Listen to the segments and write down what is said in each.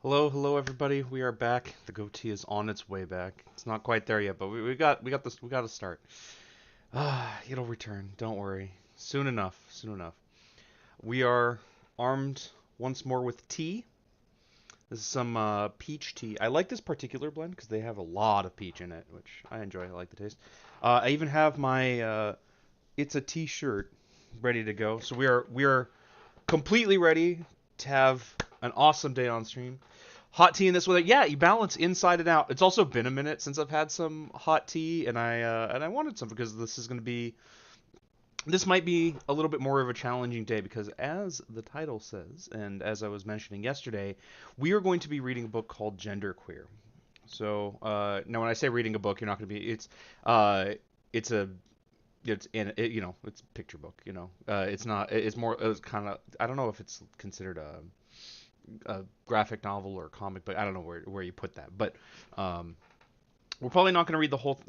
Hello, everybody. We are back. The goatee is on its way back. It's not quite there yet, but we got this. We got to start. It'll return. Don't worry. Soon enough. Soon enough. We are armed once more with tea. This is some peach tea. I like this particular blend because they have a lot of peach in it, which I enjoy. I like the taste. I even have my it's a t-shirt ready to go. So we are completely ready to have an awesome day on stream. Hot tea in this weather, yeah, you balance inside and out. It's also been a minute since I've had some hot tea, and I wanted some because this might be a little bit more of a challenging day because as the title says, and as I was mentioning yesterday, we are going to be reading a book called Genderqueer. So now when I say reading a book, you're not going to be it's a it's a picture book. It's not. It's kind of. I don't know if it's considered a graphic novel or a comic, but I don't know where you put that. But we're probably not going to read the whole.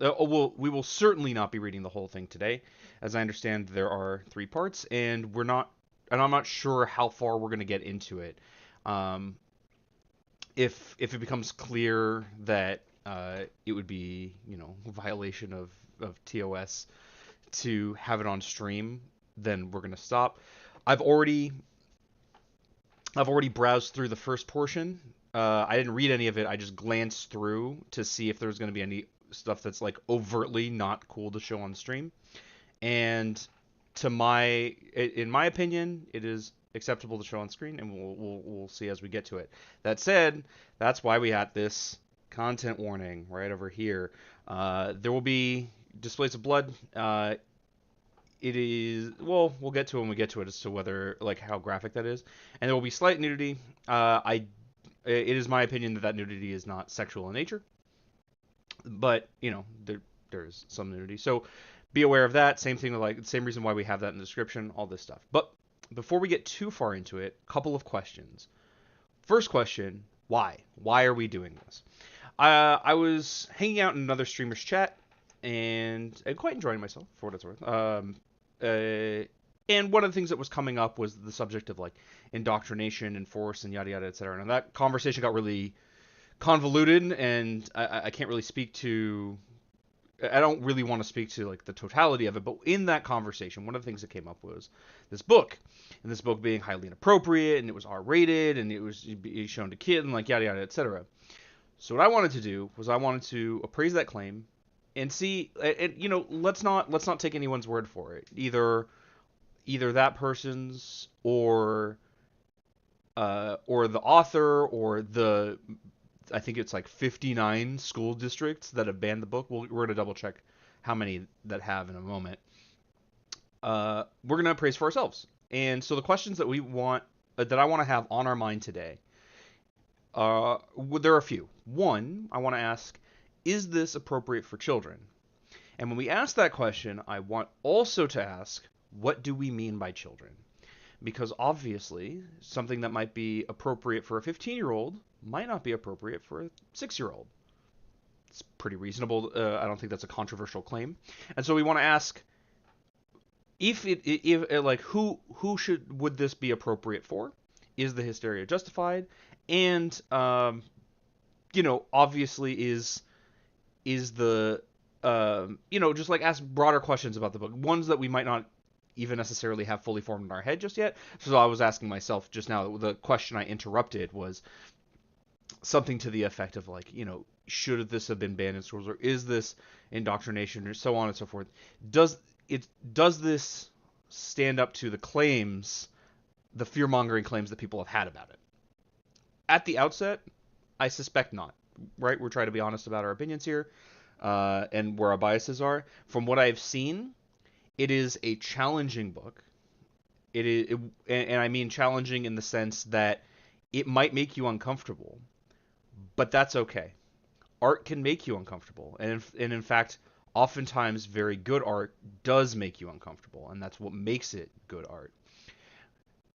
We will certainly not be reading the whole thing today, as I understand there are three parts, and I'm not sure how far we're going to get into it. Um, if it becomes clear that it would be a violation of TOS to have it on stream, then we're going to stop. I've already browsed through the first portion. I didn't read any of it. I just glanced through to see if there was going to be any stuff that's like overtly not cool to show on stream. And in my opinion, it is acceptable to show on screen, and we'll see as we get to it. That said, that's why we had this content warning right over here. There will be displays of blood. It is, well, we'll get to it when we get to it as to whether like how graphic that is, and there will be slight nudity. It is my opinion that nudity is not sexual in nature, but there's some nudity, so be aware of that. Same thing, like same reason why we have that in the description, all this stuff. But before we get too far into it, couple of questions. First question: why? Why are we doing this? I was hanging out in another streamer's chat and quite enjoying myself for what it's worth. And one of the things that was coming up was the subject of like indoctrination and force and yada yada, etc. And that conversation got really convoluted, and I can't really speak to. I don't really want to speak to like the totality of it, but in that conversation, one of the things that came up was this book, and this book being highly inappropriate, and it was R-rated, and it was shown to kids, and like yada yada, etc. So what I wanted to do was I wanted to appraise that claim and see, and let's not take anyone's word for it. Either that person's or the author or the I think it's like 59 school districts that have banned the book. We're gonna double check how many that have in a moment. We're gonna appraise for ourselves. And so the questions that we want that I want to have on our mind today, there are a few. One, I want to ask, is this appropriate for children? And when we ask that question, I want also to ask, what do we mean by children? Because obviously, something that might be appropriate for a 15-year-old might not be appropriate for a 6-year-old. It's pretty reasonable. I don't think that's a controversial claim. And so we want to ask, if like would this be appropriate for? Is the hysteria justified? And obviously is the just like ask broader questions about the book, ones that we might not even necessarily have fully formed in our head just yet. So I was asking myself just now, the question I interrupted was something to the effect of like, should this have been banned in schools, or is this indoctrination, or so on and so forth. Does this stand up to the claims, the fear-mongering claims that people have had about it? At the outset, I suspect not. Right? We're trying to be honest about our opinions here, and where our biases are. From what I've seen, it is a challenging book. And I mean challenging in the sense that it might make you uncomfortable, but that's okay. Art can make you uncomfortable, and in fact, oftentimes very good art does make you uncomfortable, and that's what makes it good art.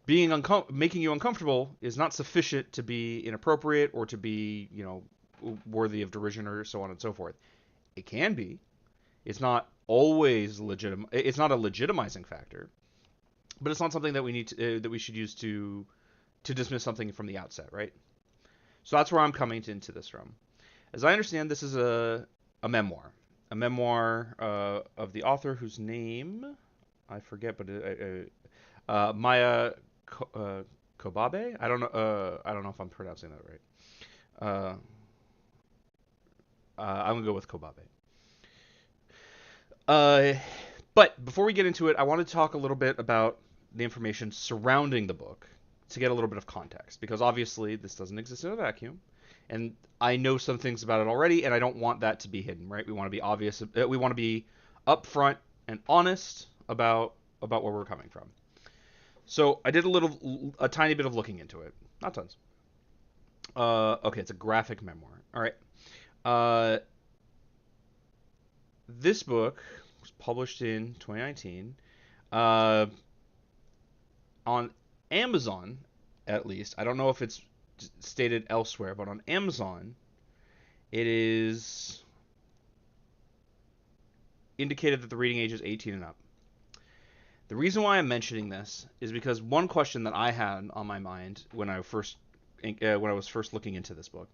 Making you uncomfortable is not sufficient to be inappropriate or to be, worthy of derision or so on and so forth. It can be. It's not always legitimate. It's not a legitimizing factor, but it's not something that we should use to dismiss something from the outset, right? So that's where I'm coming into this from. As I understand, this is a memoir, of the author whose name I forget, but Maya Kobabe. I don't know if I'm pronouncing that right. Uh, I'm gonna go with Kobabe. Uh, but before we get into it, I want to talk a little bit about the information surrounding the book to get a little bit of context, because obviously this doesn't exist in a vacuum, and I know some things about it already, and I don't want that to be hidden, right? We want to be obvious. We want to be upfront and honest about where we're coming from. So I did a tiny bit of looking into it, not tons. Okay, it's a graphic memoir. All right. Uh, this book was published in 2019. Uh, on Amazon, at least. I don't know if it's stated elsewhere, but on Amazon, it is indicated that the reading age is 18 and up. The reason why I'm mentioning this is because one question that I had on my mind when I was first looking into this book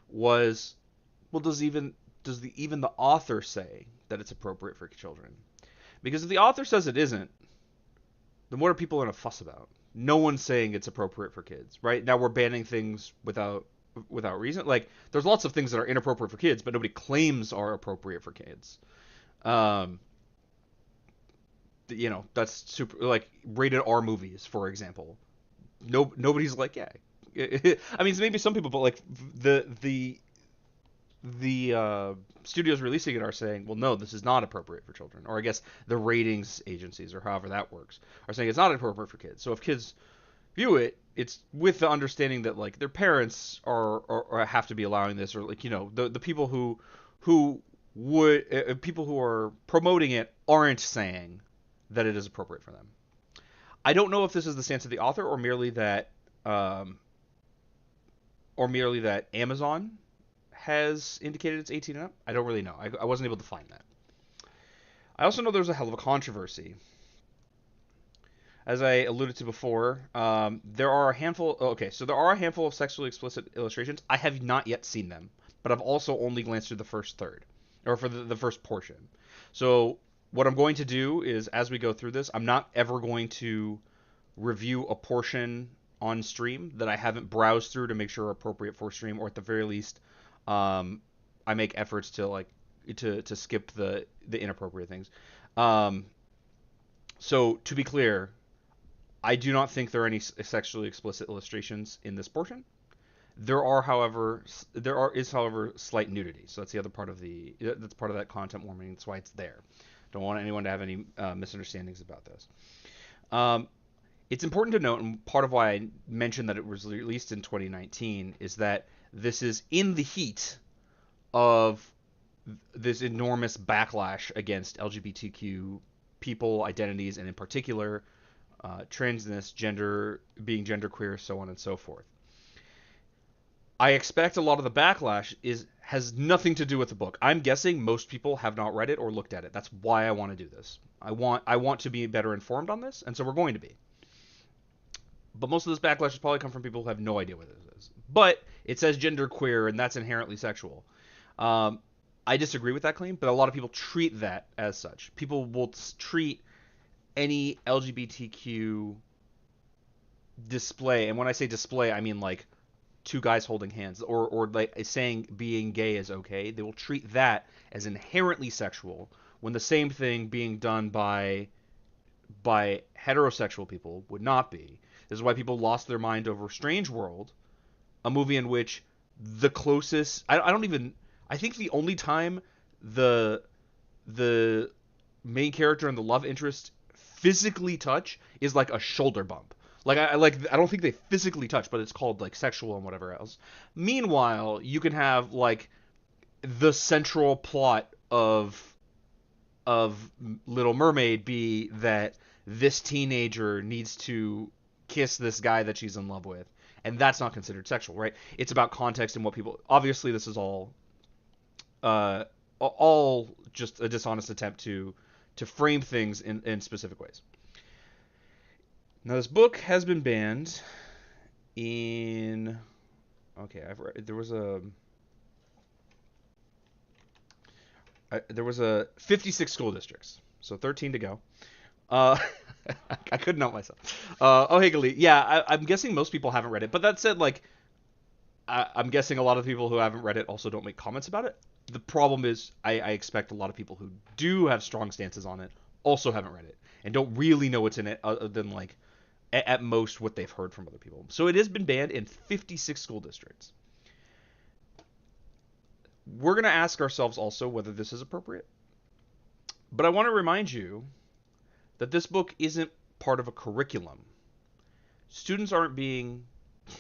was, well, even the author say that it's appropriate for children? Because if the author says it isn't, then what are people in a fuss about? No one's saying it's appropriate for kids, right? Now we're banning things without reason. Like there's lots of things that are inappropriate for kids, but nobody claims are appropriate for kids. Um, that's super like rated R movies, for example. Nobody's like, yeah. I mean, maybe some people, but like the studios releasing it are saying, well, no, this is not appropriate for children. Or I guess the ratings agencies, or however that works, are saying it's not appropriate for kids. So if kids view it, it's with the understanding that like their parents or have to be allowing this, or like the people who would people who are promoting it aren't saying that it is appropriate for them. I don't know if this is the stance of the author um, or merely that Amazon has indicated it's 18 and up. I don't really know. I wasn't able to find that. I also know there's a hell of a controversy. As I alluded to before, there are a handful. Okay, so there are a handful of sexually explicit illustrations. I have not yet seen them, but I've also only glanced through the first third, or for the first portion. So what I'm going to do is, as we go through this, I'm not ever going to review a portion on stream that I haven't browsed through to make sure are appropriate for stream, or at the very least, I make efforts to skip the inappropriate things. Um, so to be clear, I do not think there are any sexually explicit illustrations in this portion. However, slight nudity. So that's the other part of that's part of that content warning. That's why it's there. Don't want anyone to have any misunderstandings about this. Um, it's important to note, and part of why I mentioned that it was released in 2019 is that this is in the heat of this enormous backlash against LGBTQ people, identities, and in particular, transness, being genderqueer, so on and so forth. I expect a lot of the backlash has nothing to do with the book. I'm guessing most people have not read it or looked at it. That's why I want to do this. I want to be better informed on this, and so we're going to be. But most of this backlash has probably come from people who have no idea what this is. But it says genderqueer, and that's inherently sexual. I disagree with that claim, but a lot of people treat that as such. People will treat any LGBTQ display, and when I say display, I mean like two guys holding hands, or like saying being gay is okay. They will treat that as inherently sexual, when the same thing being done by heterosexual people would not be. This is why people lost their mind over Strange World, a movie in which the closest I don't even I think the only time the main character and the love interest physically touch is like a shoulder bump. I don't think they physically touch, but it's called like sexual and whatever else. Meanwhile, you can have like the central plot of Little Mermaid be that this teenager needs to kiss this guy that she's in love with, and that's not considered sexual, right? It's about context and what people. Obviously, this is all just a dishonest attempt to frame things in specific ways. Now, this book has been banned in Okay, there was a 56 school districts, so 13 to go. Uh, I couldn't help myself. Oh, hey, Glee. Yeah, I'm guessing most people haven't read it, but that said, like, I'm guessing a lot of people who haven't read it also don't make comments about it. The problem is, I expect a lot of people who do have strong stances on it also haven't read it and don't really know what's in it other than like at most what they've heard from other people. So it has been banned in 56 school districts. We're going to ask ourselves also whether this is appropriate. But I want to remind you that this book isn't part of a curriculum. Students aren't being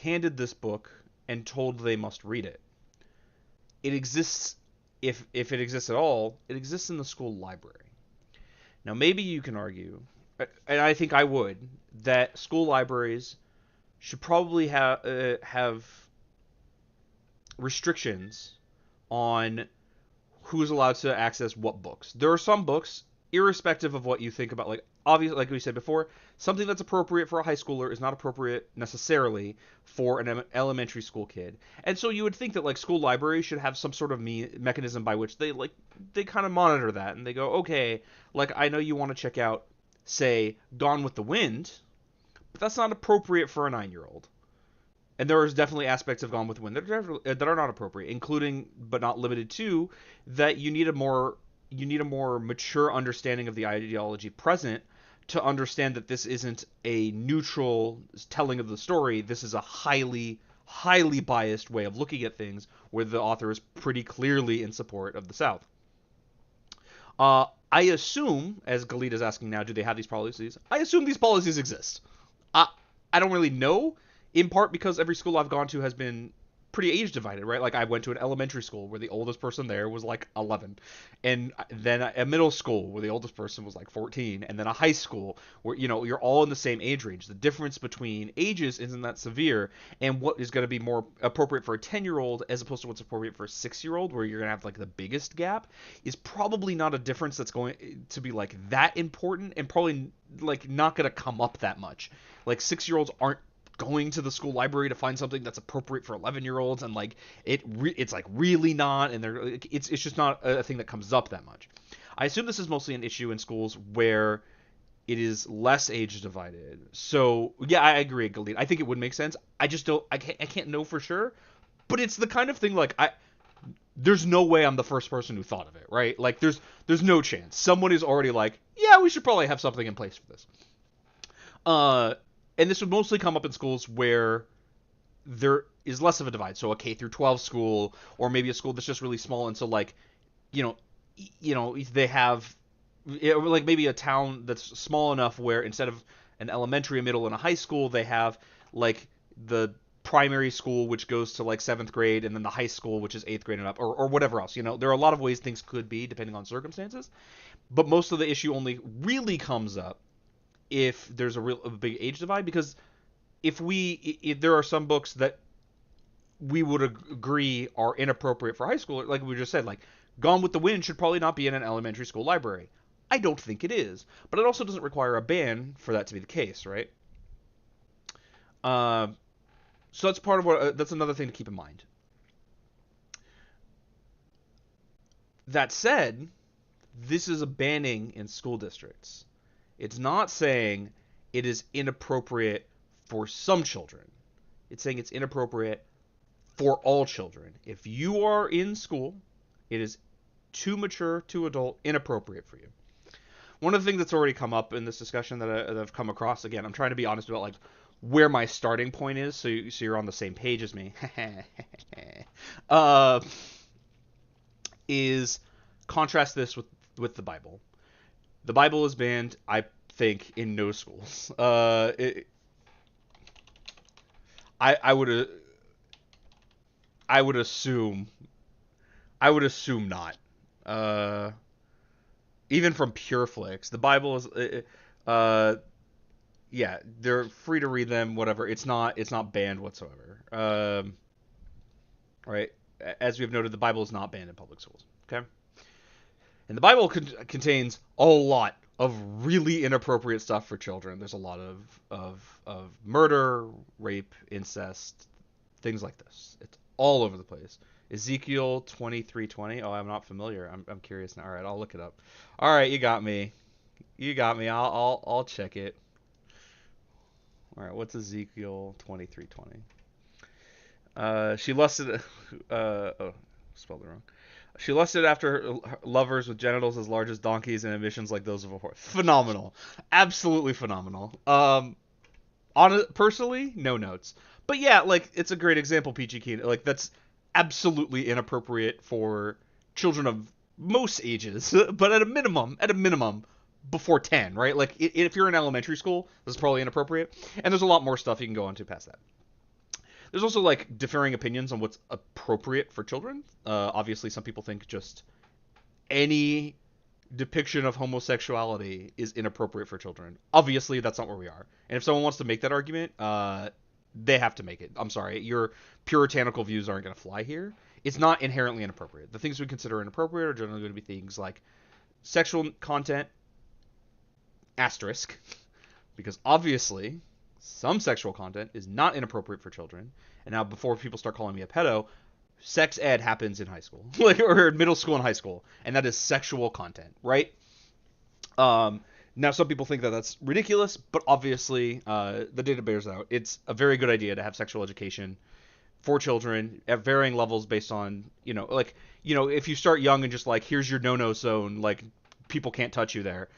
handed this book and told they must read it. It exists, if it exists at all, it exists in the school library. Now, maybe you can argue, and I think I would, that school libraries should probably have restrictions on who's allowed to access what books. There are some books, irrespective of what you think about, like obviously, like we said before, something that's appropriate for a high schooler is not appropriate necessarily for an elementary school kid. And so you would think that like school libraries should have some sort of mechanism by which they kind of monitor that and they go, okay, like I know you want to check out, say, Gone with the Wind, but that's not appropriate for a 9-year-old. And there is definitely aspects of Gone with the Wind that are not appropriate, including but not limited to that you need a more mature understanding of the ideology present to understand that this isn't a neutral telling of the story. This is a highly biased way of looking at things, where the author is pretty clearly in support of the South. I assume, as Galit is asking now, do they have these policies? I assume these policies exist. I don't really know, in part because every school I've gone to has been pretty age divided, right? Like I went to an elementary school where the oldest person there was like 11, and then a middle school where the oldest person was like 14, and then a high school where you're all in the same age range. The difference between ages isn't that severe, and what is going to be more appropriate for a 10-year-old as opposed to what's appropriate for a 6-year-old, where you're going to have like the biggest gap, is probably not a difference that's going to be like that important, and probably like not going to come up that much. Like 6-year-olds aren't going to the school library to find something that's appropriate for 11-year-olds, and like it's like really not, and it's just not a thing that comes up that much. I assume this is mostly an issue in schools where it is less age divided. So yeah, I agree, Galit. I think it would make sense. I just don't. I can't know for sure, but it's the kind of thing like there's no way I'm the first person who thought of it, right? Like there's no chance. Someone is already like, yeah, we should probably have something in place for this. And this would mostly come up in schools where there is less of a divide. So a K through 12 school, or maybe a school that's just really small, and so like, you know, they have like maybe a town that's small enough where instead of an elementary, a middle, and a high school, they have like the primary school which goes to like 7th grade, and then the high school which is 8th grade and up, or whatever else. There are a lot of ways things could be depending on circumstances, but most of the issue only really comes up if there's a big age divide, because if there are some books that we would agree are inappropriate for high school, like we just said, like Gone with the Wind should probably not be in an elementary school library. I don't think it is, but it also doesn't require a ban for that to be the case, right? So that's part of that's another thing to keep in mind. That said, this is a banning in school districts. It's not saying it is inappropriate for some children. It's saying it's inappropriate for all children. If you are in school, it is too mature, too adult, inappropriate for you. One of the things that's already come up in this discussion that I've come across, again, I'm trying to be honest about like where my starting point is, so you're on the same page as me, is contrast this with the Bible. The Bible is banned, I think, in no schools. I would assume not. Even from Pure Flix, the Bible is yeah, they're free to read them, whatever. It's not banned whatsoever. Right? As we've noted, the Bible is not banned in public schools. Okay? And the Bible contains a lot of really inappropriate stuff for children. There's a lot of murder, rape, incest, things like this. It's all over the place. Ezekiel 23:20. Oh, I'm not familiar. I'm curious now. All right, I'll look it up. All right, you got me. You got me. I'll check it. All right, what's Ezekiel 23:20? She lusted. Oh, spelled it wrong. She lusted after her lovers with genitals as large as donkeys and ambitions like those of a horse. Phenomenal, absolutely phenomenal. Personally, no notes, but yeah, like it's a great example, Peachy Keen. Like that's absolutely inappropriate for children of most ages, but at a minimum, before 10, right? Like if you're in elementary school, this is probably inappropriate, and there's a lot more stuff you can go into past that. There's also like differing opinions on what's appropriate for children. Obviously, some people think just any depiction of homosexuality is inappropriate for children. Obviously, that's not where we are. And if someone wants to make that argument, they have to make it. I'm sorry, your puritanical views aren't going to fly here. It's not inherently inappropriate. The things we consider inappropriate are generally going to be things like sexual content, asterisk, because obviously some sexual content is not inappropriate for children. And now, before people start calling me a pedo, sex ed happens in high school, like or middle school and high school, and that is sexual content, right? Now, some people think that that's ridiculous, but obviously, the data bears out. It's a very good idea to have sexual education for children at varying levels based on, if you start young and just like, here's your no-no zone, like people can't touch you there.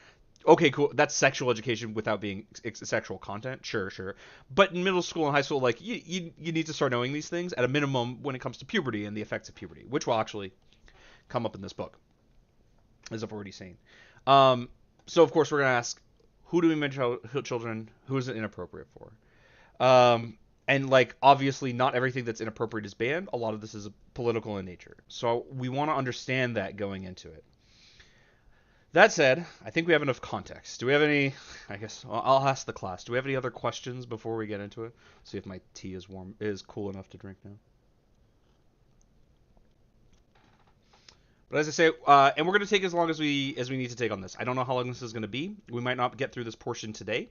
Okay, cool. That's sexual education without being sexual content. Sure. But in middle school and high school, like you need to start knowing these things at a minimum when it comes to puberty and the effects of puberty, which will actually come up in this book, as I've already seen. So of course we're gonna ask, who do we mention children? Who is it inappropriate for? And like obviously not everything that's inappropriate is banned. A lot of this is political in nature. So we want to understand that going into it. That said, I think we have enough context. Do we have any? I guess I'll ask the class. Do we have any other questions before we get into it? See if my tea is cool enough to drink now. But as I say, and we're going to take as long as we need to take on this. I don't know how long this is going to be. We might not get through this portion today.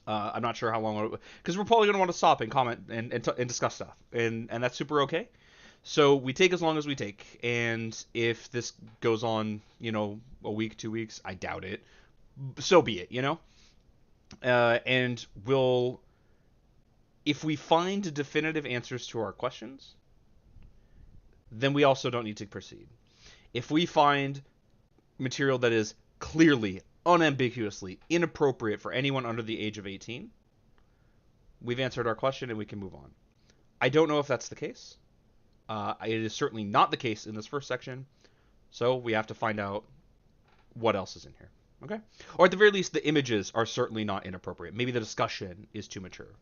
I'm not sure how long, because we're probably going to want to stop and comment and discuss stuff, and that's super okay. So we take as long as we take, and if this goes on, a week, 2 weeks, I doubt it. So be it, and if we find definitive answers to our questions, then we also don't need to proceed. If we find material that is clearly, unambiguously inappropriate for anyone under the age of 18, we've answered our question and we can move on. I don't know if that's the case. It is certainly not the case in this first section, so we have to find out what else is in here. Okay? Or at the very least, the images are certainly not inappropriate. Maybe the discussion is too mature.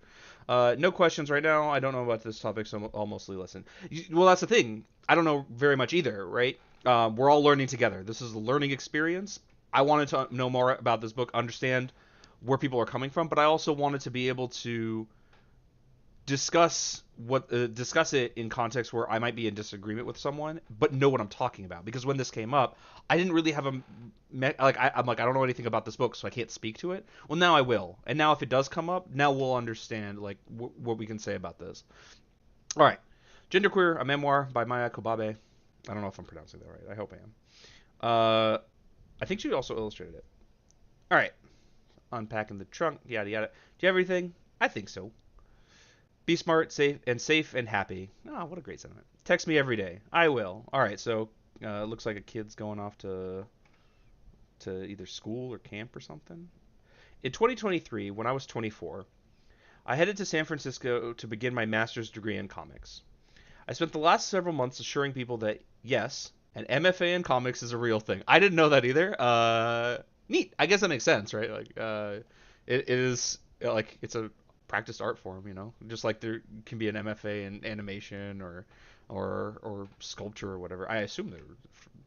No questions right now. I don't know about this topic, so I'll mostly listen. Well, that's the thing. I don't know very much either, right? We're all learning together. This is a learning experience. I wanted to know more about this book, understand where people are coming from, but I also wanted to be able to discuss it in context where I might be in disagreement with someone, but know what I'm talking about. Because when this came up, I didn't really have I'm like I don't know anything about this book, so I can't speak to it. Well, now I will, and now if it does come up, now we'll understand like what we can say about this. All right, Genderqueer, a memoir by Maya Kobabe. I don't know if I'm pronouncing that right. I hope I am. I think she also illustrated it. All right, unpacking the trunk, yada yada. Do you have everything? I think so. Be smart, safe and happy. Oh, what a great sentiment. Text me every day. I will. All right, so looks like a kid's going off to either school or camp or something. In 2023, when I was 24, I headed to San Francisco to begin my master's degree in comics. I spent the last several months assuring people that, yes, an MFA in comics is a real thing. I didn't know that either. Neat. I guess that makes sense, right? Like, it is, like, it's a practiced art form, just like there can be an MFA in animation or sculpture or whatever. I assume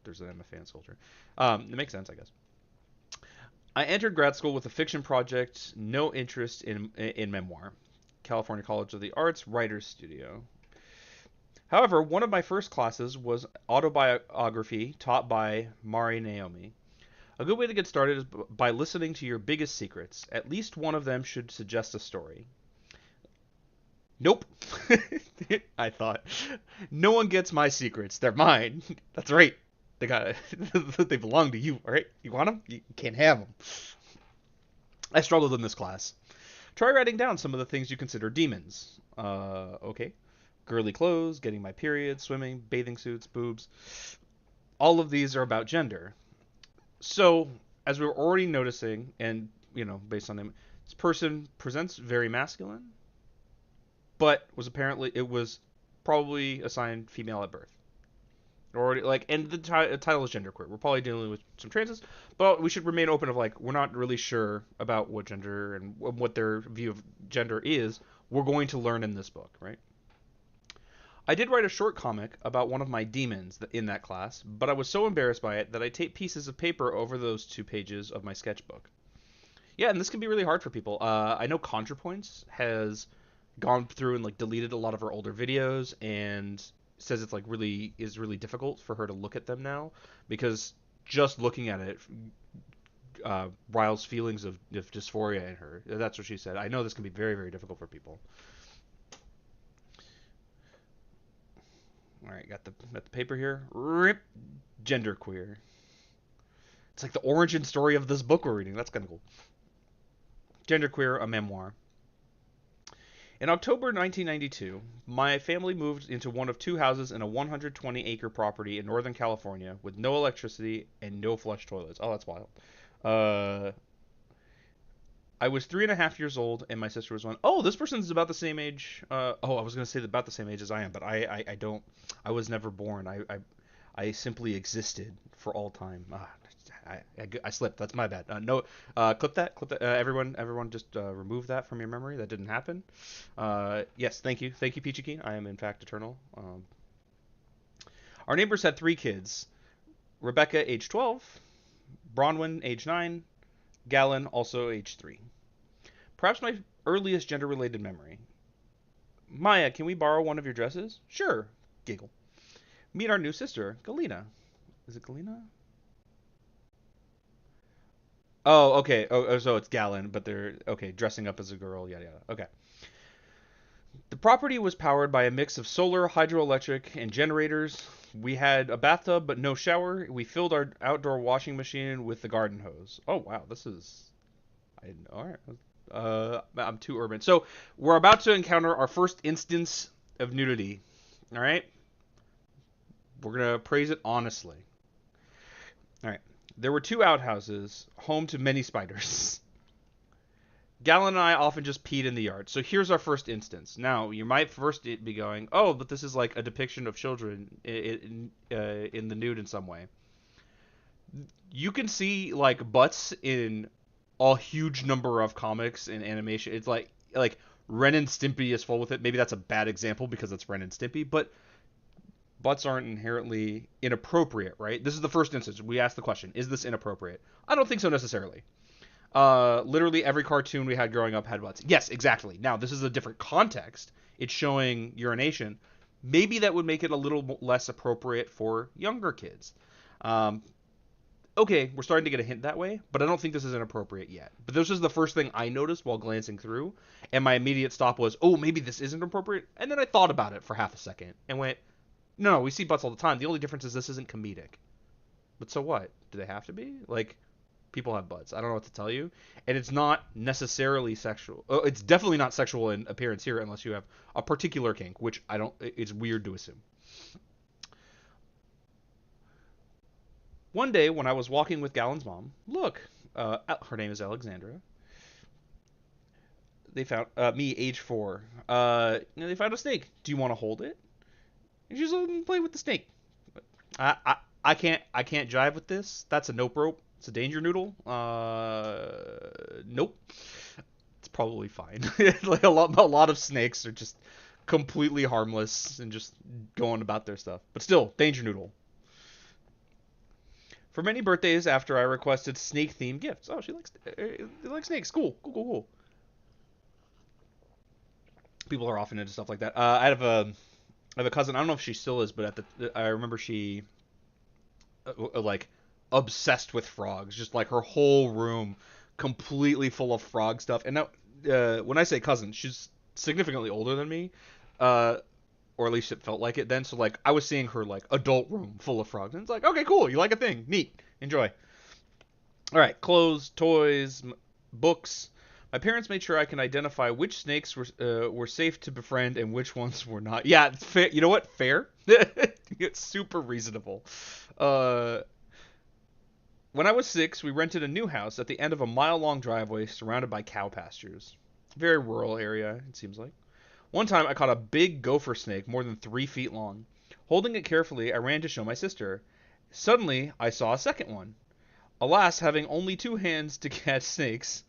there's an MFA in sculpture. It makes sense, I guess. I entered grad school with a fiction project, no interest in memoir. California College of the Arts Writers Studio. However, one of my first classes was autobiography taught by Mari Naomi. A good way to get started is by listening to your biggest secrets. At least one of them should suggest a story. Nope. I thought, no one gets my secrets. They're mine. That's right. They got they belong to you. All right. You want them? You can't have them. I struggled in this class. Try writing down some of the things you consider demons. Okay. Girly clothes, getting my period, swimming, bathing suits, boobs. All of these are about gender. So, as we were already noticing, and based on him, this person presents very masculine, but it was probably assigned female at birth. Already and the title is genderqueer. We're probably dealing with some transes, but we should remain open of we're not really sure about what gender and what their view of gender is. We're going to learn in this book, right? I did write a short comic about one of my demons in that class, but I was so embarrassed by it that I taped pieces of paper over those 2 pages of my sketchbook. Yeah, and this can be really hard for people. I know ContraPoints has gone through and deleted a lot of her older videos and says it's really difficult for her to look at them now because just looking at it riles feelings of dysphoria in her. That's what she said. I know this can be very, very difficult for people. All right, got the paper here. Rip, genderqueer. It's like the origin story of this book we're reading. That's kind of cool. Genderqueer, a memoir. In October 1992, my family moved into one of 2 houses in a 120-acre property in Northern California with no electricity and no flush toilets. Oh, that's wild. I was 3.5 years old, and my sister was 1. Oh, this person's about the same age. I was gonna say about the same age as I am, but I don't. I was never born. I simply existed for all time. I slipped. That's my bad. No, clip that. Clip that. Everyone, just remove that from your memory. That didn't happen. Yes, thank you, Peachy. I am in fact eternal. Our neighbors had 3 kids: Rebecca, age 12; Bronwyn, age 9; Gallon, also age 3. Perhaps my earliest gender-related memory. Maya, can we borrow one of your dresses? Sure. Giggle. Meet our new sister, Galena. Is it Galena? Oh, okay. So it's Gallon, but they're okay. Dressing up as a girl, yada yada. Okay. The property was powered by a mix of solar, hydroelectric, and generators. We had a bathtub, but no shower. We filled our outdoor washing machine with the garden hose. Oh wow, this is. I didn't know. All right. I'm too urban. So we're about to encounter our first instance of nudity. All right. We're gonna praise it honestly. All right. There were 2 outhouses, home to many spiders. Gallon and I often just peed in the yard. So here's our first instance. Now, you might first be going, oh, but this is like a depiction of children in the nude in some way. You can see butts in a huge number of comics and animation. It's like Ren and Stimpy is full with it. Maybe that's a bad example because it's Ren and Stimpy, but butts aren't inherently inappropriate, right? This is the first instance. We asked the question, is this inappropriate? I don't think so necessarily. Literally every cartoon we had growing up had butts. Yes, exactly. Now, this is a different context. It's showing urination. Maybe that would make it a little less appropriate for younger kids. Okay, we're starting to get a hint that way, but I don't think this is inappropriate yet. But this was the first thing I noticed while glancing through, and my immediate stop was, oh, maybe this isn't appropriate. And then I thought about it for half a second and went, no, we see butts all the time. The only difference is this isn't comedic. But so what? Do they have to be? People have butts. I don't know what to tell you. And it's not necessarily sexual. It's definitely not sexual in appearance here unless you have a particular kink, which it's weird to assume. One day when I was walking with Gallon's mom, look, her name is Alexandra. They found me, age 4. They found a snake. Do you want to hold it? And she's like, play with the snake. I can't jive with this. That's a nope rope. It's a danger noodle. Nope. It's probably fine. A lot of snakes are just completely harmless and just going about their stuff. But still, danger noodle. For many birthdays after I requested snake-themed gifts. Oh, she likes snakes. Cool. People are often into stuff like that. I have a cousin. I don't know if she still is, but I remember she obsessed with frogs. Just her whole room completely full of frog stuff. And now, when I say cousin, she's significantly older than me, uh, or at least it felt like it then. So like I was seeing her like adult room full of frogs, and it's like, okay, cool, you like a thing, neat, enjoy. All right, clothes, toys, books. My parents made sure I can identify which snakes were safe to befriend and which ones were not. Yeah, it's fair. You know what? Fair. It's super reasonable. Uh, when I was 6, we rented a new house at the end of a mile-long driveway surrounded by cow pastures. Very rural area, it seems like. One time, I caught a big gopher snake more than 3 feet long. Holding it carefully, I ran to show my sister. Suddenly, I saw a second one. Alas, having only 2 hands to catch snakes.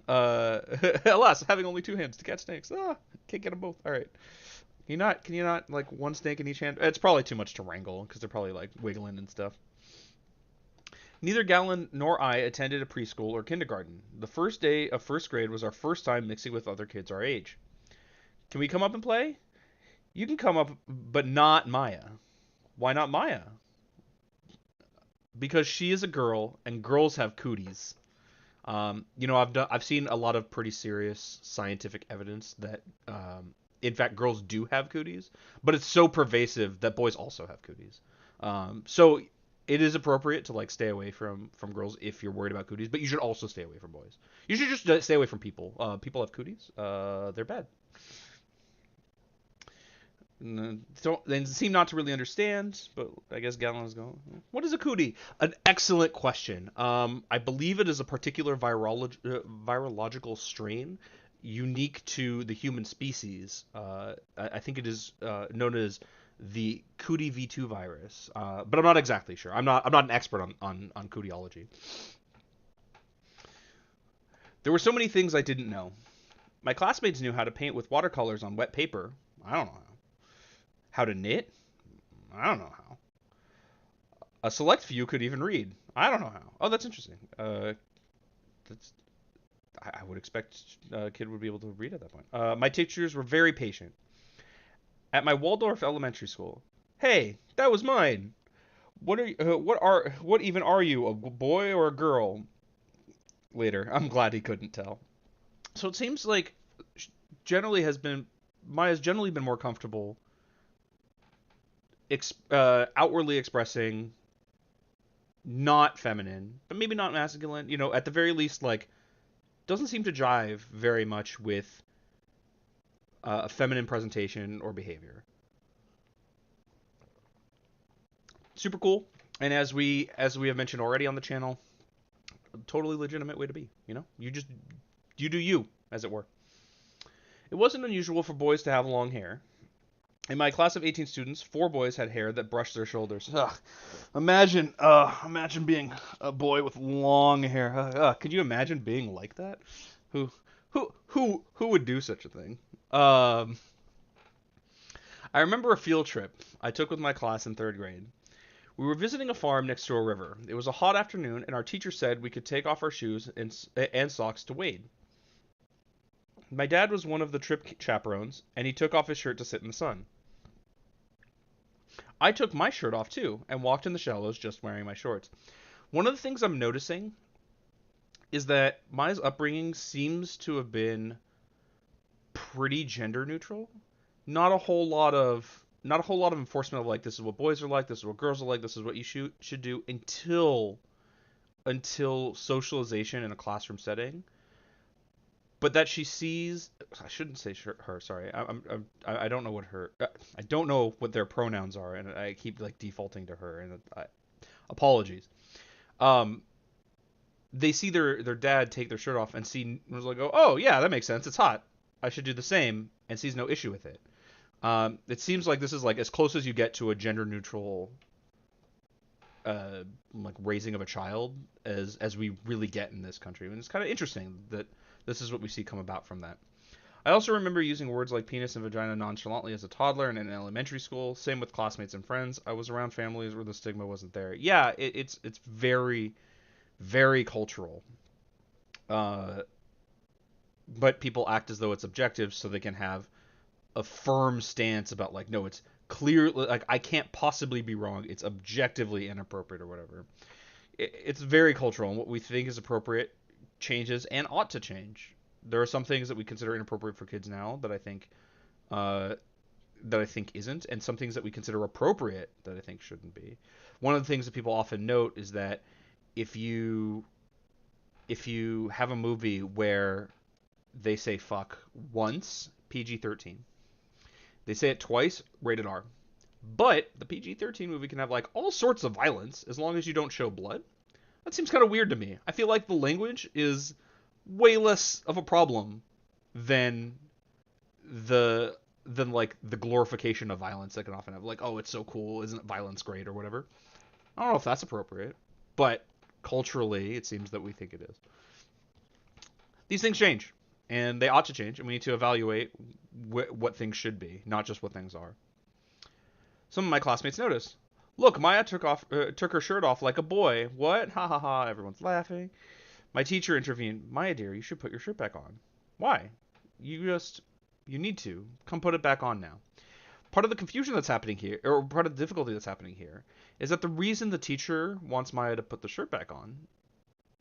Uh, alas, having only 2 hands to catch snakes. Ah, can't get them both. All right. Can you not? Can you not like one snake in each hand? It's probably too much to wrangle because they're probably like wiggling and stuff. Neither Galen nor I attended a preschool or kindergarten. The first day of first grade was our first time mixing with other kids our age. Can we come up and play? You can come up, but not Maya. Why not Maya? Because she is a girl, and girls have cooties. I've seen a lot of pretty serious scientific evidence that, in fact, girls do have cooties, but it's so pervasive that boys also have cooties. So it is appropriate to like stay away from girls if you're worried about cooties, but you should also stay away from boys. You should just stay away from people. People have cooties. They're bad. Don't they seem not to really understand, but I guess Galen is going. What is a cootie? An excellent question. I believe it is a particular virological strain unique to the human species. I think it is known as the Cootie V2 virus, but I'm not exactly sure. I'm not an expert on cootiology. There were so many things I didn't know. My classmates knew how to paint with watercolors on wet paper. I don't know how to knit. I don't know how. A select few could even read. I don't know how. Oh, that's interesting. That's I would expect a kid would be able to read at that point. My teachers were very patient. At my Waldorf elementary school. Hey, that was mine. What even are you, a boy or a girl? Later, I'm glad he couldn't tell. So it seems like generally has been Maya's generally been more comfortable outwardly expressing not feminine, but maybe not masculine. At the very least, like doesn't seem to jive very much with a feminine presentation or behavior. Super cool. And as we have mentioned already on the channel, a totally legitimate way to be. You do you, as it were. It wasn't unusual for boys to have long hair. In my class of 18 students, 4 boys had hair that brushed their shoulders. Ugh. Imagine being a boy with long hair. Could you imagine being like that? Who would do such a thing? I remember a field trip I took with my class in 3rd grade. We were visiting a farm next to a river. It was a hot afternoon, and our teacher said we could take off our shoes and socks to wade. My dad was one of the trip chaperones, and he took off his shirt to sit in the sun. I took my shirt off too and walked in the shallows just wearing my shorts. One of the things I'm noticing is that Maya's upbringing seems to have been pretty gender neutral. Not a whole lot of enforcement of like this is what boys are like, this is what girls are like, this is what you should do until socialization in a classroom setting. But that she sees, I shouldn't say her. Sorry, I don't know what her, I don't know what their pronouns are, and I keep like defaulting to her. And apologies. Um, they see their dad take their shirt off and was like, oh yeah, that makes sense. It's hot. I should do the same, and sees no issue with it. It seems like this is like as close as you get to a gender neutral like raising of a child as we really get in this country. And it's kind of interesting that this is what we see come about from that. I also remember using words like penis and vagina nonchalantly as a toddler and in elementary school. Same with classmates and friends. I was around families where the stigma wasn't there. Yeah, it's very, very cultural. But people act as though it's objective so they can have a firm stance about like, no, it's clear, like I can't possibly be wrong. It's objectively inappropriate or whatever. It's very cultural, and what we think is appropriate changes and ought to change. There are some things that we consider inappropriate for kids now uh, that I think isn't, and some things that we consider appropriate that I think shouldn't be. One of the things that people often note is that if you if you have a movie where they say fuck once, PG-13. They say it twice, rated R. But the PG-13 movie can have like all sorts of violence as long as you don't show blood. That seems kind of weird to me. I feel like the language is way less of a problem than like the glorification of violence that can often have. Like, oh, it's so cool, isn't violence great or whatever. I don't know if that's appropriate, but culturally, it seems that we think it is. These things change, and they ought to change, and we need to evaluate what things should be, not just what things are. Some of my classmates notice. Look, Maya took her shirt off like a boy. What? Ha ha ha! Everyone's laughing. My teacher intervened. Maya dear, you should put your shirt back on. Why? You need to. Come put it back on now. Part of the confusion that's happening here, or part of the difficulty that's happening here, is that the reason the teacher wants Maya to put the shirt back on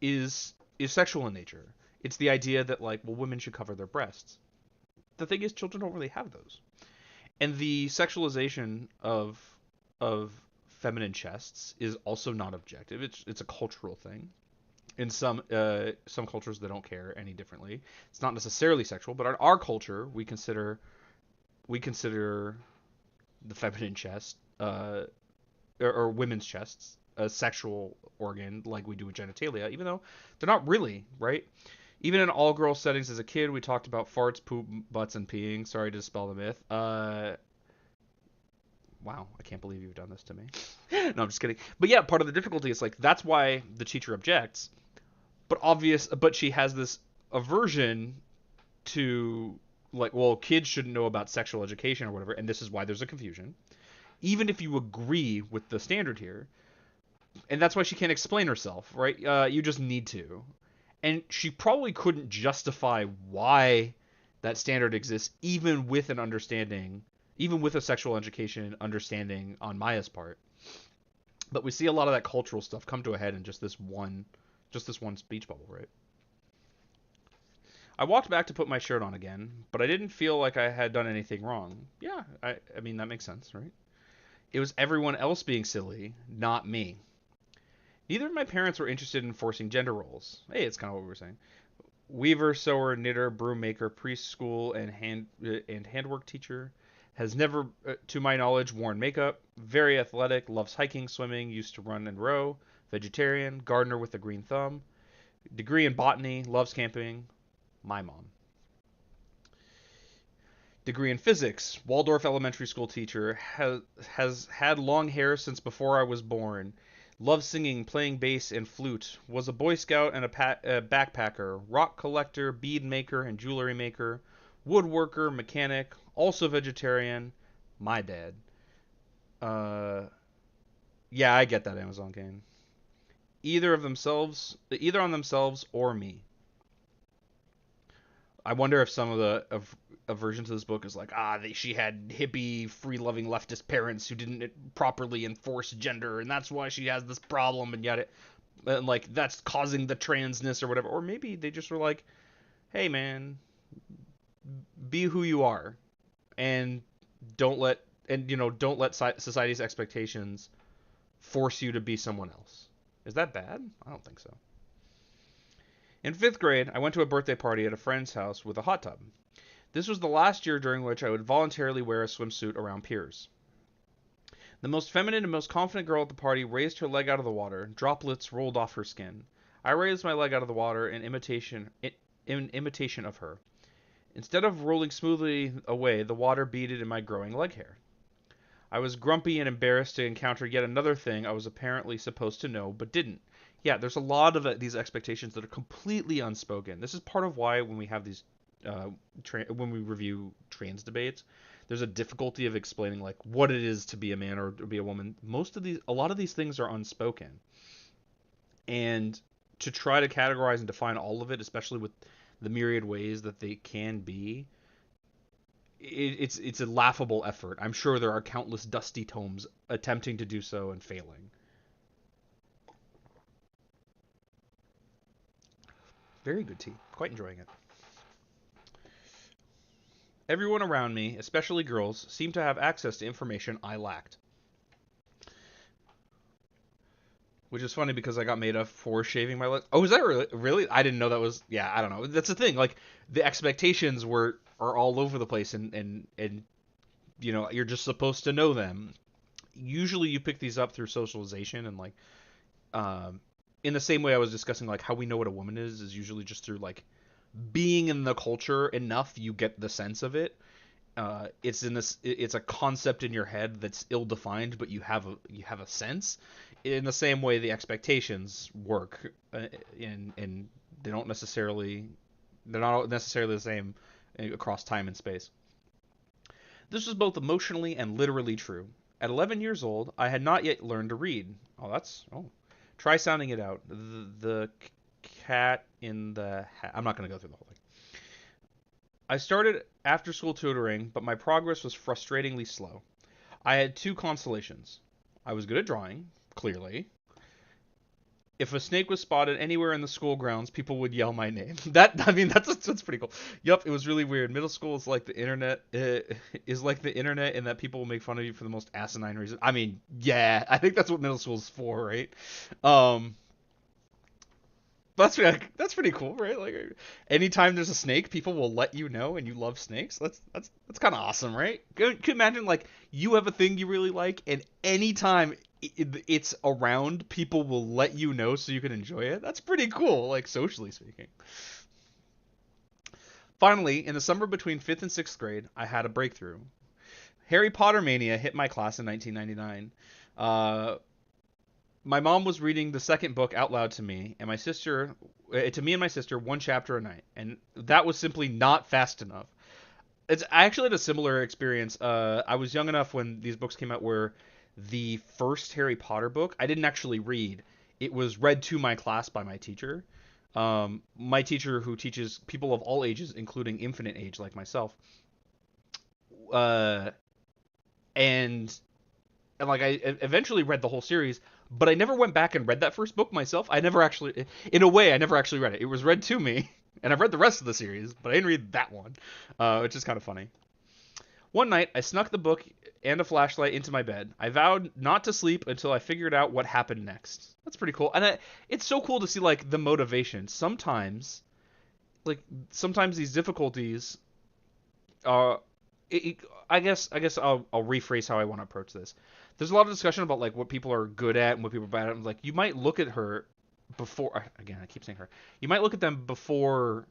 is sexual in nature. It's the idea that like, well, women should cover their breasts. The thing is, children don't really have those, and the sexualization of feminine chests is also not objective. It's a cultural thing. In some cultures, they don't care any differently. It's not necessarily sexual, but in our culture, we consider the feminine chest or women's chests a sexual organ like we do with genitalia, even though they're not really, right? Even in all girl settings as a kid, we talked about farts, poop, butts, and peeing. Sorry to dispel the myth. Wow, I can't believe you've done this to me. No, I'm just kidding. But yeah, part of the difficulty is like that's why the teacher objects. But she has this aversion to like, well, kids shouldn't know about sexual education or whatever, and this is why there's a confusion. Even if you agree with the standard here, and that's why she can't explain herself, right? You just need to. And she probably couldn't justify why that standard exists, even with an understanding, even with a sexual education understanding on Maya's part. But we see a lot of that cultural stuff come to a head in just this one speech bubble, right? I walked back to put my shirt on again, but I didn't feel like I had done anything wrong. Yeah, I mean, that makes sense, right? It was everyone else being silly, not me. Neither of my parents were interested in forcing gender roles. Hey, it's kind of what we were saying. Weaver, sewer, knitter, broom maker, preschool, and handwork teacher. Has never, to my knowledge, worn makeup. Very athletic, loves hiking, swimming, used to run and row. Vegetarian, gardener with a green thumb. Degree in botany, loves camping. My mom. Degree in physics, Waldorf elementary school teacher, has had long hair since before I was born. Loves singing, playing bass and flute. Was a Boy Scout and a backpacker. Rock collector, bead maker and jewelry maker. Woodworker, mechanic. Also vegetarian. My dad. Uh, yeah, I get that Amazon game. Either on themselves or me. I wonder if some of the versions of this book is like, she had hippie, free-loving leftist parents who didn't properly enforce gender, and that's why she has this problem, and yet and like that's causing the transness or whatever. Or maybe they just were like, hey man, be who you are, and don't let society's expectations force you to be someone else. Is that bad? I don't think so. In 5th grade, I went to a birthday party at a friend's house with a hot tub. This was the last year during which I would voluntarily wear a swimsuit around peers. The most feminine and most confident girl at the party raised her leg out of the water. Droplets rolled off her skin. I raised my leg out of the water in imitation of her. Instead of rolling smoothly away, the water beaded in my growing leg hair. I was grumpy and embarrassed to encounter yet another thing I was apparently supposed to know, but didn't. Yeah, there's a lot of these expectations that are completely unspoken. This is part of why when we have these, when we review trans debates, there's a difficulty of explaining like what it is to be a man or to be a woman. A lot of these things are unspoken, and to try to categorize and define all of it, especially with the myriad ways that they can be, it's a laughable effort. I'm sure there are countless dusty tomes attempting to do so and failing. Very good tea. Quite enjoying it. Everyone around me, especially girls, seemed to have access to information I lacked. Which is funny because I got made up for shaving my legs. Oh, is that really? I didn't know that was. Yeah, I don't know. That's the thing. Like the expectations are all over the place, and you're just supposed to know them. Usually, you pick these up through socialization and like um, in the same way I was discussing like how we know what a woman is usually just through like being in the culture enough you get the sense of it. It's a concept in your head that's ill defined, but you have a sense. In the same way, the expectations work, and they're not necessarily the same across time and space. This was both emotionally and literally true. At 11 years old, I had not yet learned to read. Try sounding it out. The cat in the hat. I'm not going to go through the whole thing. I started after school tutoring, but my progress was frustratingly slow. I had two consolations. I was good at drawing, clearly. If a snake was spotted anywhere in the school grounds, people would yell my name. That's pretty cool. Yup, it was really weird. Middle school is like the internet. Is like the internet in that people will make fun of you for the most asinine reason. I mean, yeah, I think that's what middle school is for, right? Um, that's pretty cool, right? Like anytime there's a snake, people will let you know, and you love snakes. That's kind of awesome, right? Could you imagine like you have a thing you really like, and anytime it's around, people will let you know so you can enjoy it. That's pretty cool, like socially speaking. Finally, in the summer between 5th and 6th grade, I had a breakthrough. Harry Potter mania hit my class in 1999. My mom was reading the second book out loud to me and my sister, one chapter a night, and that was simply not fast enough. I actually had a similar experience. I was young enough when these books came out where the first Harry Potter book I didn't actually read. It was read to my class by my teacher. My teacher, who teaches people of all ages, including infinite age like myself. Uh, and and like I eventually read the whole series, but I never went back and read that first book myself. In a way, I never actually read it. It was read to me, and I've read the rest of the series, but I didn't read that one, which is kind of funny. One night, I snuck the book and a flashlight into my bed. I vowed not to sleep until I figured out what happened next. That's pretty cool, and it's so cool to see like the motivation. Sometimes these difficulties uh, I guess I'll rephrase how I want to approach this. There's a lot of discussion about like what people are good at and what people are bad at. Like you might look at her before again, I keep saying her. You might look at them before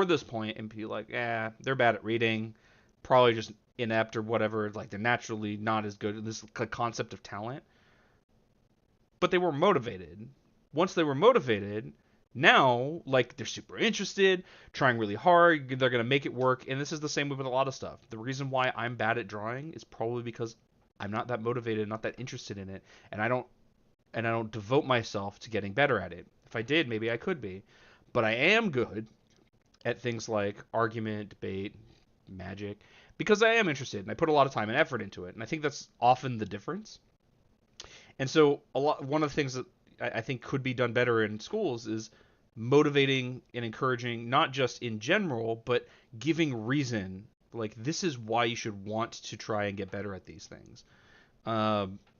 this point and be like, they're bad at reading, probably just inept or whatever. Like they're naturally not as good. This concept of talent, but they were motivated. Once they were motivated, now like they're super interested, trying really hard, they're going to make it work. And this is the same with a lot of stuff. The reason why I'm bad at drawing is probably because I'm not that motivated, not that interested in it, and I don't devote myself to getting better at it. If I did, maybe I could be. But I am good at things like argument, debate, magic, because I am interested and I put a lot of time and effort into it. And I think that's often the difference. And so one of the things that I think could be done better in schools is motivating and encouraging, not just in general, but giving reason. Like this is why you should want to try and get better at these things.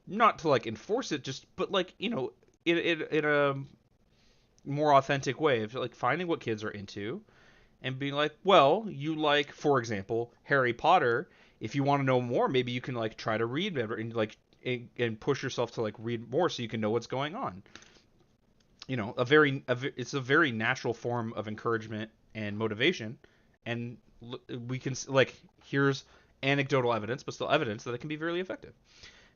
Not to like enforce it, but like in a more authentic way of like finding what kids are into and being like, well, you like, for example, Harry Potter. If you want to know more, maybe you can like try to read better and like and push yourself to like read more so you can know what's going on. It's a very natural form of encouragement and motivation, and we can like here's anecdotal evidence, but still evidence that it can be very effective,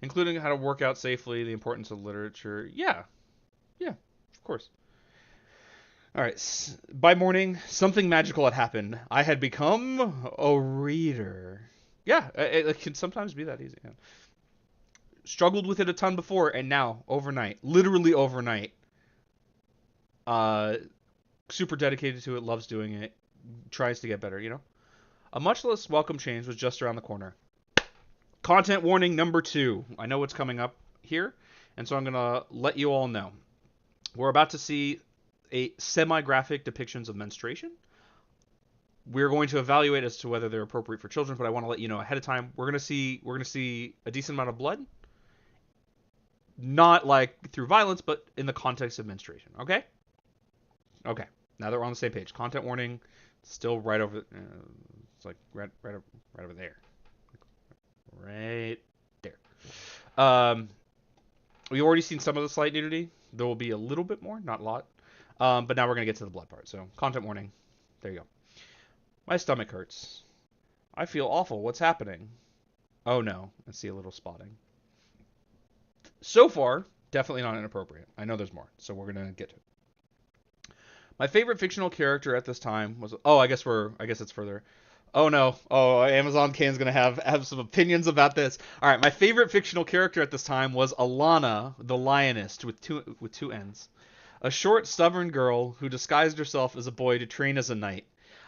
including how to work out safely, the importance of literature. Yeah, yeah, of course. All right. By morning, something magical had happened. I had become a reader. Yeah, it can sometimes be that easy. Yeah. Struggled with it a ton before, and now overnight, literally overnight, uh, super dedicated to it, loves doing it, tries to get better. A much less welcome change was just around the corner. Content warning number 2. I know what's coming up here, and so I'm gonna let you all know. We're about to see a semi-graphic depictions of menstruation. we're going to evaluate as to whether they're appropriate for children, but I want to let you know ahead of time. We're gonna see a decent amount of blood, not like through violence, but in the context of menstruation. Okay. Okay. Now that we're on the same page, content warning, still right over. It's like right over there, right there. Um, we've already seen some of the slight nudity. There will be a little bit more, not a lot. But now we're gonna get to the blood part. So content warning. There you go. My stomach hurts. I feel awful. What's happening? Oh no. I see a little spotting. So far, definitely not inappropriate. I know there's more, so we're gonna get to it. My favorite fictional character at this time was. Oh, I guess it's further. Oh no. Oh, Amazon Can's gonna have some opinions about this. All right, my favorite fictional character at this time was Alana, the lioness with two N's. A short, stubborn girl who disguised herself as a boy to train as a knight.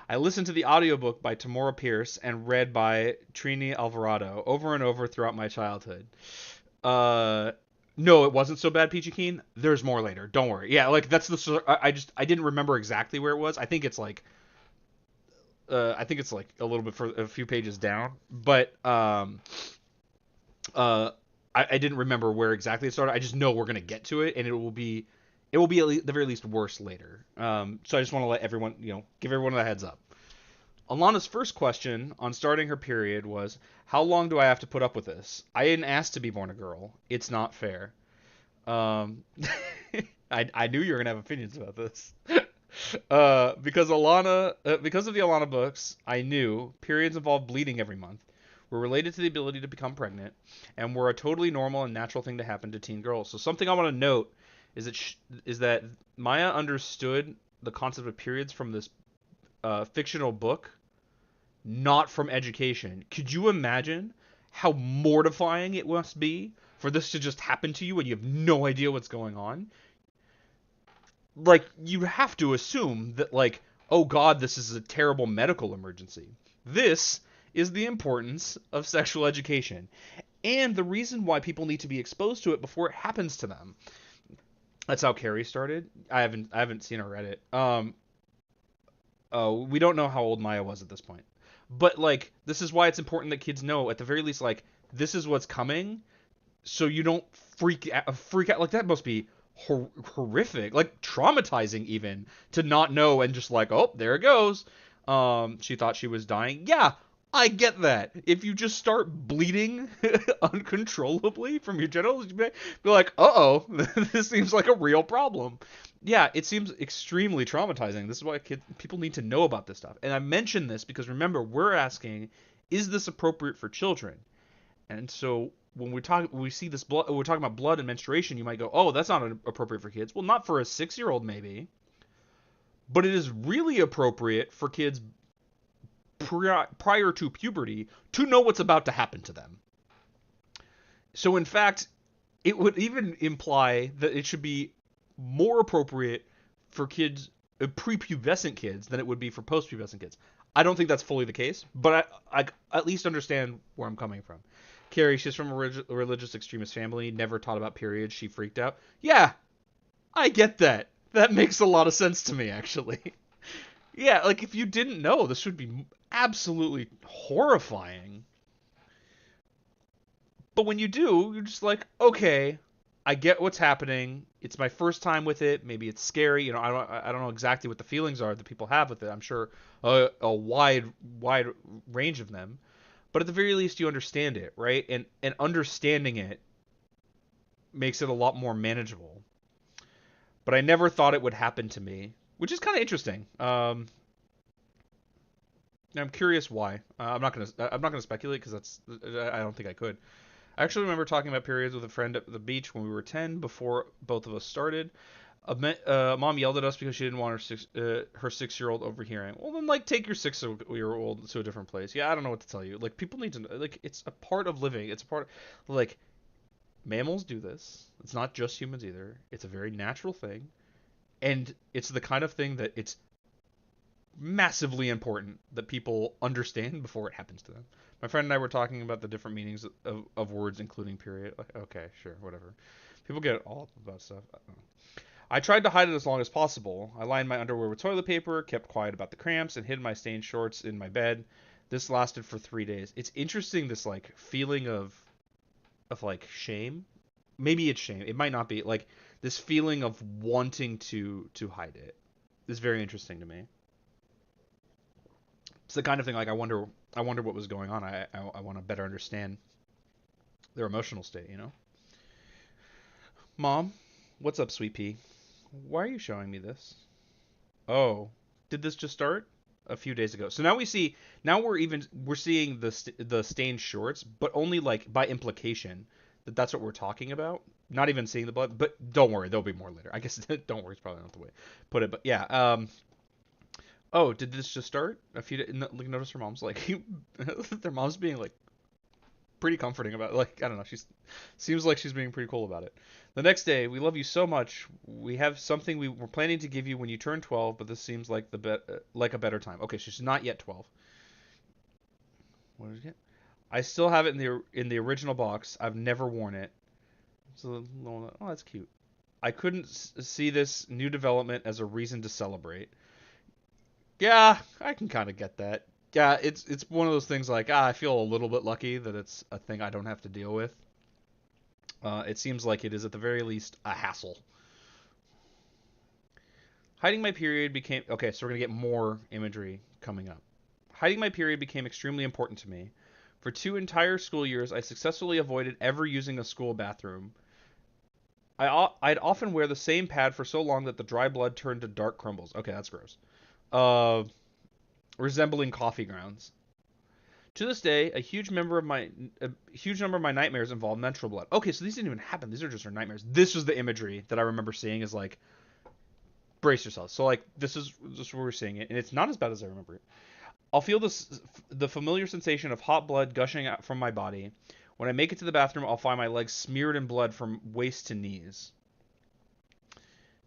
I listened to the audiobook by Tamora Pierce and read by Trini Alvarado over and over throughout my childhood. Uh, no, it wasn't so bad, Peachy Keen. There's more later. Don't worry. Yeah, like that's the. I didn't remember exactly where it was. I think it's like a little bit for a few pages down, but uh, I didn't remember where exactly it started. I just know we're gonna get to it, and it will be at the very least worse later. So I just want to let everyone, give everyone a heads up. Alana's first question on starting her period was, "How long do I have to put up with this? I didn't ask to be born a girl. It's not fair." Um, I knew you were gonna have opinions about this. Because of the Alana books, I knew periods involve bleeding every month, were related to the ability to become pregnant, and were a totally normal and natural thing to happen to teen girls. So something I want to note is that Maya understood the concept of periods from this fictional book, not from education. Could you imagine how mortifying it must be for this to just happen to you and you have no idea what's going on? Like, you have to assume that, like, oh god, this is a terrible medical emergency. This is the importance of sexual education and the reason why people need to be exposed to it before it happens to them. That's how Carrie started. I haven't seen or read it. We don't know how old Maya was at this point. But like, this is why it's important that kids know at the very least, like, this is what's coming, so you don't freak out. Like, that must be horrific, like traumatizing even, to not know and just like, oh, there it goes. She thought she was dying. Yeah, I get that. If you just start bleeding uncontrollably from your genitals, you'd be like, uh-oh, this seems like a real problem. Yeah, it seems extremely traumatizing. This is why people need to know about this stuff. And I mention this because, remember, we're asking, is this appropriate for children? And so when we see this blood, we're talking about blood and menstruation, you might go, oh, that's not appropriate for kids. Well, not for a 6-year-old maybe, but it is really appropriate for kids prior to puberty to know what's about to happen to them. So in fact, it would even imply that it should be more appropriate for kids, prepubescent kids, than it would be for postpubescent kids. I don't think that's fully the case, but I at least understand where I'm coming from. Carrie, she's from a religious extremist family, never taught about periods, she freaked out. Yeah, I get that. That makes a lot of sense to me, actually. Yeah, like, if you didn't know, this would be absolutely horrifying. But when you do, you're just like, okay, I get what's happening. It's my first time with it. Maybe it's scary. I don't know exactly what the feelings are that people have with it. I'm sure a wide range of them. But at the very least, you understand it, right? And understanding it makes it a lot more manageable. But I never thought it would happen to me, which is kind of interesting. I'm curious why. I'm not gonna speculate because I don't think I could. I actually remember talking about periods with a friend at the beach when we were 10 before both of us started. Mom yelled at us because she didn't want her 6-year-old overhearing. Well, then, like, take your 6-year-old to a different place. Yeah, I don't know what to tell you. Like, people need to know. Like, it's a part of living. It's a part of, like, mammals do this. It's not just humans either. It's a very natural thing. And it's the kind of thing that it's massively important that people understand before it happens to them. My friend and I were talking about the different meanings of words, including period. Like, okay, sure, whatever. People get all about stuff. I tried to hide it as long as possible. I lined my underwear with toilet paper, kept quiet about the cramps, and hid my stained shorts in my bed. This lasted for 3 days. It's interesting, this like feeling of like shame. Maybe it's shame. It might not be. Like this feeling of wanting to hide it is very interesting to me. It's the kind of thing like I wonder what was going on. I want to better understand their emotional state, you know? Mom, what's up, sweet pea? Why are you showing me this? Oh, did this just start? A few days ago. So now we're seeing the stained shorts, but only like by implication that's what we're talking about. Not even seeing the blood, but don't worry, there'll be more later. I guess don't worry, it's probably not the way to put it, but yeah. Oh, did this just start? A few days. Notice her mom's like their mom's being like pretty comforting about it. Like I don't know, she's seems like she's being pretty cool about it. The next day, we love you so much. We have something we were planning to give you when you turn 12, but this seems like like a better time. Okay, she's not yet 12. What did you get? I still have it in the original box. I've never worn it. So oh, that's cute. I couldn't see this new development as a reason to celebrate. Yeah, I can kind of get that. Yeah, it's one of those things like I feel a little bit lucky that it's a thing I don't have to deal with. It seems like it is at the very least a hassle. Hiding my period became okay. So we're gonna get more imagery coming up. Hiding my period became extremely important to me. For 2 entire school years, I successfully avoided ever using a school bathroom. I'd often wear the same pad for so long that the dry blood turned to dark crumbles. Okay, that's gross. Uh, Resembling coffee grounds. To this day, a huge number of my nightmares involve menstrual blood. Okay, so these didn't even happen. These are just her nightmares. This was the imagery that I remember seeing is like brace yourselves. So like this is where we're seeing it, and it's not as bad as I remember it. I'll feel the familiar sensation of hot blood gushing out from my body. When I make it to the bathroom, I'll find my legs smeared in blood from waist to knees.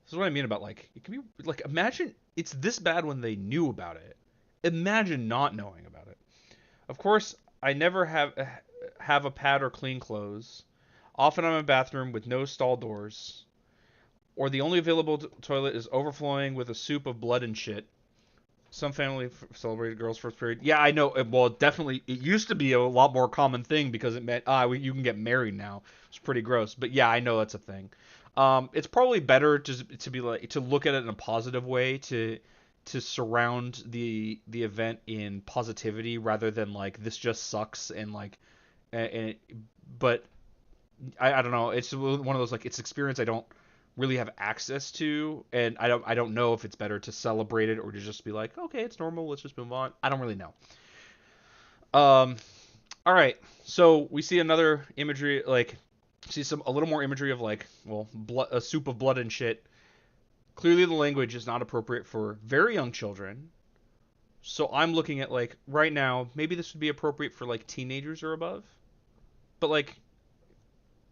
This is what I mean about like it can be like imagine it's this bad when they knew about it. Imagine not knowing about it. Of course, I never have a pad or clean clothes. Often I'm in a bathroom with no stall doors, or the only available toilet is overflowing with a soup of blood and shit. Some family celebrated girls' first period. Yeah, I know. Well, definitely, it used to be a lot more common thing because it meant you can get married now. It's pretty gross, but yeah, I know that's a thing. It's probably better to be like to look at it in a positive way to surround the event in positivity rather than like this just sucks and like and but I don't know. It's one of those like it's experience I don't really have access to, and I don't know if it's better to celebrate it or to just be like, okay, it's normal, let's just move on. I don't really know. Um, all right, so we see another imagery like see some a little more imagery of like well a soup of blood and shit. Clearly, the language is not appropriate for very young children. So I'm looking at like right now, maybe this would be appropriate for like teenagers or above, but like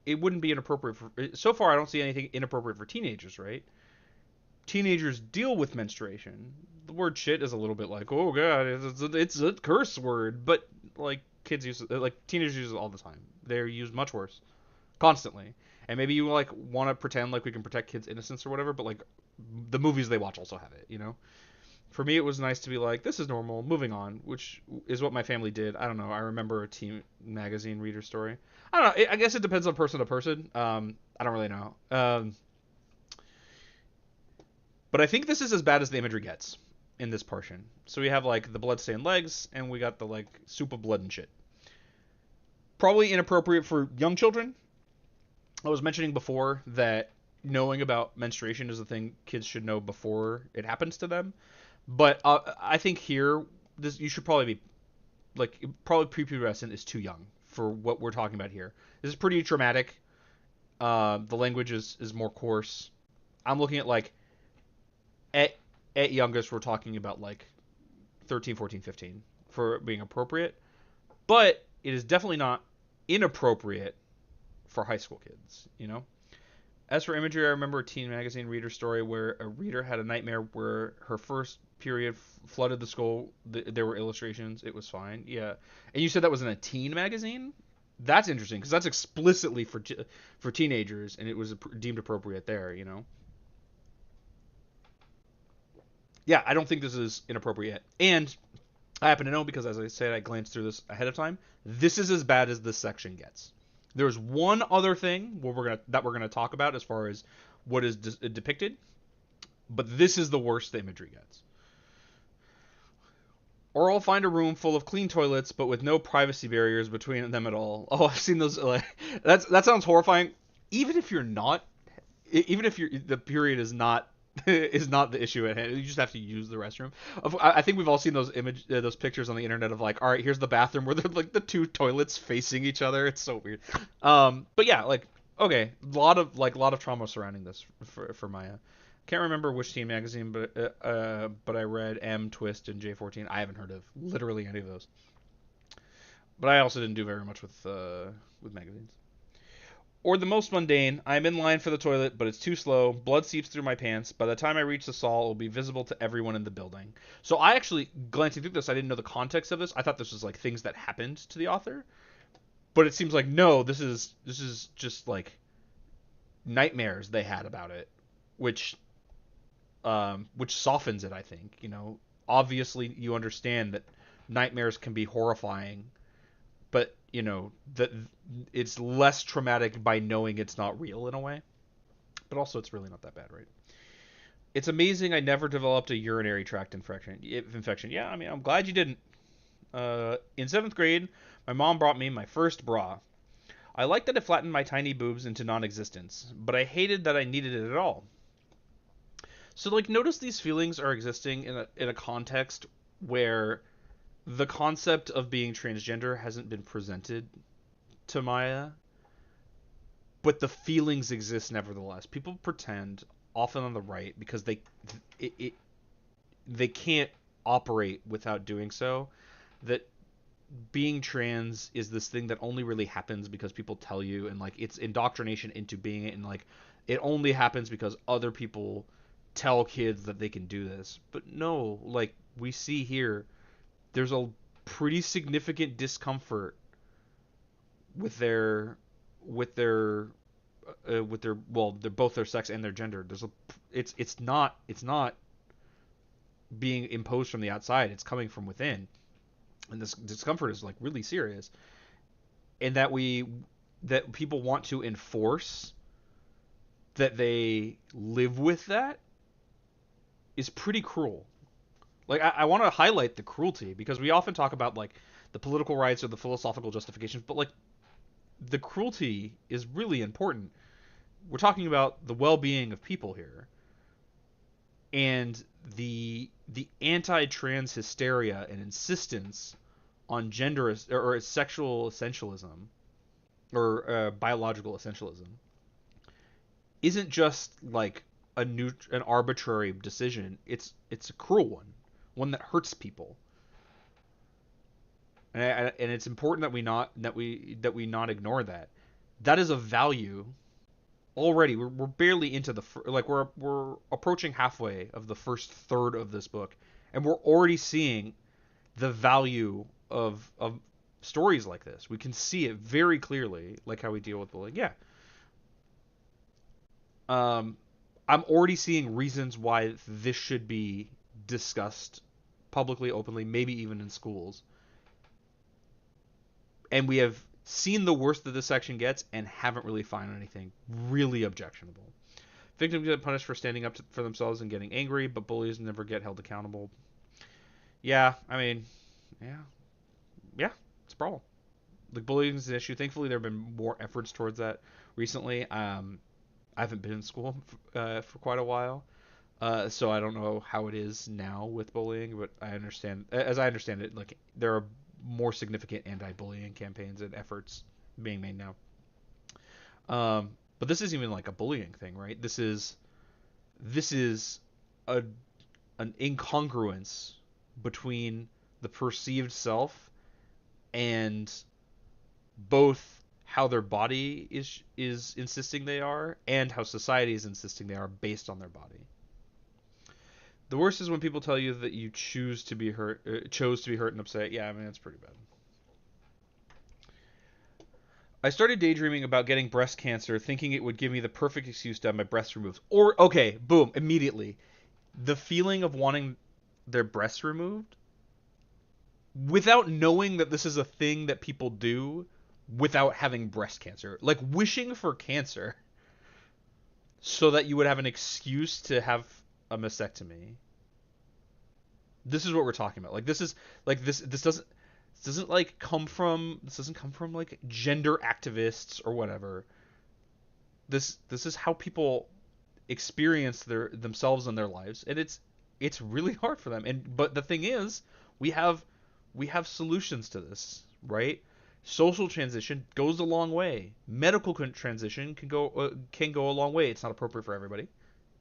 it wouldn't be inappropriate for. So far, I don't see anything inappropriate for teenagers, right? Teenagers deal with menstruation. The word shit is a little bit like, oh god, it's a curse word, but like kids use it, like teenagers use it all the time. They're used much worse, constantly. And maybe you like want to pretend like we can protect kids' innocence or whatever, but like the movies they watch also have it, you know. For me, it was nice to be like, this is normal, moving on, which is what my family did. I don't know. I remember a teen magazine reader story. I don't know. I guess it depends on person to person. I don't really know. But I think this is as bad as the imagery gets in this portion. So we have like the bloodstained legs, and we got the like soup of blood and shit. Probably inappropriate for young children. I was mentioning before that knowing about menstruation is a thing kids should know before it happens to them. But I think here, this you should probably be like probably prepubescent is too young for what we're talking about here. This is pretty traumatic. The language is more coarse. I'm looking at like at youngest we're talking about like 13, 14, 15 for being appropriate, but it is definitely not inappropriate for high school kids. You know. As for imagery, I remember a teen magazine reader story where a reader had a nightmare where her first period flooded the school. There were illustrations. It was fine. Yeah. And you said that was in a teen magazine? That's interesting because that's explicitly for teenagers, and it was deemed appropriate there. You know. Yeah, I don't think this is inappropriate. And I happen to know because, as I said, I glanced through this ahead of time. This is as bad as this section gets. There's one other thing that we're gonna talk about as far as what is depicted, but this is the worst the imagery gets. Or I'll find a room full of clean toilets, but with no privacy barriers between them at all. Oh, I've seen those. Like, that sounds horrifying. Even if you're not, even if the period is not is not the issue at hand. You just have to use the restroom. I think we've all seen those pictures on the internet of like, all right, here's the bathroom where they're like the two toilets facing each other. It's so weird. But yeah, like okay, a lot of trauma surrounding this for Maya. Can't remember which teen magazine, but I read M, Twist, and J14. I haven't heard of literally any of those. But I also didn't do very much with magazines. Or the most mundane, I'm in line for the toilet, but it's too slow. Blood seeps through my pants. By the time I reach the stall, it will be visible to everyone in the building. So I actually, glancing through this, I didn't know the context of this. I thought this was like things that happened to the author. But it seems like no, this is just like nightmares they had about it, which softens it. I think obviously you understand that nightmares can be horrifying, but that it's less traumatic by knowing it's not real in a way. But also, it's really not that bad, right? It's amazing I never developed a urinary tract infection. Yeah, I mean, I'm glad you didn't. In seventh grade, my mom brought me my first bra. I liked that it flattened my tiny boobs into non-existence, but I hated that I needed it at all. So, like, notice these feelings are existing in a context where the concept of being transgender hasn't been presented to Maya, but the feelings exist nevertheless. People pretend, often on the right, because they can't operate without doing so, that being trans is this thing that only really happens because people tell you, and like it's indoctrination into being it, and like it only happens because other people tell kids that they can do this. But no, like we see here, there's a pretty significant discomfort with their well, they're both their sex and their gender. It's not being imposed from the outside. It's coming from within, and this discomfort is like really serious. And that people want to enforce that they live with that is pretty cruel. Like I want to highlight the cruelty because we often talk about like the political rights or the philosophical justifications, but like the cruelty is really important. We're talking about the well-being of people here, and the anti-trans hysteria and insistence on gender or sexual essentialism or biological essentialism isn't just like an arbitrary decision. It's a cruel one that hurts people, and it's important that we not ignore that. That is a value already. We're barely into like we're approaching halfway of the first third of this book, and we're already seeing the value of stories like this. We can see it very clearly, like how we deal with bullying. Yeah. I'm already seeing reasons why this should be discussed publicly, openly, maybe even in schools. And we have seen the worst that this section gets and haven't really found anything really objectionable. Victims get punished for standing up for themselves and getting angry, but bullies never get held accountable. Yeah, I mean, yeah, it's a problem. Like bullying is an issue. Thankfully, there have been more efforts towards that recently. I haven't been in school for quite a while, so I don't know how it is now with bullying. But as I understand it, like there are more significant anti-bullying campaigns and efforts being made now. But this isn't even like a bullying thing, right? This is a an incongruence between the perceived self and both how their body is insisting they are and how society is insisting they are based on their body. The worst is when people tell you that you chose to be hurt and upset. Yeah, I mean that's pretty bad. I started daydreaming about getting breast cancer, thinking it would give me the perfect excuse to have my breasts removed. Or okay, boom, immediately. the feeling of wanting their breasts removed without knowing that this is a thing that people do without having breast cancer. Like wishing for cancer so that you would have an excuse to have a mastectomy. This is what we're talking about. Like this is like this doesn't like come from this doesn't come from like gender activists or whatever. This is how people experience themselves in their lives, and it's really hard for them. And but the thing is, we have we have solutions to this, right? Social transition goes a long way. Medical transition can go a long way. It's not appropriate for everybody.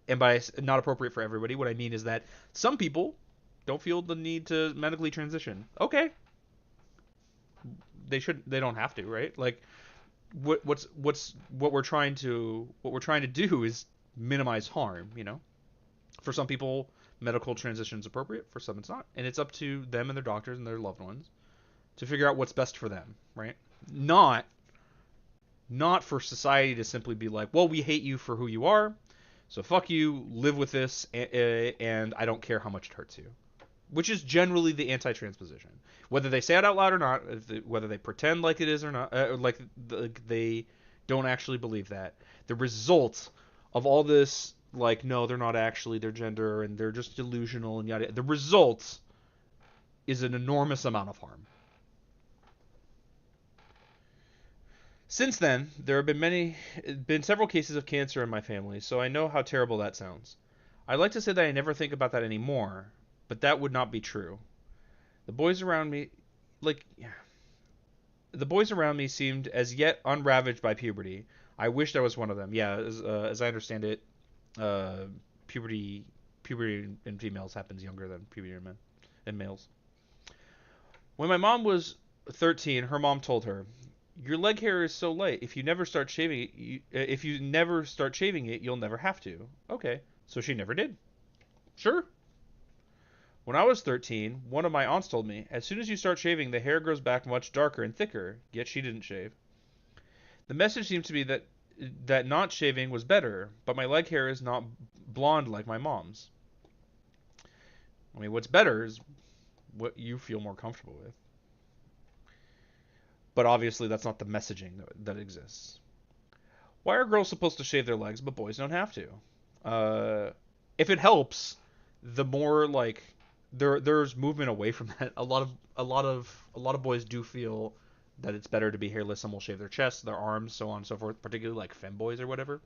And by not appropriate for everybody, what I mean is that some people don't feel the need to medically transition. Okay, they don't have to, right? Like what we're trying to do is minimize harm, you know? For some people, medical transition is appropriate, for some it's not, and it's up to them and their doctors and their loved ones to figure out what's best for them, right? Not not for society to simply be like, well, we hate you for who you are, so fuck you, live with this, and I don't care how much it hurts you. Which is generally the anti-trans position. Whether they say it out loud or not, whether they pretend like it is or not, they don't actually believe that. The result of all this, like, no, they're not actually their gender and they're just delusional and yada. The result is an enormous amount of harm. Since then, there have been several cases of cancer in my family, so I know how terrible that sounds. I'd like to say that I never think about that anymore, but that would not be true. The boys around me, like, yeah, the boys around me seemed as yet unravaged by puberty. I wished I was one of them. Yeah, as I understand it, uh, puberty in females happens younger than puberty in men and males. When my mom was 13, her mom told her, "Your leg hair is so light. If you never start shaving it, you'll never have to." Okay, so she never did. Sure. When I was 13, one of my aunts told me, "As soon as you start shaving, the hair grows back much darker and thicker," yet she didn't shave. The message seemed to be that not shaving was better, but my leg hair is not blonde like my mom's. I mean, what's better is what you feel more comfortable with. But obviously, that's not the messaging that exists. Why are girls supposed to shave their legs, but boys don't have to? If it helps, the more like there's movement away from that. A lot of boys do feel that it's better to be hairless and will shave their chest, their arms, so on and so forth, particularly like femboys or whatever.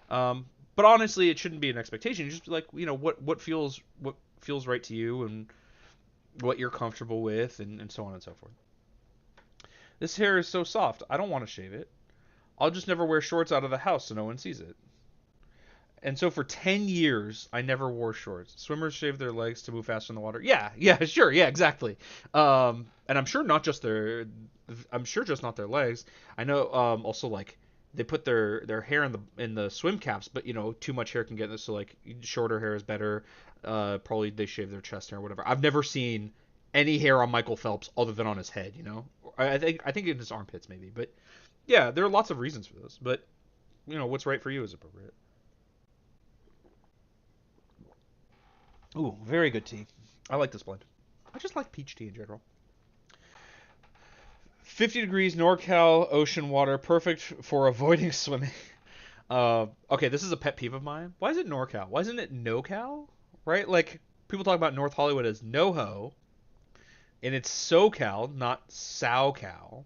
But honestly, it shouldn't be an expectation. Just be like, what feels right to you and what you're comfortable with, and so on and so forth. This hair is so soft. I don't want to shave it. I'll just never wear shorts out of the house so no one sees it. And so for 10 years, I never wore shorts. Swimmers shave their legs to move faster in the water. Yeah, yeah, sure, yeah, exactly. And I'm sure just not their legs. I know also like they put their hair in the swim caps, but too much hair can get this. So like shorter hair is better. Probably they shave their chest hair or whatever. I've never seen any hair on Michael Phelps other than on his head. I think in his armpits maybe, but yeah, there are lots of reasons for this. But what's right for you is appropriate. Ooh, very good tea. I like this blend. I just like peach tea in general. 50 degrees NorCal ocean water, perfect for avoiding swimming. Okay, this is a pet peeve of mine. Why is it NorCal? Why isn't it NoCal? Right? Like people talk about North Hollywood as NoHo, and it's SoCal, not SoCal.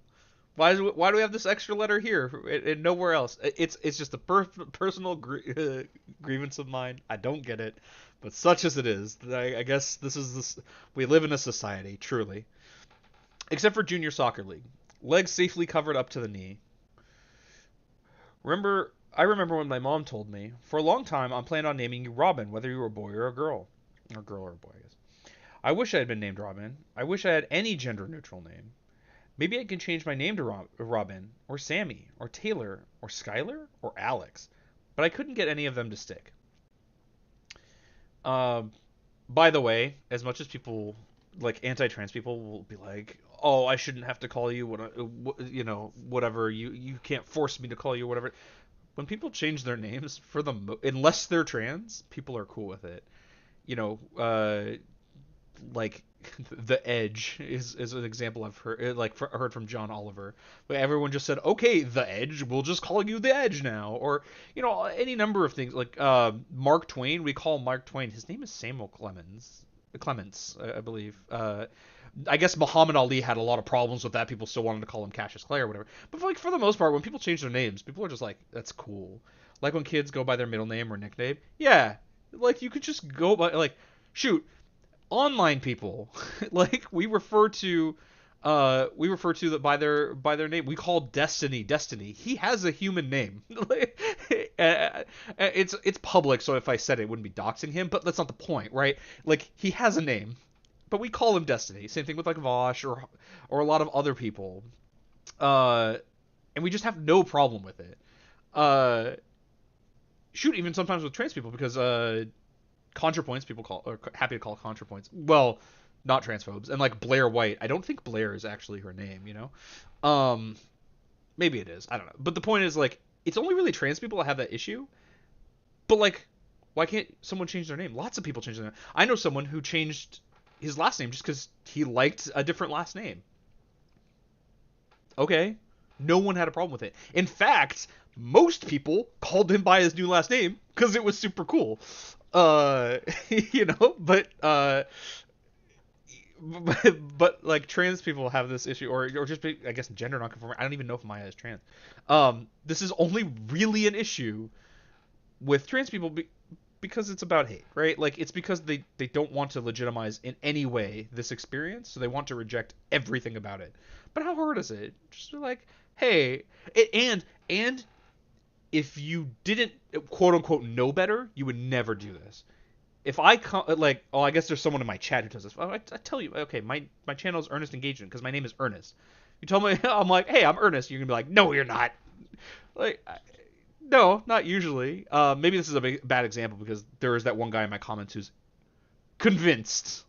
Why do we have this extra letter here and nowhere else? It's just a personal grievance of mine. I don't get it, but such as it is, I guess this is this. We live in a society, truly. Except for junior soccer league, legs safely covered up to the knee. I remember when my mom told me, "For a long time, I'm planning on naming you Robin, whether you were a boy or a girl, or girl or a boy, I guess." I wish I had been named Robin. I wish I had any gender neutral name. Maybe I can change my name to Robin, or Sammy, or Taylor, or Skylar, or Alex, but I couldn't get any of them to stick. Um, by the way, as much as people, like anti-trans people, will be like, "Oh, I shouldn't have to call you whatever. You can't force me to call you whatever." When people change their names for them, unless they're trans, people are cool with it. like the Edge is an example I've heard heard from John Oliver. But everyone just said, "Okay, the Edge, we'll just call you the Edge now," or any number of things like Mark Twain. We call Mark Twain. His name is Samuel Clements, I believe. I guess Muhammad Ali had a lot of problems with that. People still wanted to call him Cassius Clay or whatever. But like for the most part, when people change their names, people are just like, "That's cool." Like when kids go by their middle name or nickname. Yeah, like you could just go by like, shoot, online people like we refer to that by their name. We call Destiny. He has a human name. It's public, so if I said it, it wouldn't be doxing him, but that's not the point, right? Like he has a name, but we call him Destiny. Same thing with like Vosh or a lot of other people, uh and we just have no problem with it. uh Shoot, even sometimes with trans people, because ContraPoints people call, or happy to call ContraPoints. Well, not transphobes. And like Blair White, I don't think Blair is actually her name. Maybe it is. I don't know. But the point is, like, it's only really trans people that have that issue. But like, why can't someone change their name? Lots of people change their name. I know someone who changed his last name just because he liked a different last name. Okay, no one had a problem with it. In fact, most people called him by his new last name because it was super cool. Uh, but like trans people have this issue, or just I guess gender nonconforming. I don't even know if Maya is trans. This is only really an issue with trans people because it's about hate, right? Like it's because they don't want to legitimize in any way this experience, so they want to reject everything about it. But how hard is it? Just be like, hey, and if you didn't quote unquote know better, you would never do this. If I like, oh, I guess there's someone in my chat who does this. I tell you, okay, my channel is Earnest Engagement because my name is Ernest. You tell me, I'm like, hey, I'm Ernest. You're gonna be like, no, you're not. Like, no, not usually. Maybe this is a bad example because there is that one guy in my comments who's convinced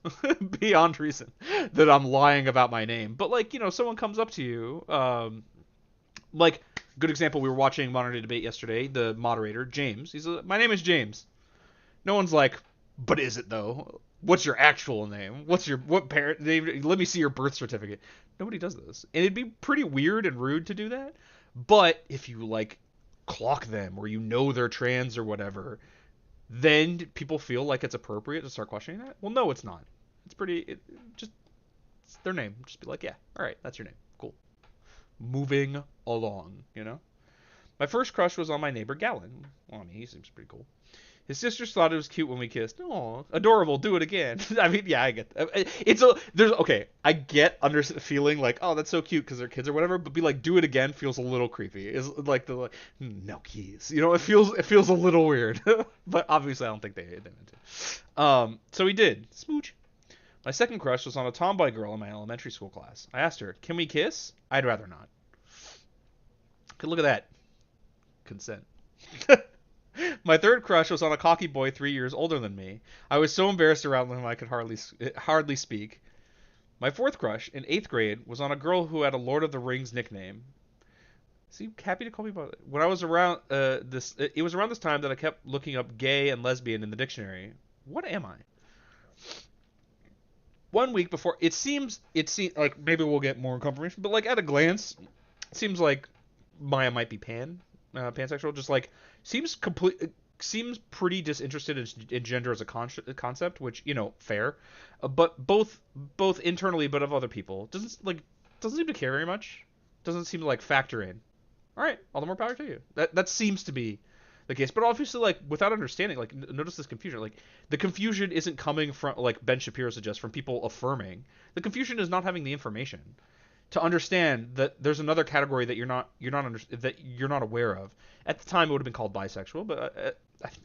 beyond reason that I'm lying about my name. But like, someone comes up to you, like, good example. We were watching Modern Day Debate yesterday. The moderator, James, my name is James. No one's like, but is it though? What's your actual name? What parent name? Let me see your birth certificate. Nobody does this, and it'd be pretty weird and rude to do that. But if you like clock them, or they're trans or whatever, then people feel like it's appropriate to start questioning that. Well, no, it's not. Just it's their name. Just be like, yeah, all right, that's your name. Cool. Moving along. My first crush was on my neighbor Gallon. Well, I mean, he seems pretty cool. His sisters thought it was cute when we kissed. Oh, adorable. Do it again. I mean, yeah, I get that. I get feeling like, oh, that's so cute because they're kids or whatever. But be like, do it again feels a little creepy. Is like no keys. It feels a little weird. But obviously, I don't think they meant to. So we did smooch. My second crush was on a tomboy girl in my elementary school class. I asked her, "Can we kiss?" I'd rather not. Okay, look at that. Consent. My third crush was on a cocky boy 3 years older than me. I was so embarrassed around him I could hardly speak. My fourth crush, in 8th grade, was on a girl who had a Lord of the Rings nickname. Is he happy to call me by that? When I was around it was around this time that I kept looking up gay and lesbian in the dictionary. What am I? 1 week before, it seems like maybe we'll get more confirmation, but like at a glance, it seems like Maya might be pansexual. Just like seems pretty disinterested in gender as a concept, which fair, but both internally but of other people doesn't seem to care very much. Doesn't seem to like factor in. All right, all the more power to you. That seems to be the case, but obviously like without understanding, like notice this confusion. Like the confusion isn't coming from, like Ben Shapiro suggests, from people affirming. The confusion is not having the information to understand that there's another category that that you're not aware of. At the time, it would have been called bisexual, but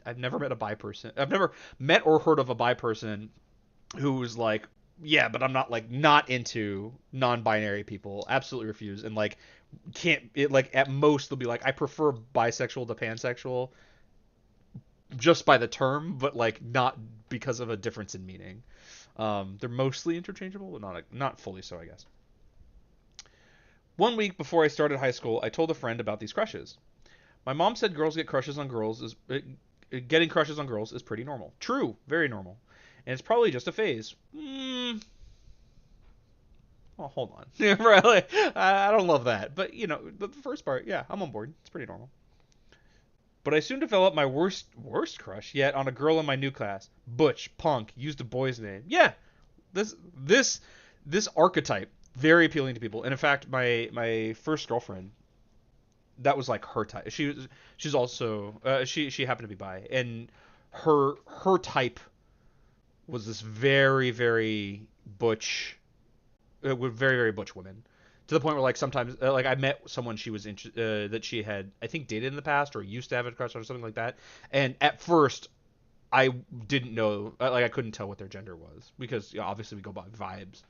I've never met a bi person. I've never met or heard of a bi person who's like, yeah, but I'm not into non-binary people. Absolutely refuse, and like can't it like at most they'll be like, I prefer bisexual to pansexual, just by the term, but like not because of a difference in meaning. They're mostly interchangeable, but not fully so, I guess. 1 week before I started high school, I told a friend about these crushes. My mom said girls get crushes on girls getting crushes on girls is pretty normal. True, very normal, and it's probably just a phase. Well, hold on. Really, I don't love that, but the first part, yeah, I'm on board. It's pretty normal. But I soon developed my worst crush yet on a girl in my new class. Butch, punk, used a boy's name. Yeah, this this this archetype very appealing to people. And in fact, my first girlfriend, that was like her type. She's also she happened to be bi, and her type was this very very butch, with very very butch women. To the point where like sometimes like I met someone she was that she had I think dated in the past or used to have a crush on or something like that, and at first I didn't know, like I couldn't tell what their gender was because obviously we go by vibes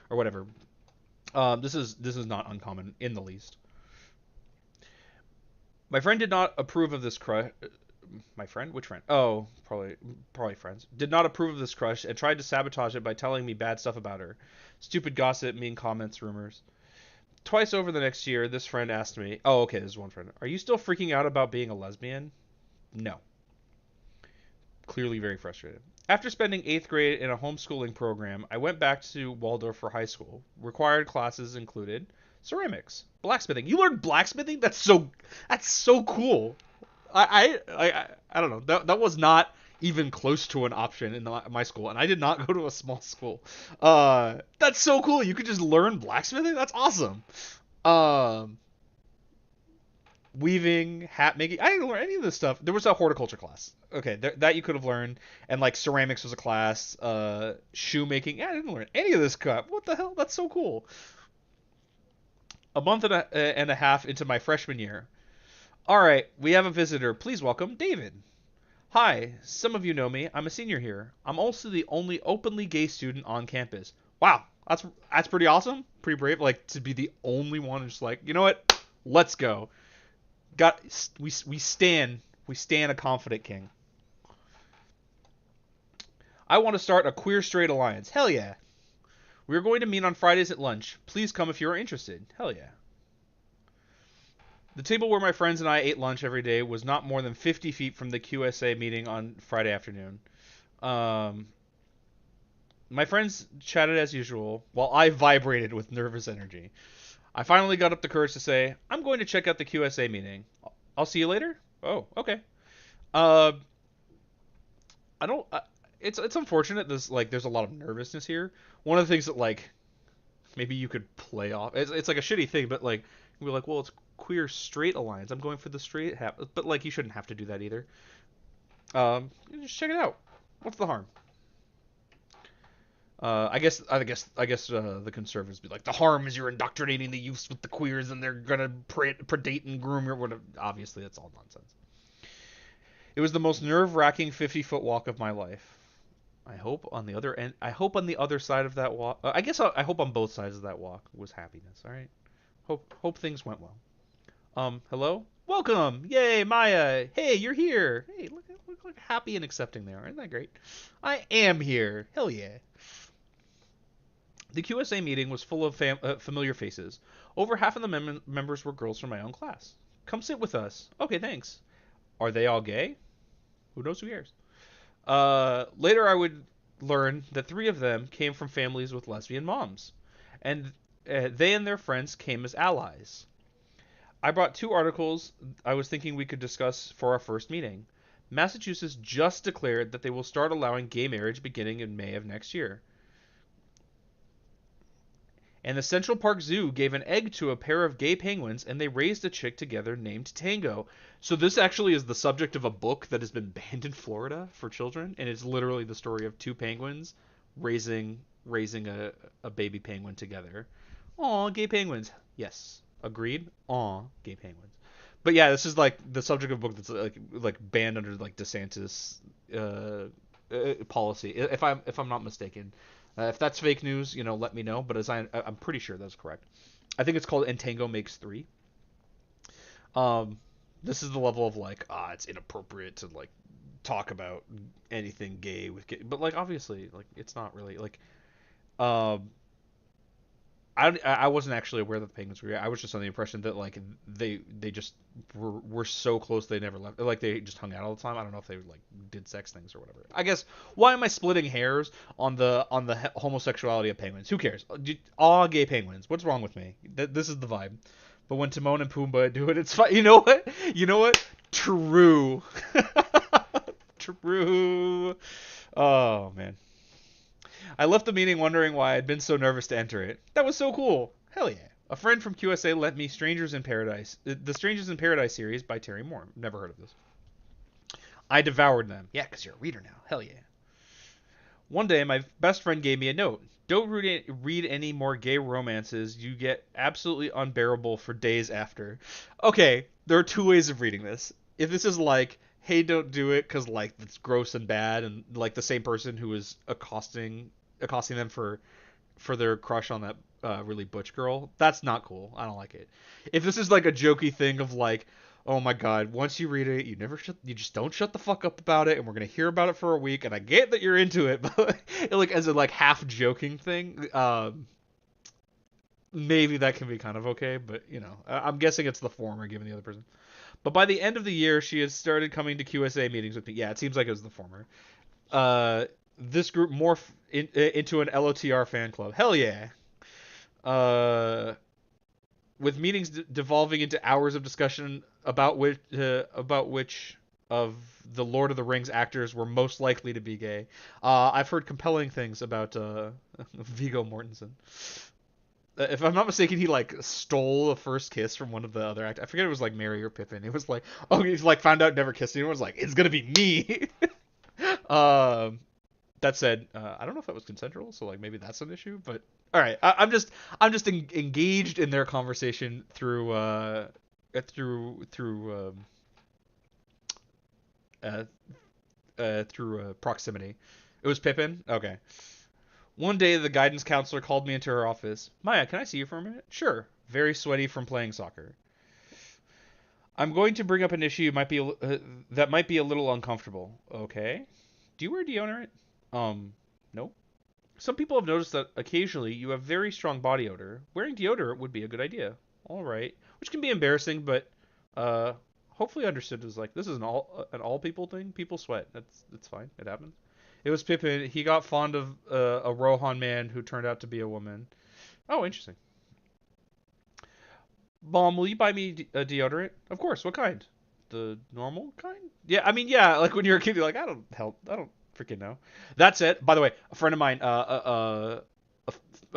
or whatever. This is not uncommon in the least. My friend did not approve of this crush. My friend? Which friend? Oh, probably friends. Did not approve of this crush and tried to sabotage it by telling me bad stuff about her. Stupid gossip, mean comments, rumors. Twice over the next year, this friend asked me, oh, okay, this is one friend. Are you still freaking out about being a lesbian? No. Clearly very frustrated. After spending 8th grade in a homeschooling program, I went back to Waldorf for high school. Required classes included ceramics, blacksmithing. You learned blacksmithing? That's so cool. I don't know. That was not even close to an option in my school, and I did not go to a small school. That's so cool. You could just learn blacksmithing. That's awesome. Um, Weaving, hat making. I didn't learn any of this stuff. There was a horticulture class. Okay, that you could have learned, and like ceramics was a class. Shoemaking. Yeah, I didn't learn any of this crap. What the hell? That's so cool. A month and a half into my freshman year. All right, we have a visitor. Please welcome David. Hi, some of you know me. I'm a senior here. I'm also the only openly gay student on campus. Wow, that's pretty awesome. Pretty brave, like to be the only one who's like, you know what? Let's go. Got we stand a confident king. I want to start a queer straight alliance. Hell yeah. We are going to meet on Fridays at lunch. Please come if you are interested. Hell yeah. The table where my friends and I ate lunch every day was not more than 50 feet from the QSA meeting on Friday afternoon. Um, my friends chatted as usual, while I vibrated with nervous energy. I finally got up the courage to say, I'm going to check out the QSA meeting. I'll see you later? Oh, okay. Uh, I don't. It's unfortunate. There's a lot of nervousness here. One of the things that like maybe you could play off. It's like a shitty thing, but like we're like, well, it's queer straight alliance. I'm going for the straight half, but like you shouldn't have to do that either. Just check it out. What's the harm? I guess the conservatives be like the harm is you're indoctrinating the youth with the queers and they're gonna predate and groom your whatever. Obviously, that's all nonsense. It was the most nerve-wracking 50-foot walk of my life. I hope on the other end. I hope on the other side of that walk. I guess I hope on both sides of that walk was happiness. All right. Hope things went well. Hello. Welcome. Yay, Maya. Hey, you're here. Hey, look happy and accepting there. Isn't that great? I am here. Hell yeah. The QSA meeting was full of familiar faces. Over half of the members were girls from my own class. Come sit with us. Okay, thanks. Are they all gay? Who knows? Who cares? Later, I would learn that 3 of them came from families with lesbian moms, and they and their friends came as allies. I brought 2 articles I was thinking we could discuss for our first meeting. Massachusetts just declared that they will start allowing gay marriage beginning in May of next year. And the Central Park Zoo gave an egg to a pair of gay penguins, and they raised a chick together named Tango. So this actually is the subject of a book that has been banned in Florida for children, and it's literally the story of 2 penguins raising a baby penguin together. Aw, gay penguins. Yes, agreed. Aw, gay penguins. But yeah, this is like the subject of a book that's like banned under like DeSantis policy, if I'm not mistaken. If that's fake news, let me know. But I'm pretty sure that's correct. I think it's called "And Tango Makes Three." Um, this is the level of like, it's inappropriate to like talk about anything gay with gay, but like obviously, like it's not really like, um, I wasn't actually aware that the penguins were here. I was just under the impression that like they just were so close they never left. Like they just hung out all the time. I don't know if they like did sex things or whatever. I guess why am I splitting hairs on the homosexuality of penguins? Who cares? All gay penguins. What's wrong with me? This is the vibe. But when Timon and Pumbaa do it, it's fine. You know what? You know what? True. True. Oh man. I left the meeting wondering why I'd been so nervous to enter it. That was so cool. Hell yeah. A friend from QSA lent me Strangers in Paradise, the Strangers in Paradise series by Terry Moore. Never heard of this. I devoured them. Yeah, because you're a reader now. Hell yeah. One day, my best friend gave me a note. Don't read any more gay romances. You get absolutely unbearable for days after. Okay, there are two ways of reading this. If this is like, hey, don't do it because like it's gross and bad, and like the same person who is accosting them for their crush on that really butch girl, that's not cool. I don't like it. If this is like a jokey thing of like, oh my god, once you read it, you just don't shut the fuck up about it, and we're gonna hear about it for a week, and I get that you're into it, but like as a like half joking thing, maybe that can be kind of okay, but you know, I'm guessing it's the former given the other person. But by the end of the year, she has started coming to QSA meetings with me. Yeah, it seems like it was the former. This group morphed into an LOTR fan club. Hell yeah. Uh, with meetings devolving into hours of discussion about which of the Lord of the Rings actors were most likely to be gay. I've heard compelling things about Viggo Mortensen. If I'm not mistaken, he like stole a first kiss from one of the other actors. I forget it was like Merry or Pippin. It was like, oh, he's like found out never kissed anyone. It was like, it's gonna be me. um, that said, I don't know if that was consensual, so like maybe that's an issue. But all right, I'm just engaged in their conversation uh, through proximity. It was Pippin. Okay. One day, the guidance counselor called me into her office. Maya, can I see you for a minute? Sure. Very sweaty from playing soccer. I'm going to bring up an issue that might be a little uncomfortable. Okay. Do you wear deodorant? No. Some people have noticed that occasionally you have very strong body odor. Wearing deodorant would be a good idea. All right. Which can be embarrassing, but uh, hopefully understood as like this is an all people thing. People sweat. That's fine. It happens. It was Pippin. He got fond of a Rohan man who turned out to be a woman. Oh, interesting. Mom, will you buy me a deodorant? Of course. What kind? The normal kind? Yeah, I mean, yeah. Like when you're a kid, you're like, I don't freaking know. That's it. By the way, a friend of mine, a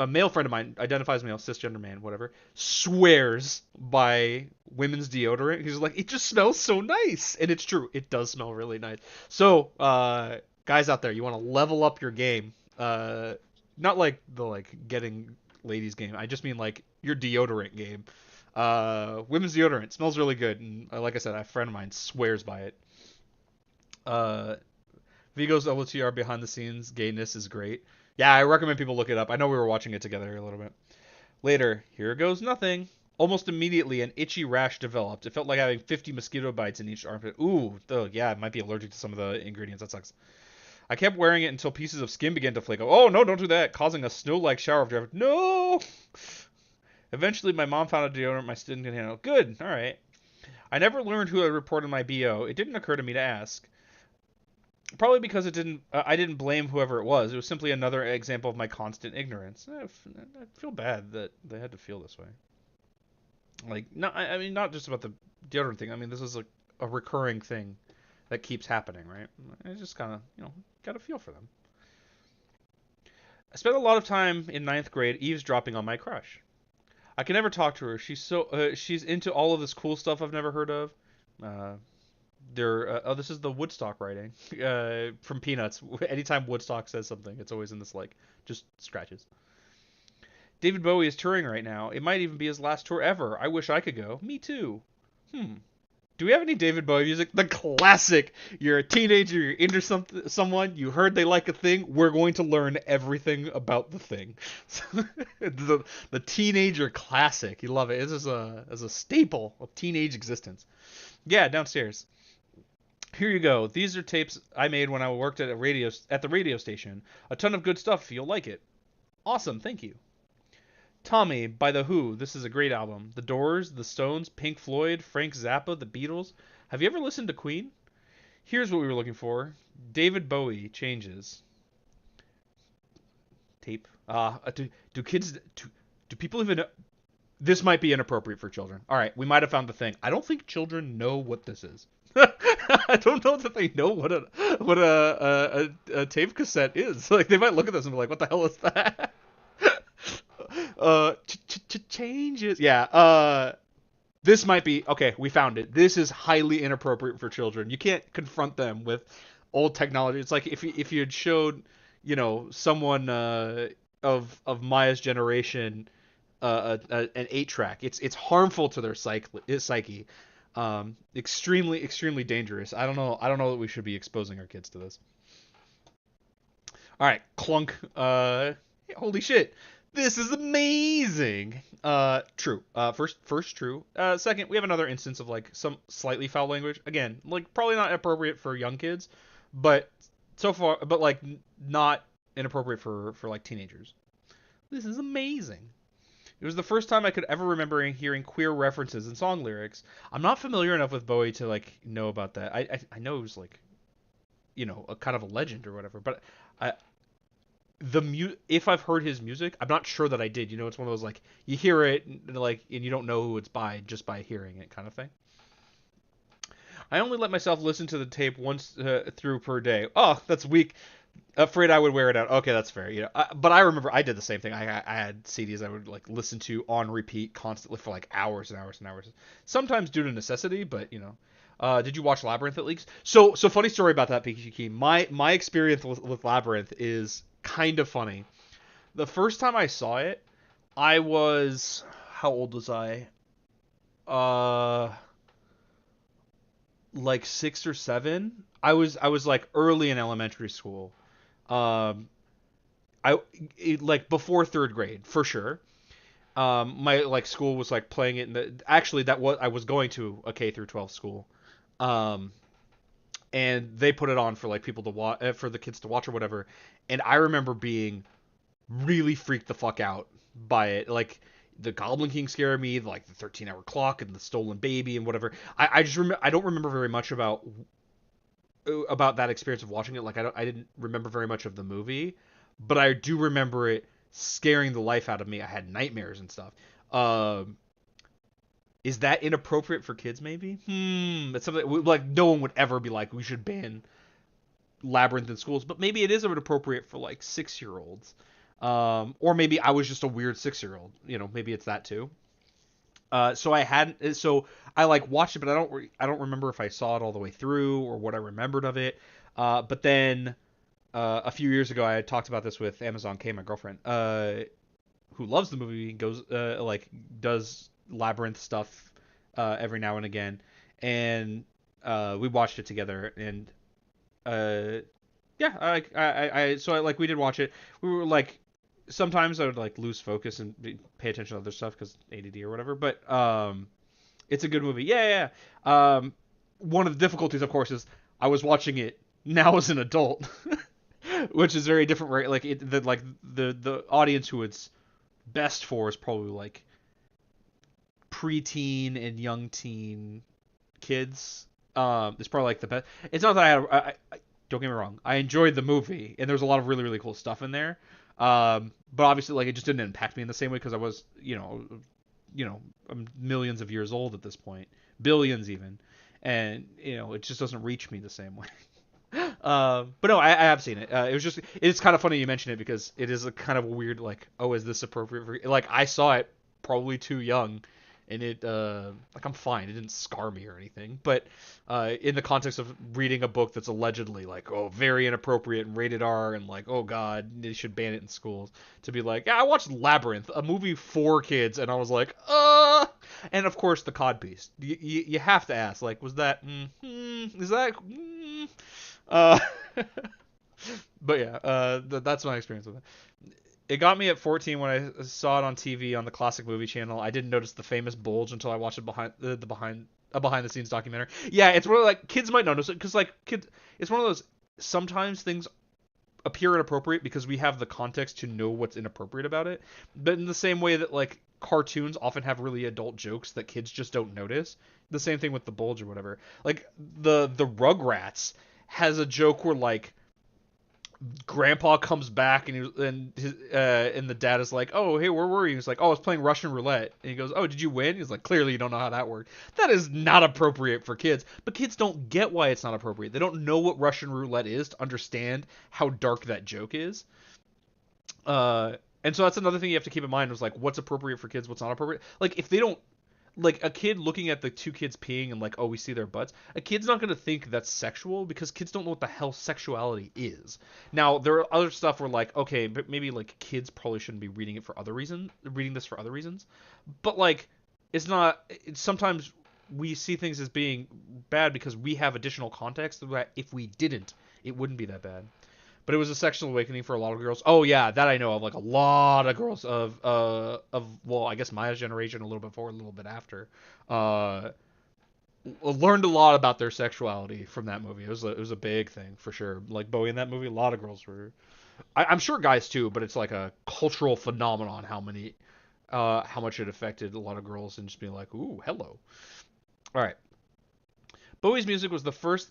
male friend of mine, identifies male, cisgender man, whatever, swears by women's deodorant. He's like, it just smells so nice, and it's true. It does smell really nice. So, guys out there, you want to level up your game. Not like the like getting ladies game. I just mean like your deodorant game. Women's deodorant smells really good, and like I said, a friend of mine swears by it. Uh, Vigo's LOTR behind the scenes gayness is great. Yeah, I recommend people look it up. I know we were watching it together a little bit. Later, here goes nothing. Almost immediately, an itchy rash developed. It felt like having 50 mosquito bites in each armpit. Ooh, yeah, it might be allergic to some of the ingredients. That sucks. I kept wearing it until pieces of skin began to flake. Oh, no, don't do that. Causing a snow-like shower of drip. No! Eventually, my mom found a deodorant my skin could handle. Good, all right. I never learned who had reported my BO. It didn't occur to me to ask. Probably because I didn't blame whoever it was. It was simply another example of my constant ignorance. I feel bad that they had to feel this way. Like, not, I mean, not just about the deodorant thing. I mean, this is like a recurring thing that keeps happening, right? I just kind of, got to feel for them. I spent a lot of time in ninth grade eavesdropping on my crush. I can never talk to her. She's into all of this cool stuff I've never heard of. Uh, this is the Woodstock writing from Peanuts. Anytime Woodstock says something, it's always in this like just scratches. David Bowie is touring right now. It might even be his last tour ever. I wish I could go. Me too. Do we have any David Bowie music? The classic. You're a teenager. You're into someone. You heard they like a thing. We're going to learn everything about the thing. the teenager classic. You love it. This is a staple of teenage existence. Yeah, downstairs. Here you go. These are tapes I made when I worked at the radio station. A ton of good stuff. You'll like it. Awesome. Thank you. Tommy by The Who. This is a great album. The Doors, The Stones, Pink Floyd, Frank Zappa, The Beatles. Have you ever listened to Queen? Here's what we were looking for. David Bowie, Changes. Tape. Do kids do people even this might be inappropriate for children. All right, we might have found the thing. I don't think children know what this is. I don't know that they know what a tape cassette is. Like they might look at this and be like, "What the hell is that?" Changes. Yeah. This might be okay. We found it. This is highly inappropriate for children. You can't confront them with old technology. It's like if you had showed, someone of Maya's generation an 8-track. It's harmful to their psyche. Extremely dangerous. I don't know that we should be exposing our kids to this. All right, clunk. Holy shit. This is amazing. True. First true. Second, we have another instance of like some slightly foul language. Again, like probably not appropriate for young kids, but like not inappropriate for like teenagers. This is amazing. It was the first time I could ever remember hearing queer references in song lyrics. I'm not familiar enough with Bowie to like know about that. I know it was like, a kind of a legend or whatever, but if I've heard his music, I'm not sure that I did. It's one of those like you hear it and you don't know who it's by just by hearing it kind of thing. I only let myself listen to the tape once through per day. Oh, that's weak. Afraid I would wear it out. Okay, that's fair. But I remember I did the same thing. I had CDs I would like listen to on repeat constantly for like hours and hours and hours. Sometimes due to necessity, but did you watch Labyrinth at least? So funny story about that, Peachy Key. My experience with Labyrinth is kind of funny. The first time I saw it, I was how old was I? Like 6 or 7. I was like early in elementary school. Like before 3rd grade for sure. My like school was like playing it actually I was going to a K through 12 school. And they put it on for like people to watch, for the kids to watch or whatever. And I remember being really freaked the fuck out by it. Like the Goblin King scared me, like the 13-hour clock and the stolen baby and whatever. I just I don't remember very much about that experience of watching it. Like I didn't remember very much of the movie, but I do remember it scaring the life out of me. I had nightmares and stuff. Is that inappropriate for kids? Maybe. It's something like no one would ever be like we should ban Labyrinth in schools, but maybe it is inappropriate for like 6-year-olds. Or maybe I was just a weird 6-year-old. Maybe it's that too. So I like watched it, but I don't remember if I saw it all the way through or what I remembered of it. But then a few years ago, I had talked about this with Amazon K, my girlfriend, who loves the movie, goes does Labyrinth stuff every now and again, and we watched it together, and yeah, we did watch it. We were like sometimes I would like lose focus and pay attention to other stuff because ADD or whatever. But it's a good movie. Yeah. One of the difficulties, of course, is I was watching it now as an adult, which is very different. Right? The audience who it's best for is probably like preteen and young teen kids. It's probably like the best. It's not that I don't get me wrong. I enjoyed the movie, and there's a lot of really cool stuff in there. But obviously, like it just didn't impact me in the same way because I was, I'm millions of years old at this point, billions even, and it just doesn't reach me the same way. But no, I have seen it. It's kind of funny you mention it because it is a kind of a weird like, oh, is this appropriate for? Like I saw it probably too young. And it, like, I'm fine. It didn't scar me or anything. But in the context of reading a book that's allegedly, like, oh, very inappropriate and rated R and, like, oh, God, they should ban it in schools. To be like, yeah, I watched Labyrinth, a movie for kids, and I was like, And, of course, the codpiece. You have to ask, like, was that, is that, But, yeah, that's my experience with it. It got me at 14 when I saw it on TV on the Classic Movie Channel. I didn't notice the famous bulge until I watched it behind the scenes documentary. Yeah, it's one of like kids might notice it because like kids, it's one of those sometimes things appear inappropriate because we have the context to know what's inappropriate about it. But in the same way that like cartoons often have really adult jokes that kids just don't notice. The same thing with the Bulge or whatever. Like the Rugrats has a joke where like Grandpa comes back and the dad is like, "Oh, hey, where were you?" He's like, "Oh, I was playing Russian roulette." And he goes, "Oh, did you win?" He's like, "Clearly, you don't know how that worked." That is not appropriate for kids, but kids don't get why it's not appropriate. They don't know what Russian roulette is to understand how dark that joke is. And so that's another thing you have to keep in mind was like what's appropriate for kids, what's not appropriate. Like if they don't like a kid looking at the two kids peeing and like, oh, we see their butts, a kid's not going to think that's sexual because kids don't know what the hell sexuality is. Now there are other stuff where like, okay, but maybe like kids probably shouldn't be reading it for other reasons, reading this for other reasons, but like it's not. It's sometimes we see things as being bad because we have additional context that if we didn't, it wouldn't be that bad. But it was a sexual awakening for a lot of girls. Oh yeah, that I know of. Like a lot of girls of well, I guess my generation, a little bit before, a little bit after, uh, learned a lot about their sexuality from that movie. It was a big thing for sure. Like Bowie in that movie, a lot of girls were. I'm sure guys too, but it's like a cultural phenomenon. How much it affected a lot of girls and just being like, ooh, hello. All right. Bowie's music was the first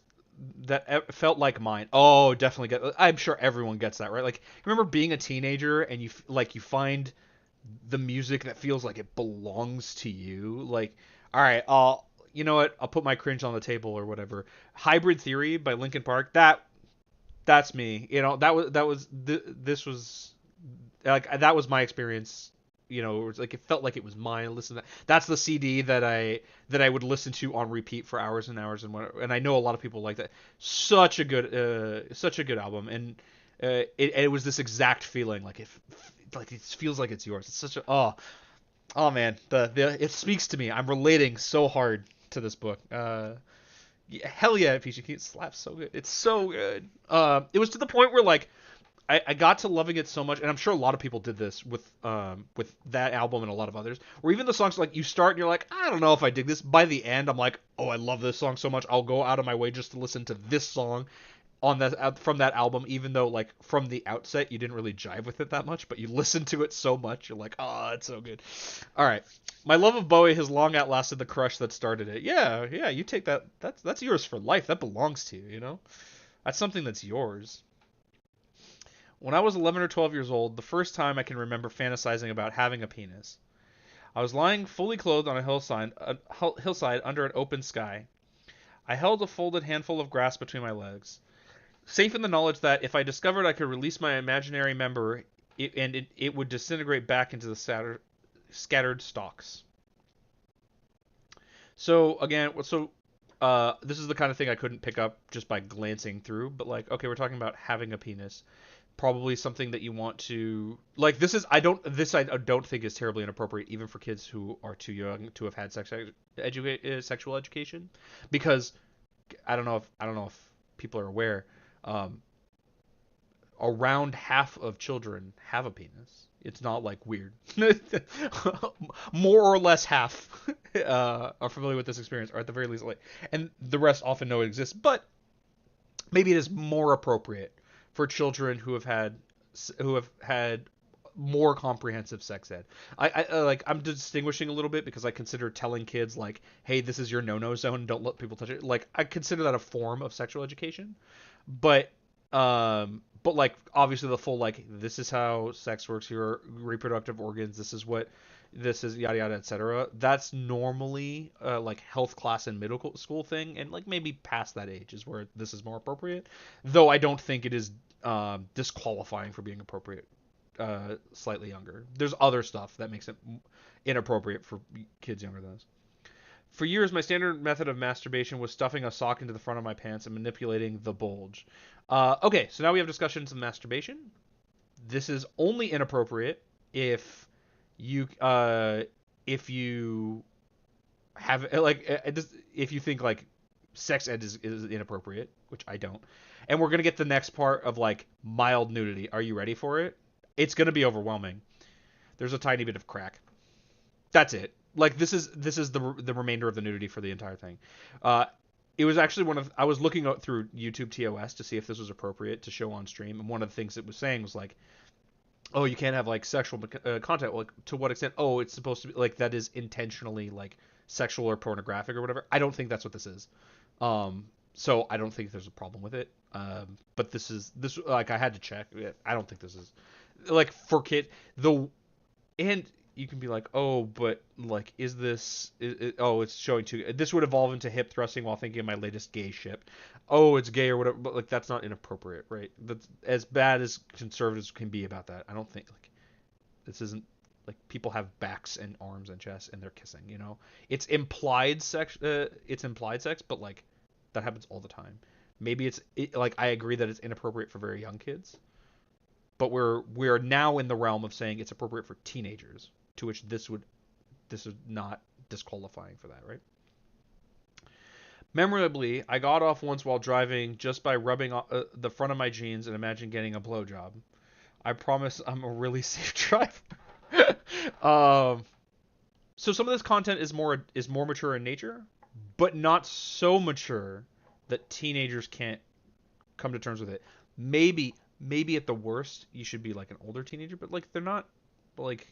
that felt like mine. Oh, definitely get. I'm sure everyone gets that, right? Like, remember being a teenager and you find the music that feels like it belongs to you. Like, all right, you know what? I'll put my cringe on the table or whatever. Hybrid Theory by Linkin Park. That's me. You know, this was like that was my experience. You know, it was like it felt like it was mine. Listen, that's the CD that I would listen to on repeat for hours and hours and I know a lot of people like that. Such a good album, and it was this exact feeling like it feels like it's yours. It's such a man, the it speaks to me. I'm relating so hard to this book. Yeah, hell yeah, Peachy Keen slaps so good. It's so good. It was to the point where like I got to loving it so much, and I'm sure a lot of people did this with that album and a lot of others. Where even the songs like you start and you're like, I don't know if I dig this. By the end, I'm like, oh, I love this song so much. I'll go out of my way just to listen to this song on that from that album, even though like from the outset you didn't really jive with it that much, but you listen to it so much, you're like, oh, it's so good. All right, my love of Bowie has long outlasted the crush that started it. Yeah, yeah, you take that. That's yours for life. That belongs to you. You know, that's something that's yours. When I was 11 or 12 years old, the first time I can remember fantasizing about having a penis. I was lying fully clothed on a hillside under an open sky. I held a folded handful of grass between my legs, safe in the knowledge that if I discovered I could release my imaginary member, it would disintegrate back into the scattered stalks. So again, this is the kind of thing I couldn't pick up just by glancing through, but like, okay, we're talking about having a penis. Probably something that you want to like. I don't think is terribly inappropriate, even for kids who are too young to have had sexual education, because I don't know if people are aware. Um, Around half of children have a penis. It's not like weird. More or less half are familiar with this experience, or at the very least, like, and the rest often know it exists. But maybe it is more appropriate for children who have had more comprehensive sex ed. I'm distinguishing a little bit because I consider telling kids like, hey, this is your no-no zone, don't let people touch it. Like I consider that a form of sexual education. But like obviously the full like this is how sex works, your reproductive organs, this is yada yada etc. That's normally like health class and middle school thing, and like maybe past that age is where this is more appropriate. Though I don't think it is disqualifying for being appropriate slightly younger. There's other stuff that makes it inappropriate for kids younger than us. For years, my standard method of masturbation was stuffing a sock into the front of my pants and manipulating the bulge. Okay, so now we have discussions of masturbation. This is only inappropriate if you have if you think like sex ed is inappropriate, which I don't. And we're gonna get the next part of like mild nudity. Are you ready for it? It's gonna be overwhelming. There's a tiny bit of crack. That's it. Like this is the remainder of the nudity for the entire thing. Uh, It was actually one of I was looking out through YouTube TOS to see if this was appropriate to show on stream, and one of the things it was saying was like, oh, you can't have like sexual content. Like, to what extent? Oh, it's supposed to be like that is intentionally like sexual or pornographic or whatever. I don't think that's what this is. So I don't think there's a problem with it. But this like I had to check. I don't think this is like for kid the and you can be like, oh, but like, is this? Oh, it's showing too. This would evolve into hip thrusting while thinking of my latest gay ship. Oh, it's gay or whatever. But like, that's not inappropriate, right? That's as bad as conservatives can be about that. I don't think like this isn't like people have backs and arms and chests and they're kissing. You know, it's implied sex. It's implied sex, but like that happens all the time. Maybe like I agree that it's inappropriate for very young kids, but we're now in the realm of saying it's appropriate for teenagers, to which this is not disqualifying for that, right? Memorably, I got off once while driving just by rubbing the front of my jeans and imagine getting a blowjob. I promise I'm a really safe driver. um, so some of this content is more mature in nature, but not so mature that teenagers can't come to terms with it. Maybe at the worst you should be like an older teenager, but like they're not like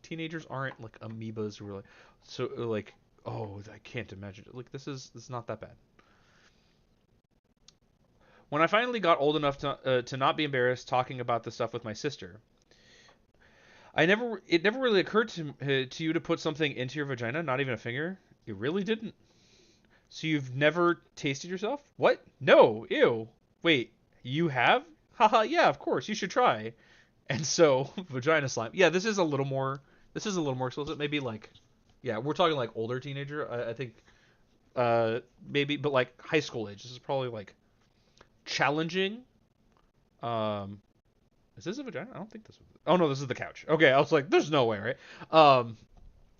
teenagers aren't like amoebas who are like so like oh I can't imagine it. Like this is not that bad. When I finally got old enough to not be embarrassed talking about this stuff with my sister, I never it never really occurred to you to put something into your vagina, not even a finger. It really didn't. So you've never tasted yourself? What? No. Ew. Wait, you have? Haha, yeah, of course. You should try. And so, vagina slime. Yeah, this is a little more. This is a little more explicit. Maybe like, yeah, we're talking like older teenager. I think, maybe, but like high school age. This is probably like challenging. Um, is this a vagina? I don't think this. Oh no, this is the couch. Okay, I was like, there's no way, right?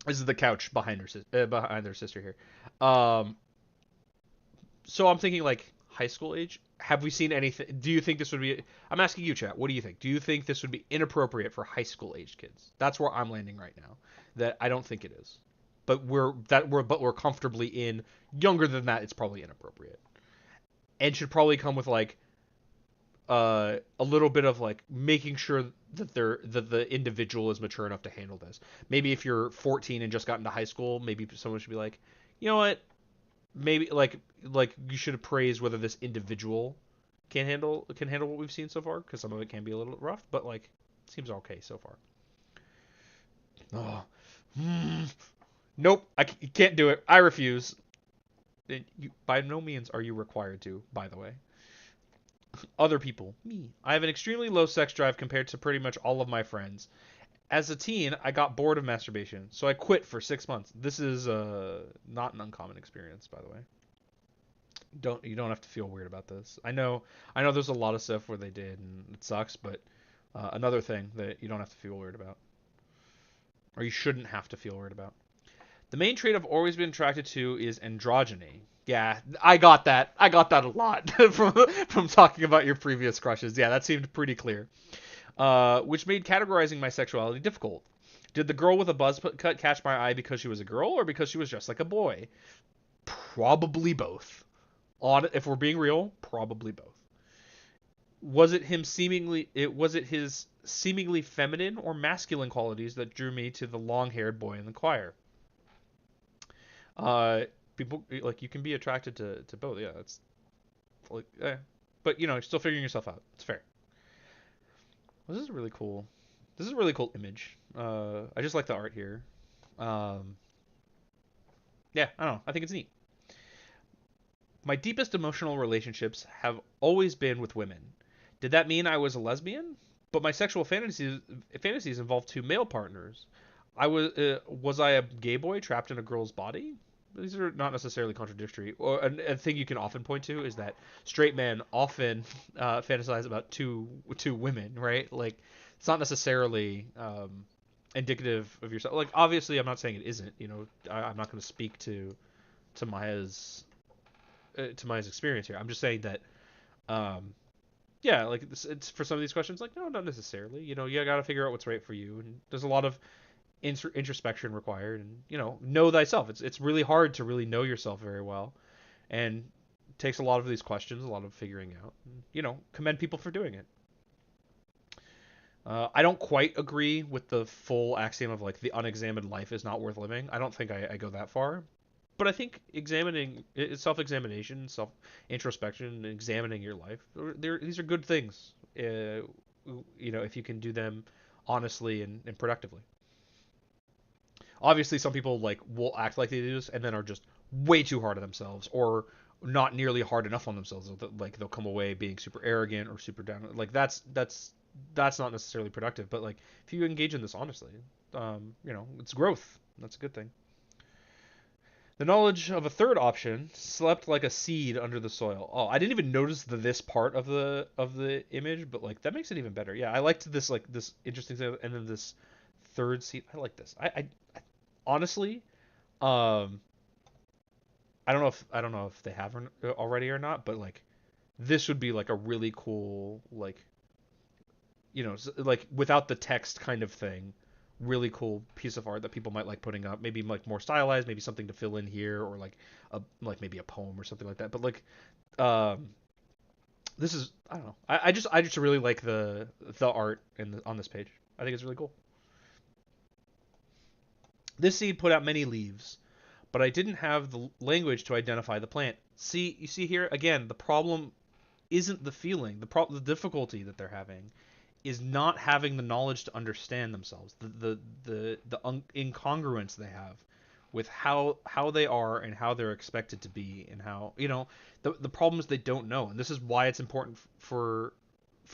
This is the couch behind behind their sister here. Um, so I'm thinking like high school age. Have we seen anything? Do you think this would be? I'm asking you, chat. What do you think? Do you think this would be inappropriate for high school aged kids? That's where I'm landing right now. That I don't think it is. But we're comfortably in younger than that. It's probably inappropriate and should probably come with like a little bit of like making sure that the individual is mature enough to handle this. Maybe if you're 14 and just got into high school, maybe someone should be like, you know what, maybe like you should appraise whether this individual can handle what we've seen so far, because some of it can be a little rough, but like it seems okay so far. Oh. Nope, can't do it. I refuse. By no means are you required to, by the way. Other people, me. I have an extremely low sex drive compared to pretty much all of my friends. As a teen, I got bored of masturbation, so I quit for 6 months. This is not an uncommon experience, by the way. You don't have to feel weird about this. I know there's a lot of stuff where they did and it sucks, but another thing that you don't have to feel weird about, or you shouldn't have to feel weird about. The main trait I've always been attracted to is androgyny. Yeah, I got that. I got that a lot from talking about your previous crushes. Yeah, that seemed pretty clear. Which made categorizing my sexuality difficult. Did the girl with a buzz cut catch my eye because she was a girl or because she was just like a boy? Probably both. If we're being real, probably both. Was it his seemingly feminine or masculine qualities that drew me to the long-haired boy in the choir? People like you can be attracted to both. Yeah, it's like, but you know, you're still figuring yourself out. It's fair. Well, this is really cool. This is a really cool image. I just like the art here. Um, yeah, I don't know. I think it's neat. My deepest emotional relationships have always been with women. Did that mean I was a lesbian? But my sexual fantasies involved two male partners. Was I a gay boy trapped in a girl's body? These are not necessarily contradictory. Or a thing you can often point to is that straight men often fantasize about two women, right? Like it's not necessarily indicative of yourself. Like obviously, I'm not saying it isn't. You know, I'm not going to speak to Maya's experience here. I'm just saying that, yeah, like it's for some of these questions, like no, not necessarily. You know, you got to figure out what's right for you, and there's a lot of introspection required, and you know thyself. It's really hard to really know yourself very well, and takes a lot of these questions, a lot of figuring out. Commend people for doing it. I don't quite agree with the full axiom of like the unexamined life is not worth living. I don't think I go that far, but I think self-examination, self-introspection, examining your life, these are good things. If you can do them honestly and productively. Obviously, some people like will act like they do this and then are just way too hard on themselves, or not nearly hard enough on themselves. Like they'll come away being super arrogant or super down. Like that's not necessarily productive. But like if you engage in this honestly, it's growth. That's a good thing. The knowledge of a third option slept like a seed under the soil. Oh, I didn't even notice this part of the image, but like that makes it even better. Yeah, I liked this interesting thing, and then this third seed. I like this. I honestly, um, I don't know if they have already or not, but like this would be like a really cool like like without the text kind of thing, really cool piece of art that people might like putting up. Maybe like more stylized, maybe something to fill in here, or like maybe a poem or something like that. But like um, this is I don't know. I just really like the art on this page. I think it's really cool. This seed put out many leaves, but I didn't have the language to identify the plant. You see here again, the problem isn't the feeling. The difficulty that they're having is not having the knowledge to understand themselves. The incongruence they have with how they are and how they're expected to be, and how the problems they don't know. And this is why it's important for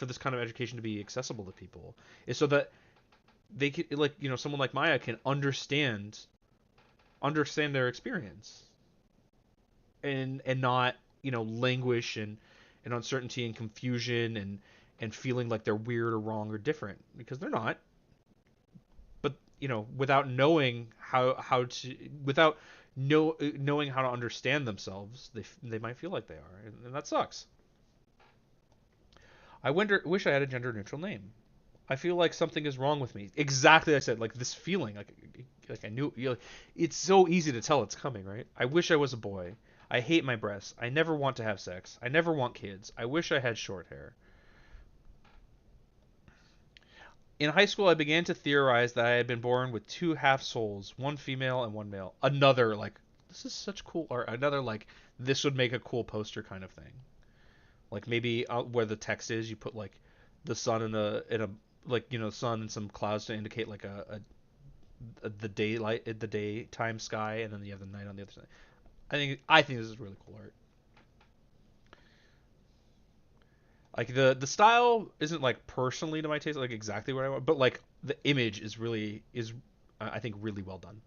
this kind of education to be accessible to people, is so that they can, like, someone like Maya can understand their experience, and not languish and uncertainty and confusion and feeling like they're weird or wrong or different, because they're not. But without knowing how to without knowing how to understand themselves, they might feel like they are, and that sucks. Wish I had a gender neutral name. I feel like something is wrong with me. Exactly, like I said, like this feeling, like I knew. It's so easy to tell it's coming, right? I wish I was a boy. I hate my breasts. I never want to have sex. I never want kids. I wish I had short hair. In high school, I began to theorize that I had been born with two half souls, one female and one male. Another, like, this is such cool art. Another, like, this would make a cool poster kind of thing. Like maybe where the text is, you put like the sun in a like sun and some clouds to indicate like the daylight, the daytime sky, and then you have the night on the other side. I think this is really cool art. Like the style isn't like personally to my taste, like exactly what I want, but like the image is I think really well done,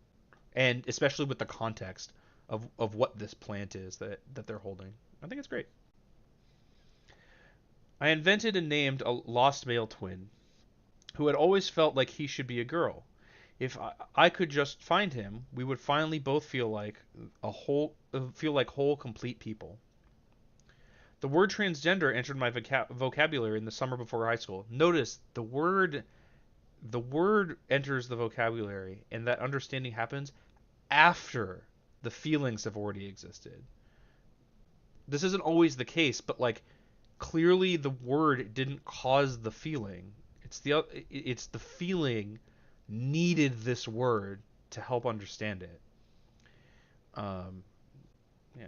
and especially with the context of what this plant is that they're holding. I think it's great. I invented and named a lost male twin who had always felt like he should be a girl. If I could just find him, we would finally both feel like whole, complete people. The word transgender entered my vocabulary in the summer before high school. Notice the word enters the vocabulary, and that understanding happens after the feelings have already existed. This isn't always the case, but like clearly the word didn't cause the feeling. It's the feeling needed this word to help understand it. Um, yeah.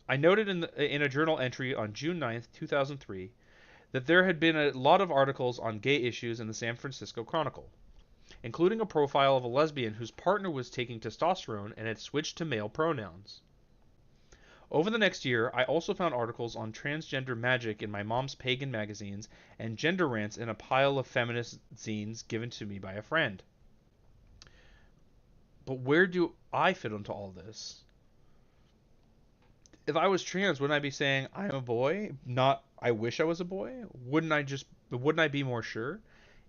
I noted in a journal entry on June 9th, 2003, that there had been a lot of articles on gay issues in the San Francisco Chronicle, including a profile of a lesbian whose partner was taking testosterone and had switched to male pronouns. Over the next year, I also found articles on transgender magic in my mom's pagan magazines and gender rants in a pile of feminist zines given to me by a friend. But where do I fit into all this? If I was trans, wouldn't I be saying I'm a boy, not I wish I was a boy? Wouldn't I be more sure?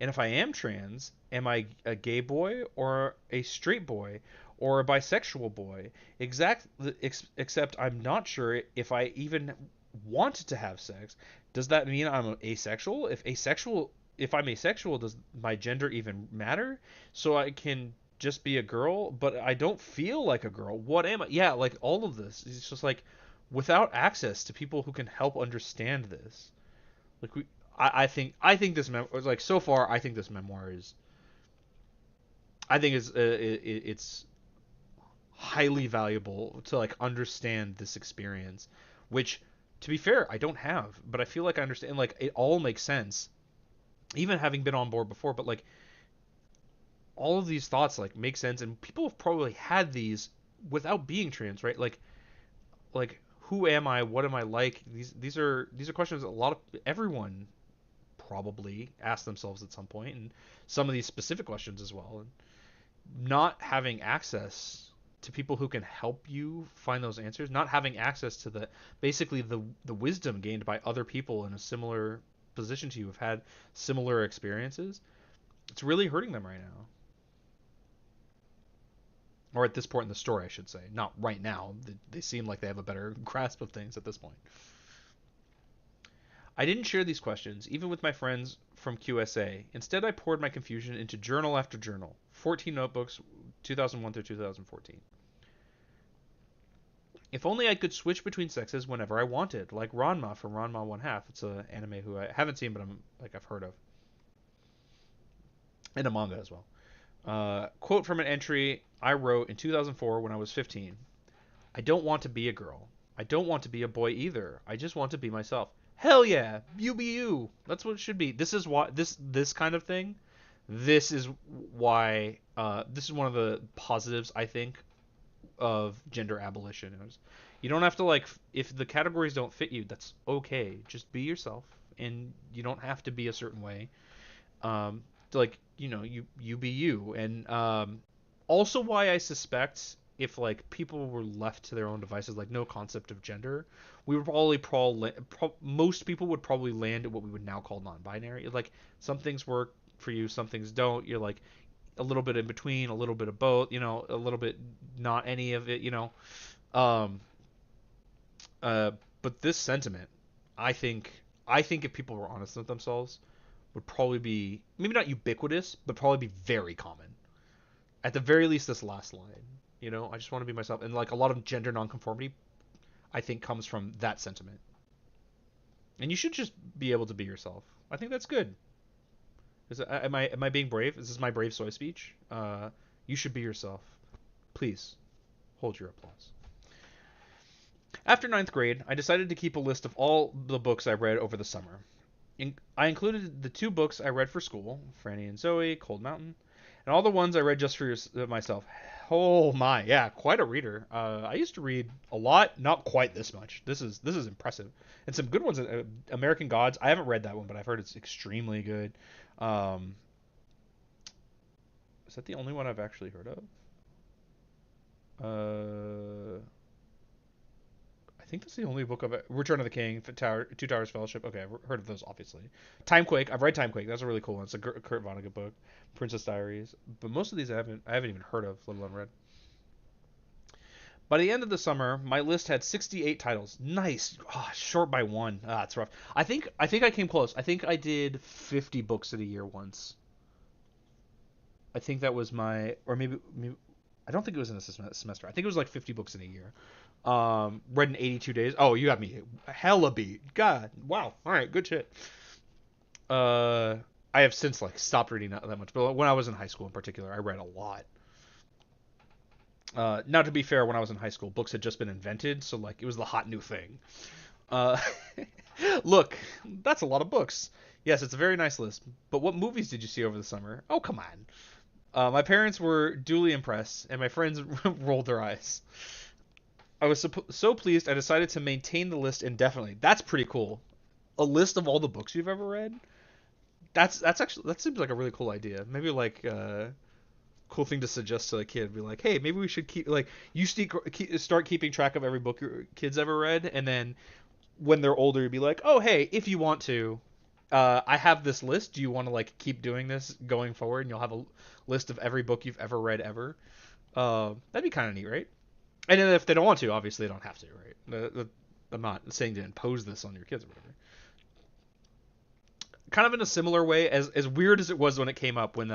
And if I am trans, am I a gay boy or a straight boy or a bisexual boy? Except I'm not sure if I even want to have sex. Does that mean I'm asexual? If I'm asexual, does my gender even matter? So I can just be a girl, but I don't feel like a girl. What am I? Yeah, like all of this. It's just like without access to people who can help understand this. Like I think this like so far I think this memoir is I think it's highly valuable to like understand this experience, which to be fair I don't have, but I feel like I understand. Like it all makes sense, even having been on board before. But like all of these thoughts like make sense, and people have probably had these without being trans, right? Like who am I? What am I like? These are questions a lot of everyone probably asked themselves at some point, and some of these specific questions as well. And not having access to people who can help you find those answers, not having access to the basically the wisdom gained by other people in a similar position to you, have had similar experiences, it's really hurting them right now. Or at this point in the story, I should say. Not right now. They seem like they have a better grasp of things at this point. I didn't share these questions, even with my friends from QSA. Instead, I poured my confusion into journal after journal. 14 notebooks, 2001 through 2014. If only I could switch between sexes whenever I wanted, like Ranma from Ranma One Half. It's an anime who I haven't seen, but I've heard of, and a manga as well. Quote from an entry I wrote in 2004 when I was 15. I don't want to be a girl. I don't want to be a boy either. I just want to be myself. Hell yeah, you be you. That's what it should be. This is why this kind of thing. This is why. This is one of the positives I think of gender abolition. You don't have to like if the categories don't fit you. That's okay. Just be yourself, and you don't have to be a certain way. Like you be you, and also why I suspect if like people were left to their own devices, like no concept of gender, we would most people would probably land at what we would now call non-binary. Like some things work for you, some things don't. You're like a little bit in between, a little bit of both, a little bit not any of it, Um, uh, but this sentiment, I think, I think if people were honest with themselves, would probably be maybe not ubiquitous, but probably be very common. At the very least, this last line, I just want to be myself, and like a lot of gender nonconformity, I think comes from that sentiment. And you should just be able to be yourself. I think that's good. Am I being brave? Is this my brave soy speech? You should be yourself. Please hold your applause. After ninth grade, I decided to keep a list of all the books I read over the summer. I included the two books I read for school, Franny and Zoe, Cold Mountain, and all the ones I read just for myself. Oh my, yeah, quite a reader. I used to read a lot, not quite this much. This is impressive, and some good ones. American Gods. I haven't read that one, but I've heard it's extremely good. Um, is that the only one I've actually heard of? I think that's the only book of it. Return of the King, Two Towers Fellowship. Okay, I've heard of those obviously. Timequake. I've read Timequake. That's a really cool one. It's a Kurt Vonnegut book. Princess Diaries. But most of these I haven't even heard of, let alone read. By the end of the summer, my list had 68 titles. Nice. Short by one. It's rough. I think I came close. I think I did 50 books in a year once. I think that was my, or maybe I don't think it was in a semester. I think it was like 50 books in a year. Read in 82 days. Oh, you got me hella beat. God, wow. All right, good shit. I have since like stopped reading that much, but when I was in high school in particular, I read a lot. Now to be fair, when I was in high school, books had just been invented, so like it was the hot new thing. Uh, Look, that's a lot of books. Yes, it's a very nice list. But what movies did you see over the summer? Oh, come on. My parents were duly impressed, and my friends rolled their eyes. I was so pleased I decided to maintain the list indefinitely. That's pretty cool. A list of all the books you've ever read? That's actually that seems like a really cool idea. Maybe like cool thing to suggest to a kid. Be like, hey, maybe we should keep like you start keeping track of every book your kids ever read, and then when they're older, you'd be like, oh, hey, if you want to, I have this list. Do you want to like keep doing this going forward? And you'll have a list of every book you've ever read ever. That'd be kind of neat, right? And then if they don't want to, obviously they don't have to, right? I'm not saying to impose this on your kids or whatever. Kind of in a similar way, as weird as it was when it came up, when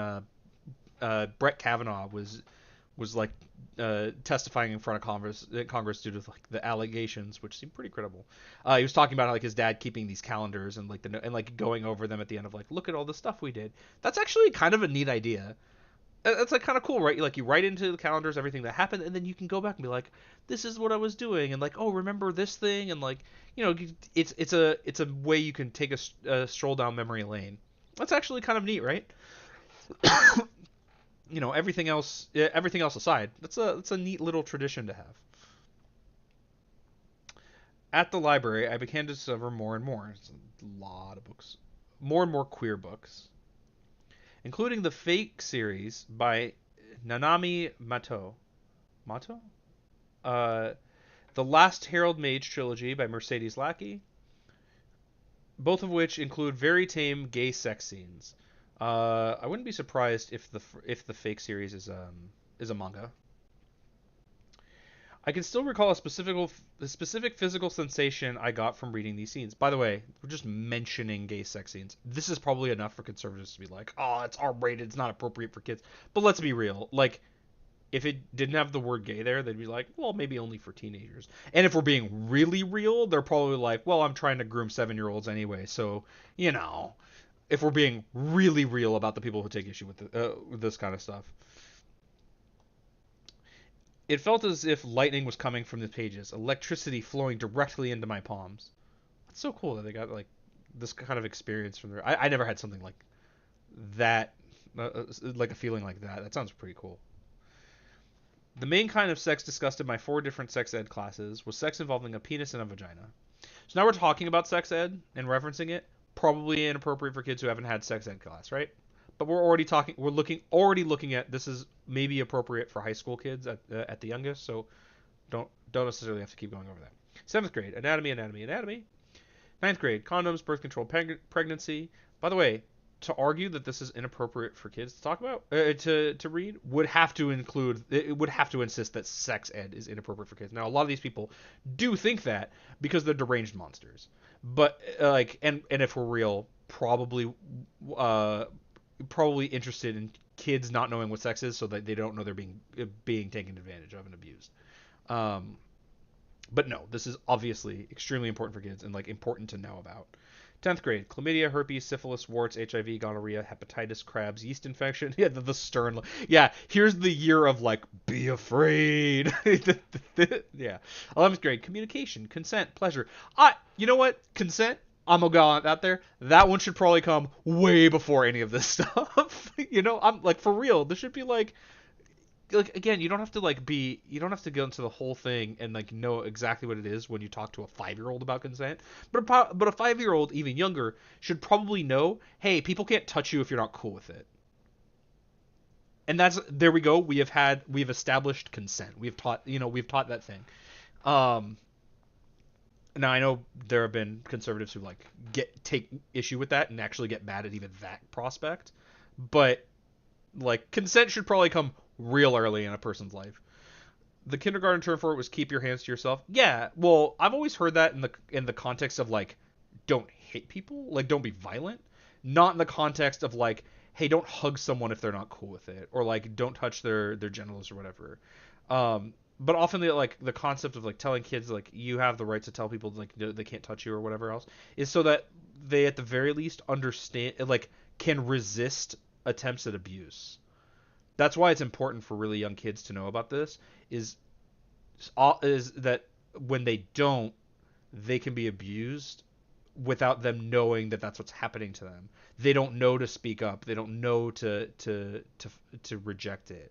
Brett Kavanaugh was like testifying in front of Congress due to like the allegations, which seemed pretty credible. He was talking about like his dad keeping these calendars and like going over them at the end of like, look at all the stuff we did. That's actually kind of a neat idea. That's like kind of cool, right? Like you write into the calendars everything that happened, and then you can go back and be like, this is what I was doing, and like, oh, remember this thing, and like, it's a way you can take a stroll down memory lane. That's actually kind of neat, right? Everything else aside, that's a neat little tradition to have. At the library, I began to discover more and more. It's a lot of books, more and more queer books, including the Fake series by Nanami Mato. Mato? Uh, the Last Herald Mage trilogy by Mercedes Lackey, both of which include very tame gay sex scenes. I wouldn't be surprised if the Fake series is a manga. I can still recall a specific physical sensation I got from reading these scenes. By the way, we're just mentioning gay sex scenes. This is probably enough for conservatives to be like, "Oh, it's R-rated. It's not appropriate for kids." But let's be real. Like, if it didn't have the word gay there, they'd be like, "Well, maybe only for teenagers." And if we're being really real, they're probably like, "Well, I'm trying to groom 7-year-olds anyway, so you know." If we're being really real about the people who take issue with this kind of stuff. It felt as if lightning was coming from the pages, electricity flowing directly into my palms. It's so cool that they got like this kind of experience from there. I never had something like that, like a feeling like that. That sounds pretty cool. The main kind of sex discussed in my 4 different sex ed classes was sex involving a penis and a vagina. So now we're talking about sex ed and referencing it. Probably inappropriate for kids who haven't had sex ed class, right? But we're already looking at this is maybe appropriate for high school kids at the youngest. So don't necessarily have to keep going over that. 7th grade, anatomy, anatomy, anatomy. 9th grade, condoms, birth control, pregnancy. By the way, to argue that this is inappropriate for kids to talk about, to read, would have to include, it would have to insist that sex ed is inappropriate for kids. Now, a lot of these people do think that because they're deranged monsters. But like, and if we're real, uh, probably interested in kids not knowing what sex is, so that they don't know they're being taken advantage of and abused. Um, but no, this is obviously extremely important for kids and like important to know about. 10th grade, chlamydia, herpes, syphilis, warts, HIV, gonorrhea, hepatitis, crabs, yeast infection. Yeah, the stern. Yeah, here's the year of like, be afraid. Yeah. 11th grade, communication, consent, pleasure. You know what? Consent. I'm gonna go out there. That one should probably come way before any of this stuff. I'm like for real. This should be like again, you don't have to go into the whole thing and like know exactly what it is when you talk to a 5-year-old about consent. But a 5-year-old, even younger, should probably know, hey, people can't touch you if you're not cool with it. And that's there we go. We've established consent. We've taught that thing. Um, Now I know there have been conservatives who like take issue with that and actually get mad at even that prospect, but like consent should probably come real early in a person's life. The kindergarten term for it was keep your hands to yourself. Yeah, well, I've always heard that in the context of like don't hit people, like don't be violent, not in the context of like hey, don't hug someone if they're not cool with it, or like don't touch their genitals or whatever. But often the concept of like telling kids like you have the right to tell people like they can't touch you or whatever else is so that they at the very least understand like can resist attempts at abuse. That's why it's important for really young kids to know about this is is that when they don't, they can be abused without them knowing that that's what's happening to them. They don't know to speak up. They don't know to reject it.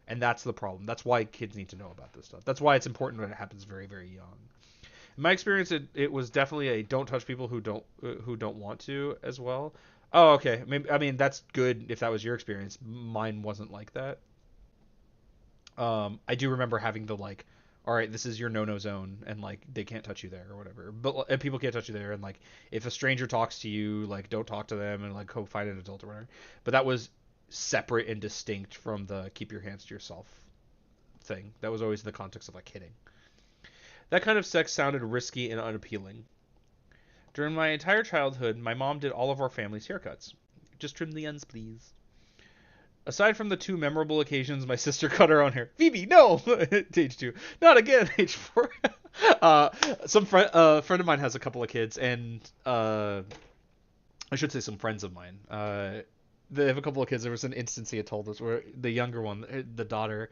And that's the problem. That's why kids need to know about this stuff. That's why it's important when it happens very, very young. In my experience, it was definitely a don't touch people who don't want to as well. Oh, okay. Maybe, I mean, that's good if that was your experience. Mine wasn't like that. I do remember having the like, all right, this is your no-no zone, and like they can't touch you there or whatever. But and people can't touch you there, and like if a stranger talks to you, like don't talk to them, and like go find an adult or whatever. But that was separate and distinct from the keep your hands to yourself thing. That was always in the context of like hitting. That kind of sex sounded risky and unappealing. During my entire childhood, my mom did all of our family's haircuts. Just trim the ends, please. Aside from the two memorable occasions my sister cut her own hair. Phoebe, no! Age 2. Not again, age 4. uh, friend of mine has a couple of kids, and I should say some friends of mine. They have a couple of kids. There was an instance he had told us where the younger one, the daughter,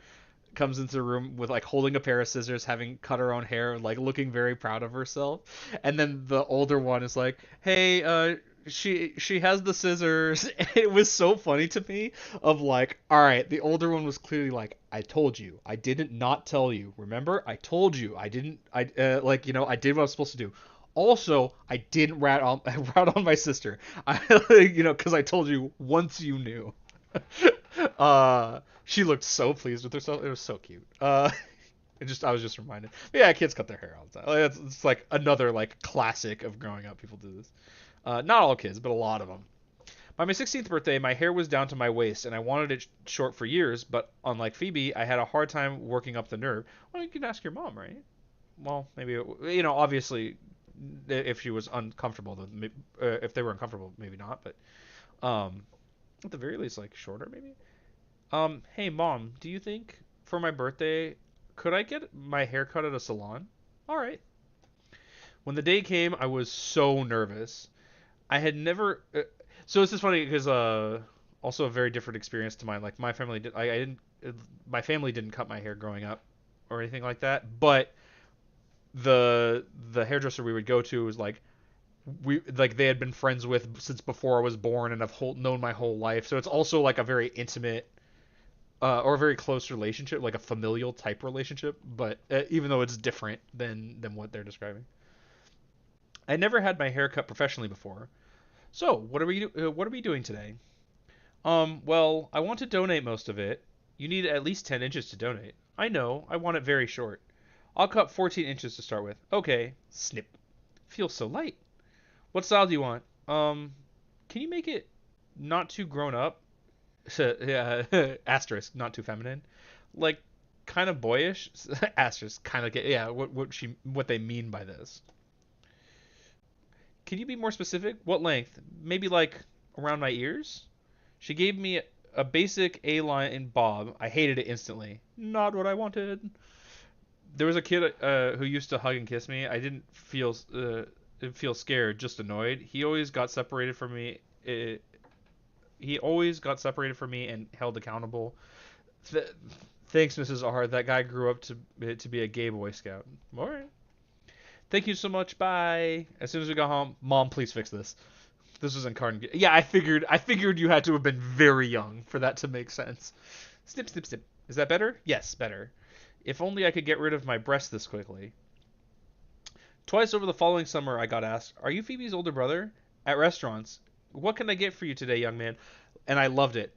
comes into the room with like holding a pair of scissors, having cut her own hair, like looking very proud of herself. And then the older one is like, "Hey, she has the scissors." It was so funny to me. Of like, all right, the older one was clearly like, "I told you, I didn't not tell you. Remember, I told you, I didn't. Like I did what I was supposed to do." Also, I didn't rat on rat on my sister. Because I told you once you knew. She looked so pleased with herself. It was so cute. I was just reminded. But yeah, kids cut their hair all the time. Like, it's like another like classic of growing up. People do this. Not all kids, but a lot of them. By my 16th birthday, my hair was down to my waist, and I wanted it short for years. But unlike Phoebe, I had a hard time working up the nerve. Well, you can ask your mom, right? Well, maybe obviously, if she was uncomfortable, if they were uncomfortable, maybe not. But at the very least, like shorter, maybe. Hey mom, do you think for my birthday could I get my hair cut at a salon? All right. When the day came, I was so nervous. I had never. So this is funny because also a very different experience to mine. Like my family did. I didn't. My family didn't cut my hair growing up or anything like that. But the hairdresser we would go to was like they had been friends with since before I was born and have known my whole life. So it's also like a very intimate or a very close relationship, like a familial type relationship. But even though it's different than what they're describing, I never had my hair cut professionally before. So what are we doing today? Well, I want to donate most of it. You need at least 10 inches to donate. I know. I want it very short. I'll cut 14 inches to start with. Okay. Snip. Feels so light. What style do you want? Can you make it not too grown up? Yeah, asterisk, not too feminine. Like, kind of boyish. Asterisk, kind of. Yeah, what they mean by this. Can you be more specific? What length? Maybe like around my ears? She gave me a basic A-line bob. I hated it instantly. Not what I wanted. There was a kid who used to hug and kiss me. I didn't feel scared, just annoyed. He always got separated from me. He always got separated from me and held accountable. Th- Thanks, Mrs. R. That guy grew up to be a gay Boy Scout. All right. Thank you so much. Bye. As soon as we got home, Mom, please fix this. This was in Carnegie. Yeah, I figured you had to have been very young for that to make sense. Snip, snip, snip. Is that better? Yes, better. If only I could get rid of my breasts this quickly. Twice over the following summer, I got asked, "Are you Phoebe's older brother?" At restaurants. "What can I get for you today, young man?" And I loved it.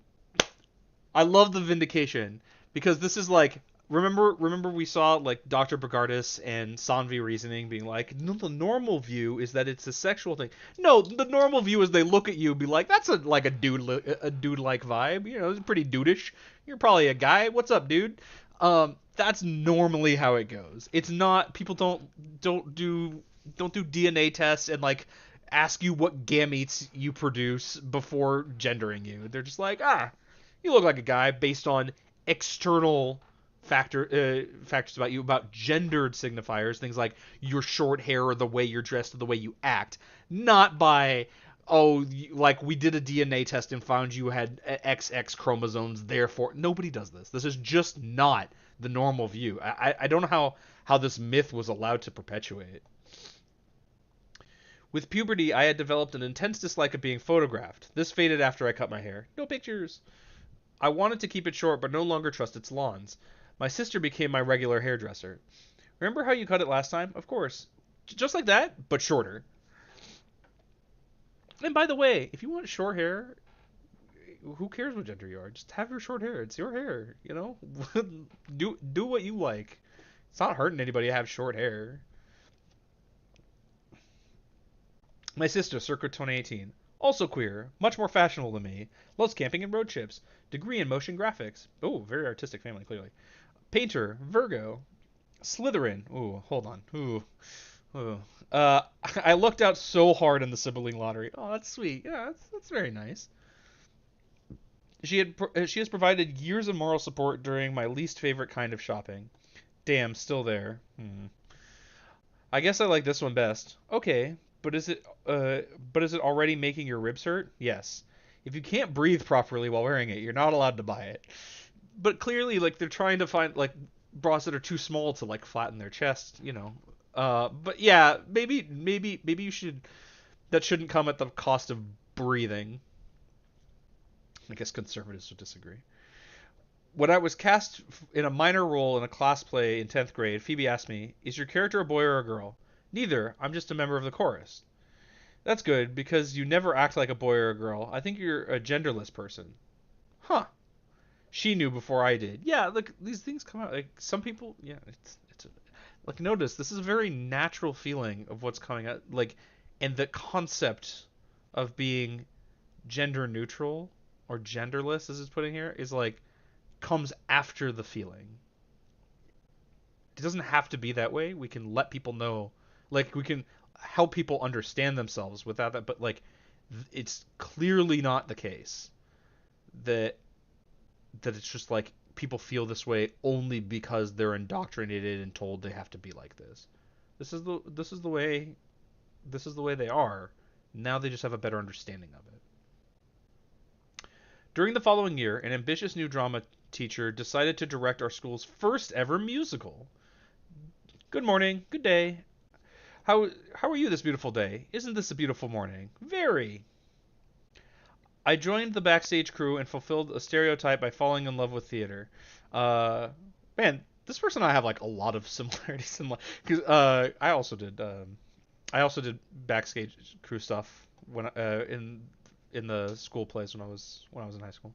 I love the vindication because this is like remember we saw like Dr. Bogardus and Sanvi reasoning being like, no, the normal view is that it's a sexual thing. No, the normal view is they look at you and be like, that's a dude like vibe. It's pretty dudeish. You're probably a guy. What's up, dude? That's normally how it goes. It's not people don't do DNA tests and like ask you what gametes you produce before gendering you. They're just like, you look like a guy based on external factors about you, about gendered signifiers, things like your short hair or the way you're dressed or the way you act, not by like we did a DNA test and found you had XX chromosomes, therefore nobody does this. This is just not the normal view. I don't know how this myth was allowed to perpetuate. With puberty, I had developed an intense dislike of being photographed. This faded after I cut my hair. No pictures. I wanted to keep it short, but no longer trusted salons. My sister became my regular hairdresser. Remember how you cut it last time? Of course. Just like that, but shorter. And by the way, if you want short hair, who cares what gender you are? Just have your short hair. It's your hair. do what you like. It's not hurting anybody to have short hair. My sister, circa 2018. Also queer, much more fashionable than me. Loves camping and road trips. Degree in motion graphics. Oh, very artistic family, clearly. Painter, Virgo. Slytherin. Ooh, hold on. Ooh. I looked out so hard in the sibling lottery. Oh, that's sweet. Yeah, that's very nice. She has provided years of moral support during my least favorite kind of shopping. Damn, still there. I guess I like this one best. Okay, but is it already making your ribs hurt? Yes. If you can't breathe properly while wearing it, you're not allowed to buy it. But clearly, like they're trying to find like bras that are too small to like flatten their chest, you know. But yeah, maybe you should. That shouldn't come at the cost of breathing. I guess conservatives would disagree. When I was cast in a minor role in a class play in 10th grade, Phoebe asked me, "Is your character a boy or a girl?" "Neither. I'm just a member of the chorus." "That's good, because you never act like a boy or a girl. I think you're a genderless person." Huh. She knew before I did. Yeah, look, these things come out. Like, some people, yeah, like, notice, this is a very natural feeling of what's coming out. Like, and the concept of being gender neutral or genderless, as it's putting here, is like, comes after the feeling. It doesn't have to be that way. We can let people know, like we can help people understand themselves without that. But like, it's clearly not the case that it's just like people feel this way only because they're indoctrinated and told they have to be like this. This is the way they are. Now they just have a better understanding of it. During the following year, an ambitious new drama teacher decided to direct our school's first ever musical. Good morning. Good day. How are you this beautiful day? Isn't this a beautiful morning? Very. I joined the backstage crew and fulfilled a stereotype by falling in love with theater. Uh, Man, this person and I have like a lot of similarities in life. Because I also did backstage crew stuff when in the school plays when I was in high school.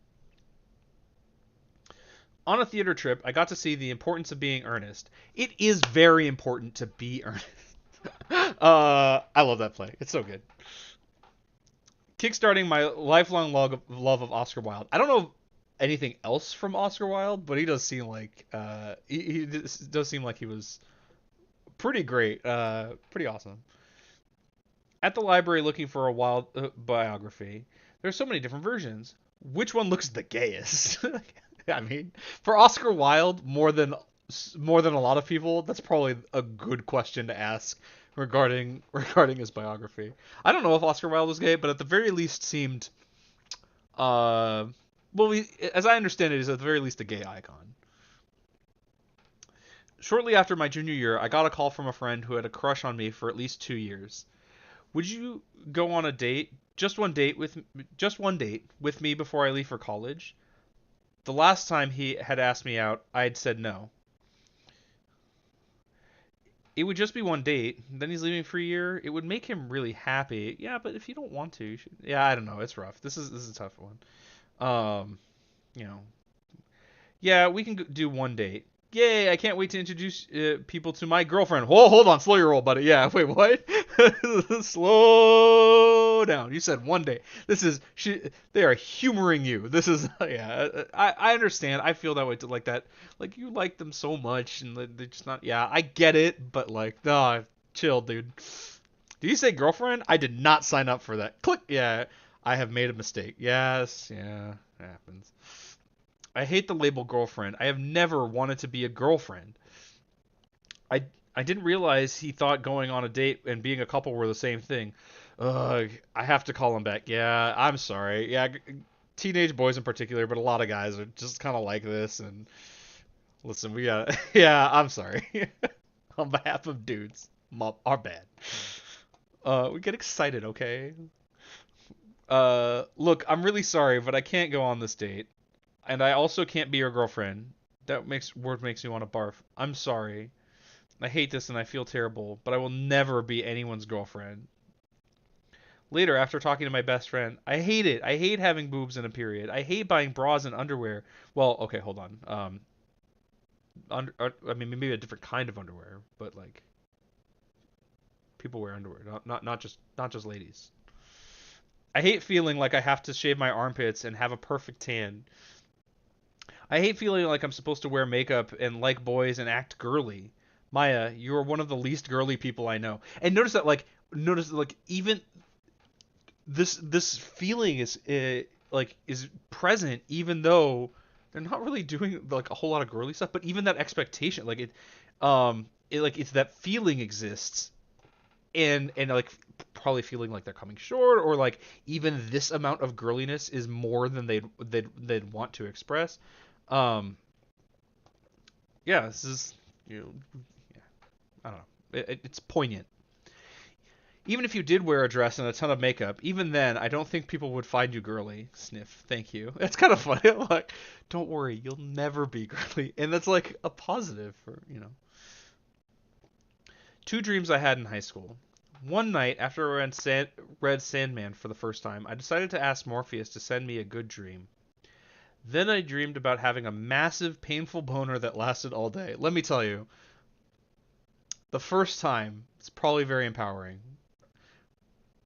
On a theater trip, I got to see the importance of being earnest. It is very important to be earnest. I love that play. It's so good. Kickstarting my lifelong love of Oscar Wilde. I don't know anything else from Oscar Wilde, but he does seem like he does seem like he was pretty great, pretty awesome. At the library looking for a Wilde biography. There's so many different versions. Which one looks the gayest? I mean, for Oscar Wilde, more than a lot of people, that's probably a good question to ask regarding his biography. I don't know if Oscar Wilde was gay, but at the very least seemed uh well, as I understand it, he's at the very least a gay icon. Shortly after my junior year, I got a call from a friend who had a crush on me for at least 2 years. "Would you go on a date, just one date with me before I leave for college?" The last time he had asked me out, I had said no. "It would just be one date. Then he's leaving for a year. It would make him really happy." Yeah, but if you don't want to, you should. Yeah, I don't know. It's rough. This is a tough one. Um, you know, yeah, we can do one date. Yay! I can't wait to introduce people to my girlfriend. Whoa, hold on, slow your roll, buddy. Yeah, wait, what? Slow down. You said one day. This is she. They are humoring you. This is yeah. I understand. I feel that way too, like that. Like you like them so much, and they're just not. Yeah, I get it, but like, nah, chill, dude. Did you say girlfriend? I did not sign up for that. Click. Yeah, I have made a mistake. Yes, yeah, it happens. I hate the label girlfriend. I have never wanted to be a girlfriend. I I didn't realize he thought going on a date and being a couple were the same thing. Ugh, I have to call him back. Yeah, I'm sorry. Yeah, teenage boys in particular, but a lot of guys are just kind of like this. And listen, we got yeah, I'm sorry. On behalf of dudes, our bad. We get excited, okay? Look, I'm really sorry, but I can't go on this date. And I also can't be your girlfriend. That makes me want to barf. I'm sorry. I hate this and I feel terrible, but I will never be anyone's girlfriend. Later, after talking to my best friend, I hate it. I hate having boobs in a period. I hate buying bras and underwear. Well, okay, hold on. I mean, maybe a different kind of underwear, but like people wear underwear, not just ladies. I hate feeling like I have to shave my armpits and have a perfect tan. I hate feeling like I'm supposed to wear makeup and like boys and act girly. Maya, you are one of the least girly people I know. And notice that like even this feeling is like is present even though they're not really doing like a whole lot of girly stuff, but even that expectation, like it's that feeling exists, and like probably feeling like they're coming short, or like even this amount of girliness is more than they'd want to express. Um, yeah, this is you know, yeah, I don't know. It's poignant. Even if you did wear a dress and a ton of makeup, even then, I don't think people would find you girly. Sniff. Thank you. It's kind of funny. Like, don't worry, you'll never be girly, and that's like a positive for you know. Two dreams I had in high school. One night, after I read Sandman for the first time, I decided to ask Morpheus to send me a good dream. Then I dreamed about having a massive, painful boner that lasted all day. Let me tell you, the first time, it's probably very empowering.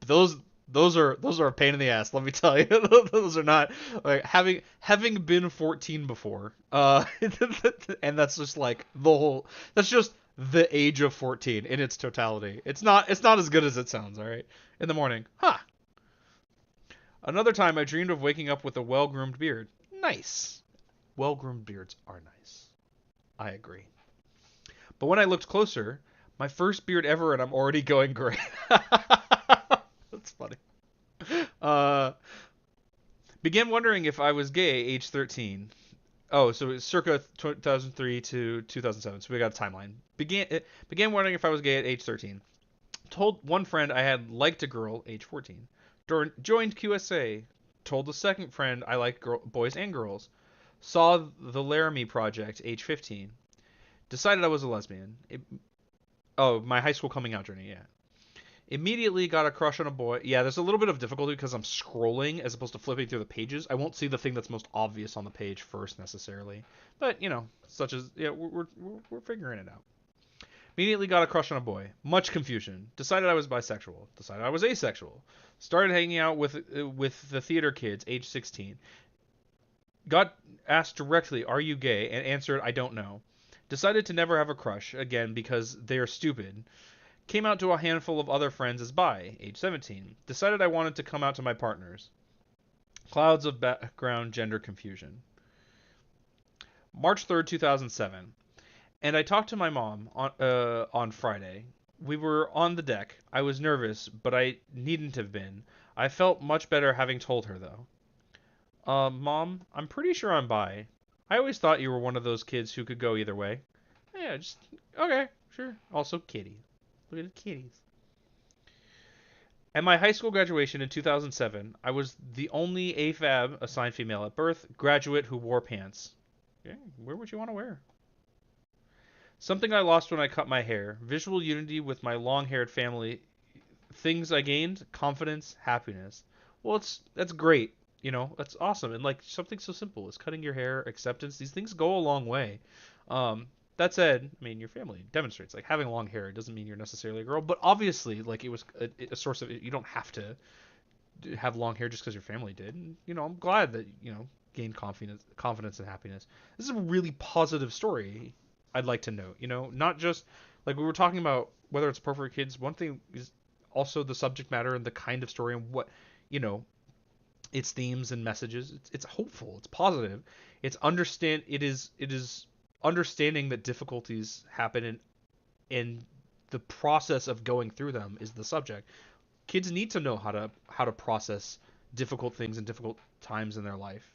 Those those are a pain in the ass. Let me tell you, those are not like having been 14 before. And that's just like the whole. That's just the age of 14 in its totality. It's not as good as it sounds. All right, in the morning, huh? Another time, I dreamed of waking up with a well-groomed beard. Nice. Well-groomed beards are nice. I agree. But when I looked closer, my first beard ever, and I'm already going gray. That's funny. Uh, began wondering if I was gay, age 13. Oh, so it's circa 2003 to 2007. So we got a timeline. Began wondering if I was gay at age 13. Told one friend I had liked a girl, age 14. Joined QSA. Told the second friend I liked boys and girls. Saw the Laramie Project, age 15. Decided I was a lesbian. Oh, my high school coming out journey, yeah. Immediately got a crush on a boy. Yeah, there's a little bit of difficulty because I'm scrolling as opposed to flipping through the pages. I won't see the thing that's most obvious on the page first necessarily, but you know, such as yeah, we're figuring it out. Immediately got a crush on a boy. Much confusion. Decided I was bisexual. Decided I was asexual. Started hanging out with the theater kids, age 16. Got asked directly, "Are you gay?" and answered, "I don't know." Decided to never have a crush again because they are stupid. Came out to a handful of other friends as bi, age 17. Decided I wanted to come out to my partners. Clouds of background gender confusion. March 3rd, 2007. And I talked to my mom on Friday. We were on the deck. I was nervous, but I needn't have been. I felt much better having told her, though. Mom, I'm pretty sure I'm bi. I always thought you were one of those kids who could go either way. Yeah, just, okay, sure. Also, kitty. Look at the kitties. At my high school graduation in 2007, I was the only AFAB, assigned female at birth, graduate who wore pants. Yeah, wear what you want to wear. Something I lost when I cut my hair. Visual unity with my long-haired family. Things I gained: confidence, happiness. Well, that's great. You know, that's awesome. And like something so simple as cutting your hair, acceptance. These things go a long way. That said, I mean, your family demonstrates like having long hair doesn't mean you're necessarily a girl, but obviously, like it was a source of. You don't have to have long hair just because your family did. And, you know, I'm glad that gained confidence and happiness. This is a really positive story. I'd like to note, not just like we were talking about whether it's appropriate for kids. One thing is also the subject matter and the kind of story and what you know its themes and messages. It's hopeful. It's positive. It is understanding that difficulties happen and the process of going through them is the subject. Kids need to know how to process difficult things and difficult times in their life.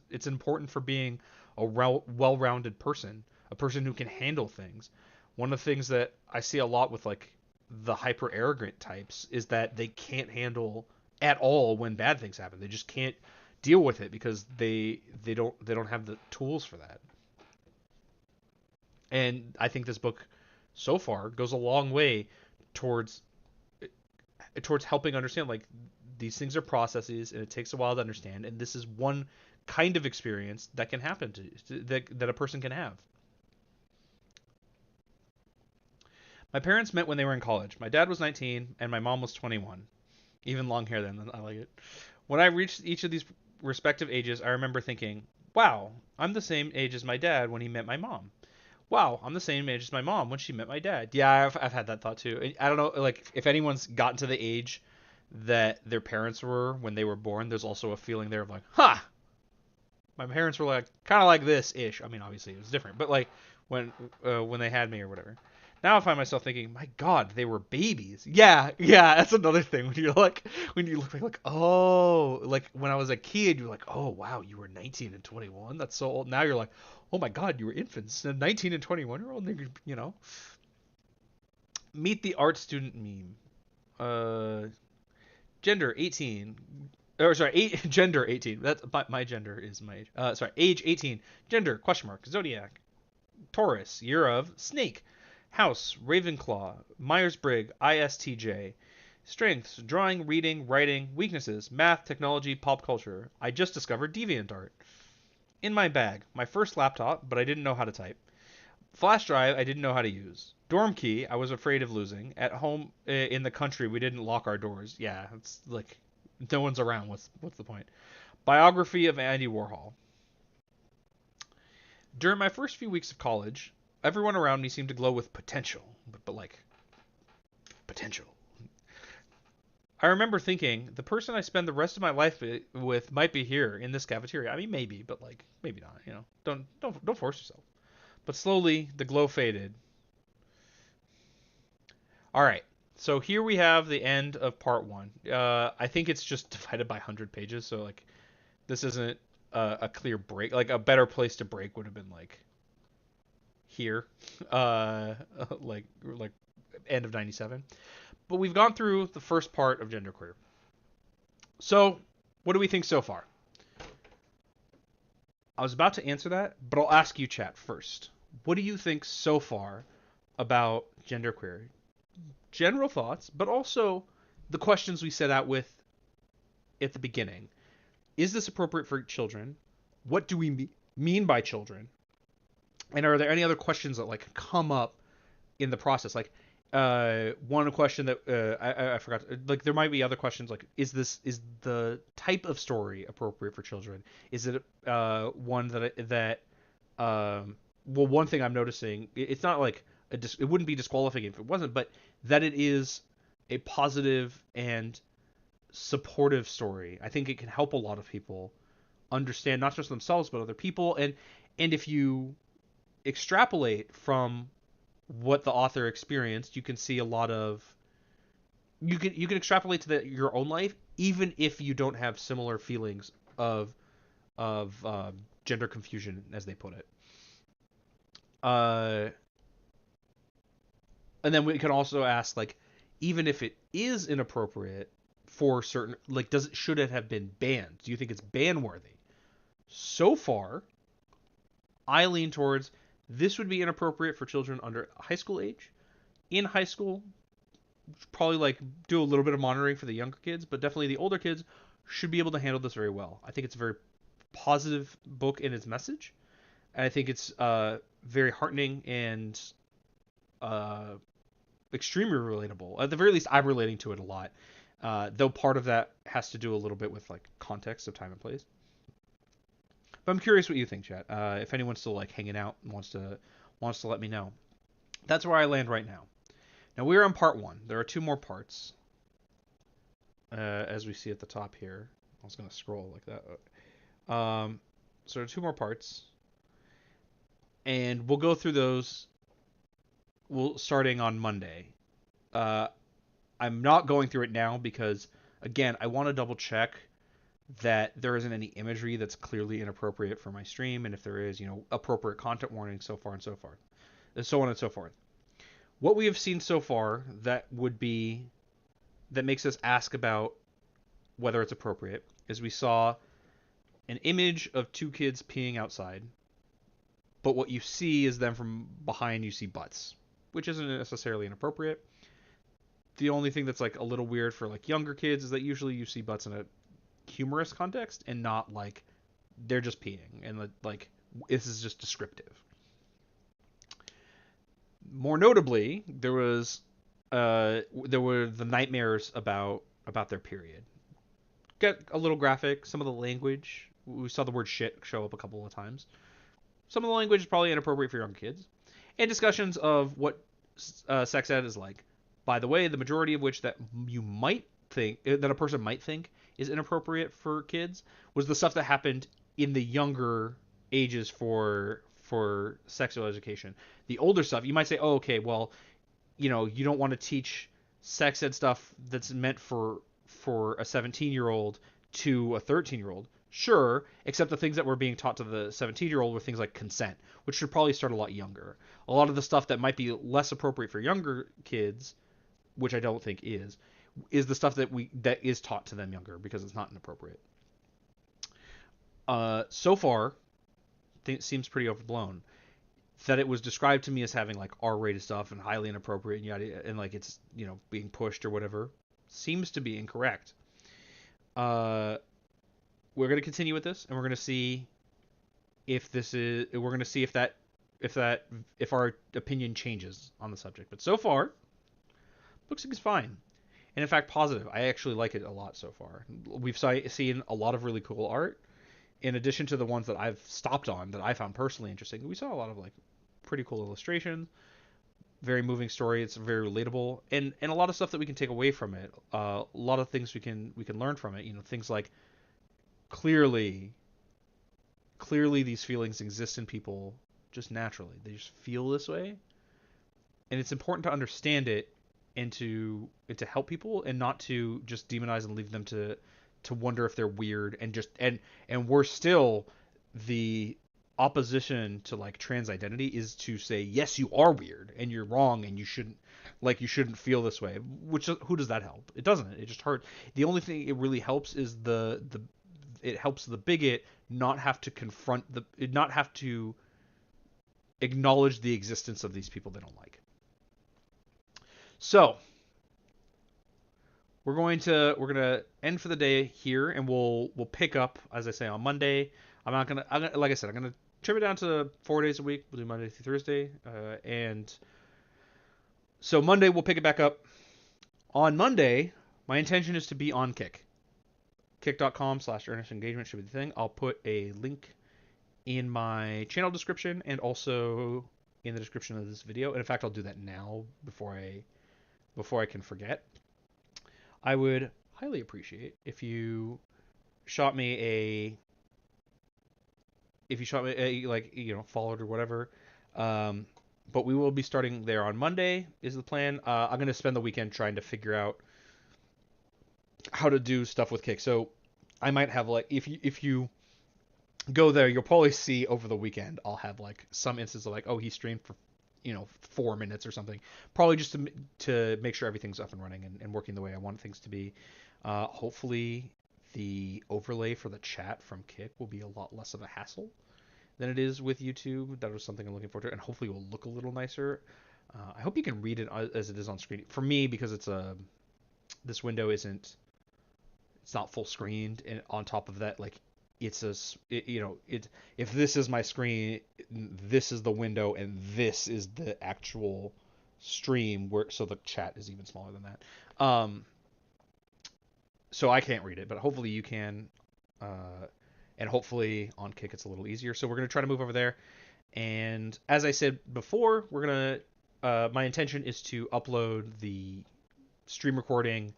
It's important for being a well-rounded person, a person who can handle things. One of the things that I see a lot with like the hyper arrogant types is that they can't handle at all when bad things happen. They just can't deal with it because they don't have the tools for that. And I think this book so far goes a long way towards helping understand like these things are processes and it takes a while to understand, and this is one kind of experience that can happen that a person can have. My parents met when they were in college. My dad was 19 and my mom was 21. Even long hair then. I like it. When I reached each of these respective ages, I remember thinking, wow, I'm the same age as my dad when he met my mom. Wow, I'm the same age as my mom when she met my dad. Yeah, I've had that thought too. I don't know, like if anyone's gotten to the age that their parents were when they were born, there's also a feeling there of like, ha, my parents were like kind of like this ish. I mean, obviously it was different, but like when they had me or whatever. Now I find myself thinking, my God, they were babies. Yeah, yeah, that's another thing when you're like, when you look back, like, oh, like when I was a kid, you're like, oh wow, you were 19 and 21. That's so old. Now you're like, oh my God, you were infants. A 19 and 21-year-old, you know. Meet the art student meme. Gender 18, or sorry, gender 18. That's my gender is my age. Sorry, age 18. Gender question mark zodiac Taurus. Year of snake. House Ravenclaw. Myers-Briggs ISTJ. Strengths drawing, reading, writing. Weaknesses math, technology, pop culture. I just discovered DeviantArt. In my bag, my first laptop, but I didn't know how to type. Flash drive, I didn't know how to use. Dorm key, I was afraid of losing. At home in the country, we didn't lock our doors. Yeah, it's like no one's around. What's the point? Biography of Andy Warhol. During my first few weeks of college, everyone around me seemed to glow with potential, but like potential. I remember thinking the person I spend the rest of my life with might be here in this cafeteria. I mean, maybe, but like maybe not. You know, don't force yourself. But slowly the glow faded. All right. So here we have the end of part one. I think it's just divided by 100 pages, so like this isn't a clear break. Like a better place to break would have been like here, like end of 97. But we've gone through the first part of genderqueer. So what do we think so far? I was about to answer that, but I'll ask you, chat, first. What do you think so far about genderqueer? General thoughts, but also the questions we set out with at the beginning. Is this appropriate for children? What do we mean by children? And are there any other questions that like come up in the process? Like one question that I forgot. Like there might be other questions like is the type of story appropriate for children? Is it one well, one thing I'm noticing, it's not like it wouldn't be disqualifying if it wasn't, but that it is a positive and supportive story. I think it can help a lot of people understand not just themselves but other people, and if you extrapolate from what the author experienced, you can see a lot of you can extrapolate to your own life, even if you don't have similar feelings of gender confusion, as they put it. Uh, and then we can also ask, like, even if it is inappropriate for certain, like, should it have been banned? Do you think it's ban worthy? So far, I lean towards this would be inappropriate for children under high school age. In high school, probably like do a little bit of monitoring for the younger kids, but definitely the older kids should be able to handle this very well. I think it's a very positive book in its message, and I think it's very heartening and uh, extremely relatable. At the very least, I'm relating to it a lot. Though part of that has to do a little bit with like context of time and place. But I'm curious what you think, chat. If anyone's still like hanging out and wants to let me know. That's where I land right now. Now we're on part one. There are two more parts, as we see at the top here. I was gonna scroll like that. So there are two more parts, and we'll go through those. Starting on Monday. I'm not going through it now because, again, I want to double check that there isn't any imagery that's clearly inappropriate for my stream, and if there is, appropriate content warnings, so far and so forth, and so on and so forth. What we have seen so far that makes us ask about whether it's appropriate is we saw an image of two kids peeing outside, but what you see is them from behind, you see butts, which isn't necessarily inappropriate. The only thing that's like a little weird for like younger kids is that usually you see butts in a humorous context and not like they're just peeing, and like this is just descriptive. More notably, there were the nightmares about their period. Get a little graphic. Some of the language, we saw the word shit show up a couple of times. Some of the language is probably inappropriate for young kids, and discussions of what sex ed is like. By the way, the majority of which that you might that a person might think is inappropriate for kids was the stuff that happened in the younger ages for sexual education. The older stuff, you might say, oh, okay, well, you don't want to teach sex ed stuff that's meant for a 17-year-old to a 13-year-old. Sure, except the things that were being taught to the 17-year-old were things like consent, which should probably start a lot younger. A lot of the stuff that might be less appropriate for younger kids, which I don't think is the stuff that is taught to them younger because it's not inappropriate. So far, it seems pretty overblown. That it was described to me as having like R-rated stuff and highly inappropriate and yada, and like it's being pushed or whatever seems to be incorrect. We're gonna continue with this, and we're gonna see if this is. We're gonna see if our opinion changes on the subject. But so far, looks like it's fine, and in fact positive. I actually like it a lot so far. We've seen a lot of really cool art. In addition to the ones that I've stopped on that I found personally interesting, we saw a lot of like pretty cool illustrations, very moving story. It's very relatable, and a lot of stuff that we can take away from it. A lot of things we can learn from it. Things like clearly these feelings exist in people just naturally. They just feel this way, and it's important to understand it and to help people and not to just demonize and leave them to wonder if they're weird and we're still the opposition to like trans identity is to say yes you are weird and you're wrong and you shouldn't feel this way, which who does that help? It doesn't. It just hurts. The only thing it really helps is it helps the bigot not have to not have to acknowledge the existence of these people they don't like. So we're gonna end for the day here, and we'll pick up, as I say, on Monday. Like I said, I'm gonna trim it down to 4 days a week. We'll do Monday through Thursday, and so Monday we'll pick it back up. On Monday, my intention is to be on Kick. Kick.com/earnestengagement should be the thing. I'll put a link in my channel description and also in the description of this video. And in fact, I'll do that now before I can forget. I would highly appreciate if you shot me followed or whatever. But we will be starting there on Monday is the plan. I'm going to spend the weekend trying to figure out how to do stuff with Kick. So I might have like, if you go there, you'll probably see over the weekend, I'll have like some instance of like, oh, he streamed for 4 minutes or something, probably just to make sure everything's up and running and working the way I want things to be. Hopefully the overlay for the chat from Kick will be a lot less of a hassle than it is with YouTube. That was something I'm looking forward to, and hopefully it will look a little nicer. I hope you can read it as it is on screen. For me, because this window it's not full screened, and on top of that, like if this is my screen, this is the window, and this is the actual stream, so the chat is even smaller than that. So I can't read it, but hopefully you can, and hopefully on Kick it's a little easier. So we're gonna try to move over there, and as I said before, my intention is to upload the stream recording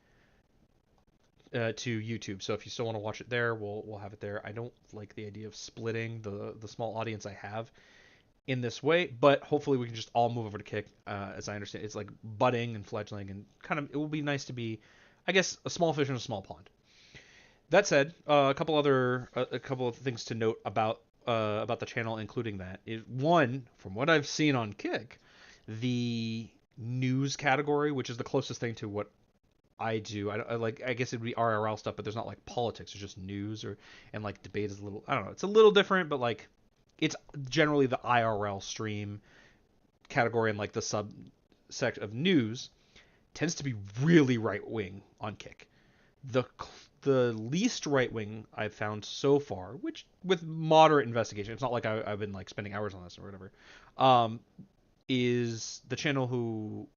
to YouTube. So if you still want to watch it there, we'll have it there. I don't like the idea of splitting the small audience I have in this way, but hopefully we can just all move over to Kick. As I understand, it's like budding and fledgling, and kind of it will be nice to be, I guess, a small fish in a small pond. That said, a couple of things to note about the channel, including that is one, from what I've seen on Kick, the news category, which is the closest thing to what I do. I guess it'd be RRL stuff, but there's not like politics. It's just news and like debate is a little. I don't know. It's a little different, but like it's generally the IRL stream category, and like the subsect of news tends to be really right wing on Kick. The least right wing I've found so far, which with moderate investigation, it's not like I've been like spending hours on this or whatever, is the channel who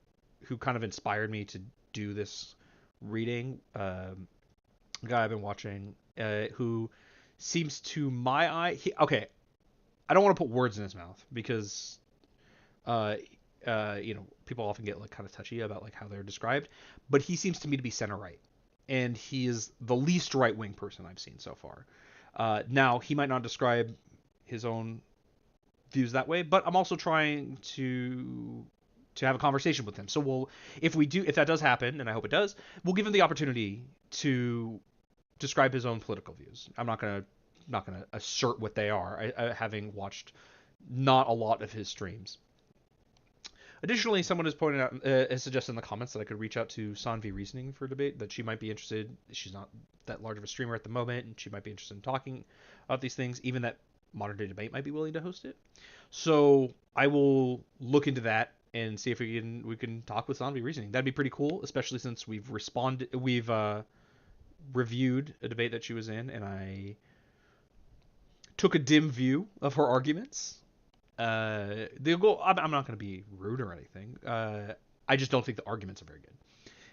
kind of inspired me to do this reading, guy I've been watching, who seems to my eye, okay, I don't want to put words in his mouth because people often get like kind of touchy about like how they're described, but he seems to me to be center right. and he is the least right-wing person I've seen so far. Now, he might not describe his own views that way, but I'm also trying to have a conversation with him. So if that does happen, and I hope it does, we'll give him the opportunity to describe his own political views. I'm not gonna assert what they are, having watched not a lot of his streams. Additionally, someone has pointed out, has suggested in the comments that I could reach out to Sanvi Reasoning for debate, that she might be interested. She's not that large of a streamer at the moment, and she might be interested in talking about these things, even that Modern Day Debate might be willing to host it. So I will look into that and see if we can talk with Sanvi Reasoning. That'd be pretty cool, especially since we've reviewed a debate that she was in, and I took a dim view of her arguments. I'm not going to be rude or anything. I just don't think the arguments are very good,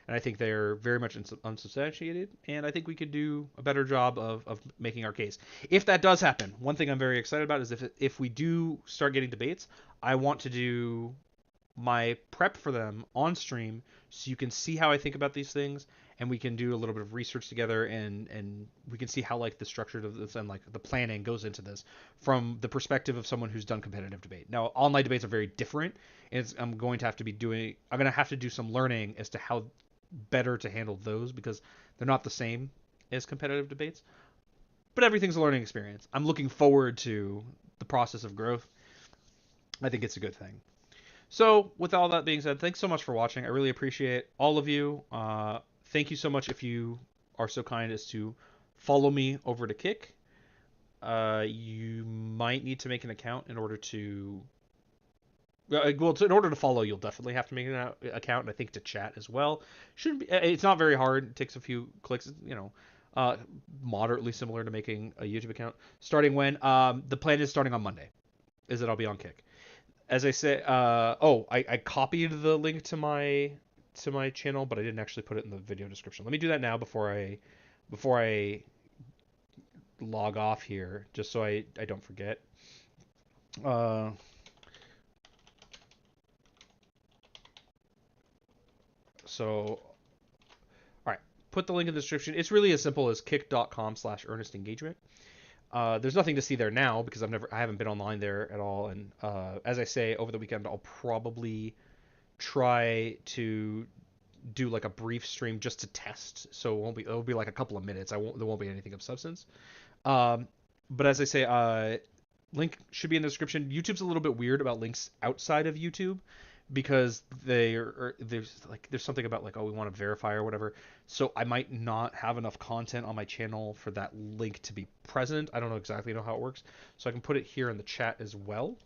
and I think they're very much unsubstantiated. And I think we could do a better job of making our case. If that does happen, one thing I'm very excited about is if we do start getting debates, I want to do my prep for them on stream, so you can see how I think about these things, and we can do a little bit of research together, and we can see how like the structure of this and like the planning goes into this from the perspective of someone who's done competitive debate. Now, online debates are very different, and I'm going to have to do some learning as to how better to handle those, because they're not the same as competitive debates. But everything's a learning experience. I'm looking forward to the process of growth. I think it's a good thing. So, with all that being said, thanks so much for watching. I really appreciate all of you. Thank you so much if you are so kind as to follow me over to Kick. You might need to make an account in order to... in order to follow, you'll definitely have to make an account, and I think to chat as well. Shouldn't be. It's not very hard. It takes a few clicks. Moderately similar to making a YouTube account. Starting when? The plan is starting on Monday. Is that I'll be on Kick. As I said, I copied the link to my channel, but I didn't actually put it in the video description. Let me do that now before I log off here, just so I don't forget. So, all right, put the link in the description. It's really as simple as kick.com/earnestengagement. There's nothing to see there now because I haven't been online there at all. And as I say, over the weekend, I'll probably try to do like a brief stream just to test. So it'll be like a couple of minutes. There won't be anything of substance. But as I say, link should be in the description. YouTube's a little bit weird about links outside of YouTube, because there's something about like, oh, we want to verify or whatever. So I might not have enough content on my channel for that link to be present. I don't exactly know how it works. So I can put it here in the chat as well.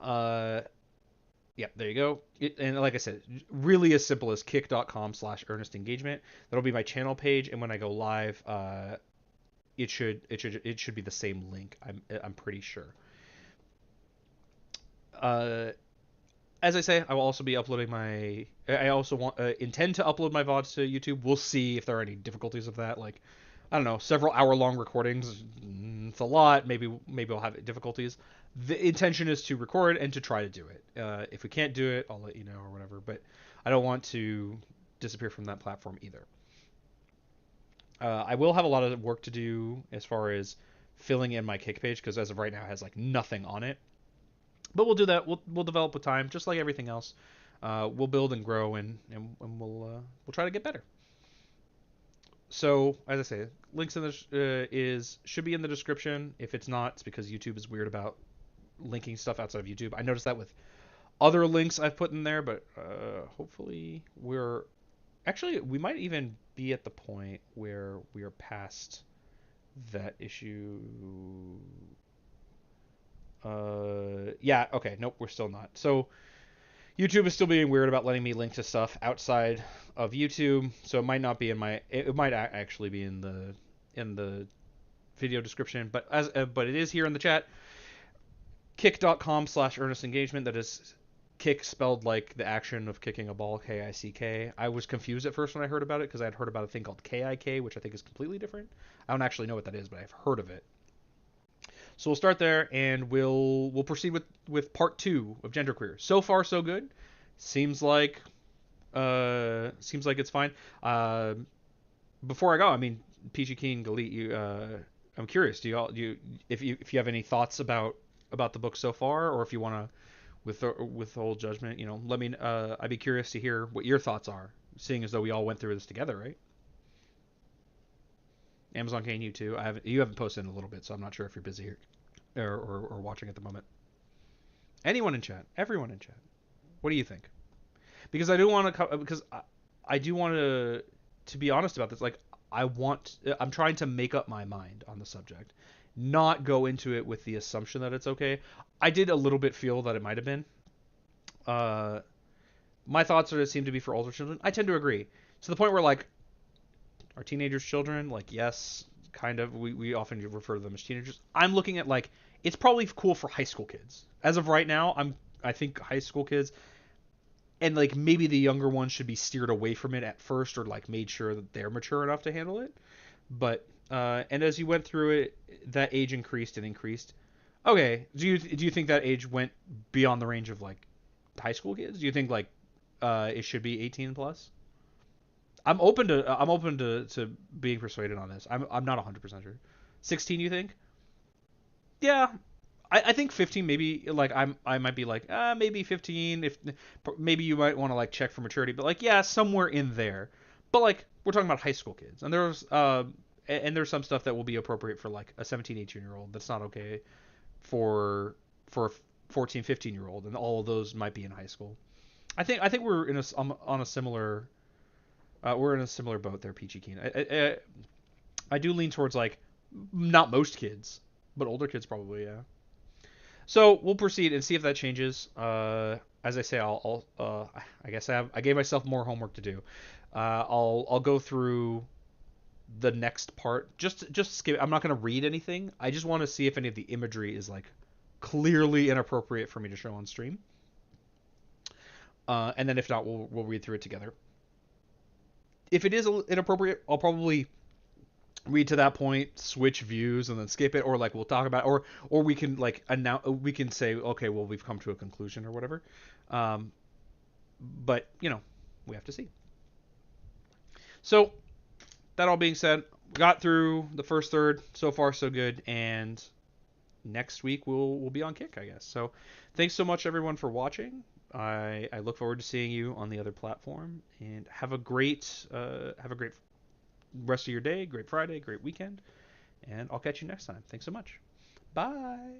Yeah, there you go. And like I said, really as simple as kick.com/earnestengagement. That'll be my channel page, and when I go live, it should be the same link. I'm pretty sure. As I say, I will also be uploading I also intend to upload my VODs to YouTube. We'll see if there are any difficulties with that. Like, I don't know, several hour-long recordings. It's a lot. Maybe I'll have difficulties. The intention is to record and to try to do it. If we can't do it, I'll let you know or whatever. But I don't want to disappear from that platform either. I will have a lot of work to do as far as filling in my Kick page, because as of right now, it has like nothing on it. But we'll do that. We'll develop with time, just like everything else. We'll build and grow, and we'll try to get better. So, as I say, links in should be in the description. If it's not, it's because YouTube is weird about linking stuff outside of YouTube. I noticed that with other links I've put in there, but hopefully we might even be at the point where we are past that issue. Yeah, okay, nope, we're still not. So YouTube is still being weird about letting me link to stuff outside of YouTube, so it might not be it might actually be in the video description, but it is here in the chat. Kick.com/earnestengagement. That is kick spelled like the action of kicking a ball, Kick. I was confused at first when I heard about it, because I had heard about a thing called KIK, which I think is completely different. I don't actually know what that is, but I've heard of it. So we'll start there, and we'll proceed with part 2 of genderqueer. So far, so good. Seems like Seems like it's fine. Uh, Before I go, I mean, Peachy Keen, Galit, I'm curious. If you have any thoughts about the book so far, or if you want to withhold judgment, let me. I'd be curious to hear what your thoughts are, seeing as though we all went through this together, right? Amazon Kane, you too. You haven't posted in a little bit, so I'm not sure if you're busy here or watching at the moment. Anyone in chat, everyone in chat. What do you think? Because I do want to, because I do want to be honest about this. Like, I'm trying to make up my mind on the subject, not go into it with the assumption that it's okay. I did a little bit feel that it might have been. Uh, my thoughts are seem to be for older children. I tend to agree to the point where like, are teenagers children? Like, yes, kind of. We often refer to them as teenagers. I'm looking at like, it's probably cool for high school kids. As of right now, I think high school kids and like maybe the younger ones should be steered away from it at first or like made sure that they're mature enough to handle it. But and as you went through it, that age increased and increased. Okay, do you think that age went beyond the range of like high school kids? Do you think like it should be 18 plus? I'm open to being persuaded on this. I'm not 100% sure. 16, you think? Yeah, I think 15 maybe like I might be like maybe 15 if maybe you might want to like check for maturity, but like yeah, somewhere in there. But like we're talking about high school kids, and there's some stuff that will be appropriate for like a 17, 18 year old that's not okay for a 14, 15 year old, and all of those might be in high school. I think on a similar we're in a similar boat there, Peachy Keen. I do lean towards like not most kids, but older kids probably, yeah. So we'll proceed and see if that changes. As I say, I guess I gave myself more homework to do. I'll go through the next part. Just skip. I'm not going to read anything. I just want to see if any of the imagery is like clearly inappropriate for me to show on stream. And then if not, we'll read through it together. If it is inappropriate, I'll probably read to that point, switch views, and then skip it, or like we'll talk about, or we can like announce, we can say, okay, well we've come to a conclusion or whatever. Um, but we have to see. So that all being said, got through the first third. So far, so good, and next week we'll be on kick, I guess. So thanks so much everyone for watching. I look forward to seeing you on the other platform, and have a great rest of your day, great Friday, great weekend, and I'll catch you next time. Thanks so much. Bye.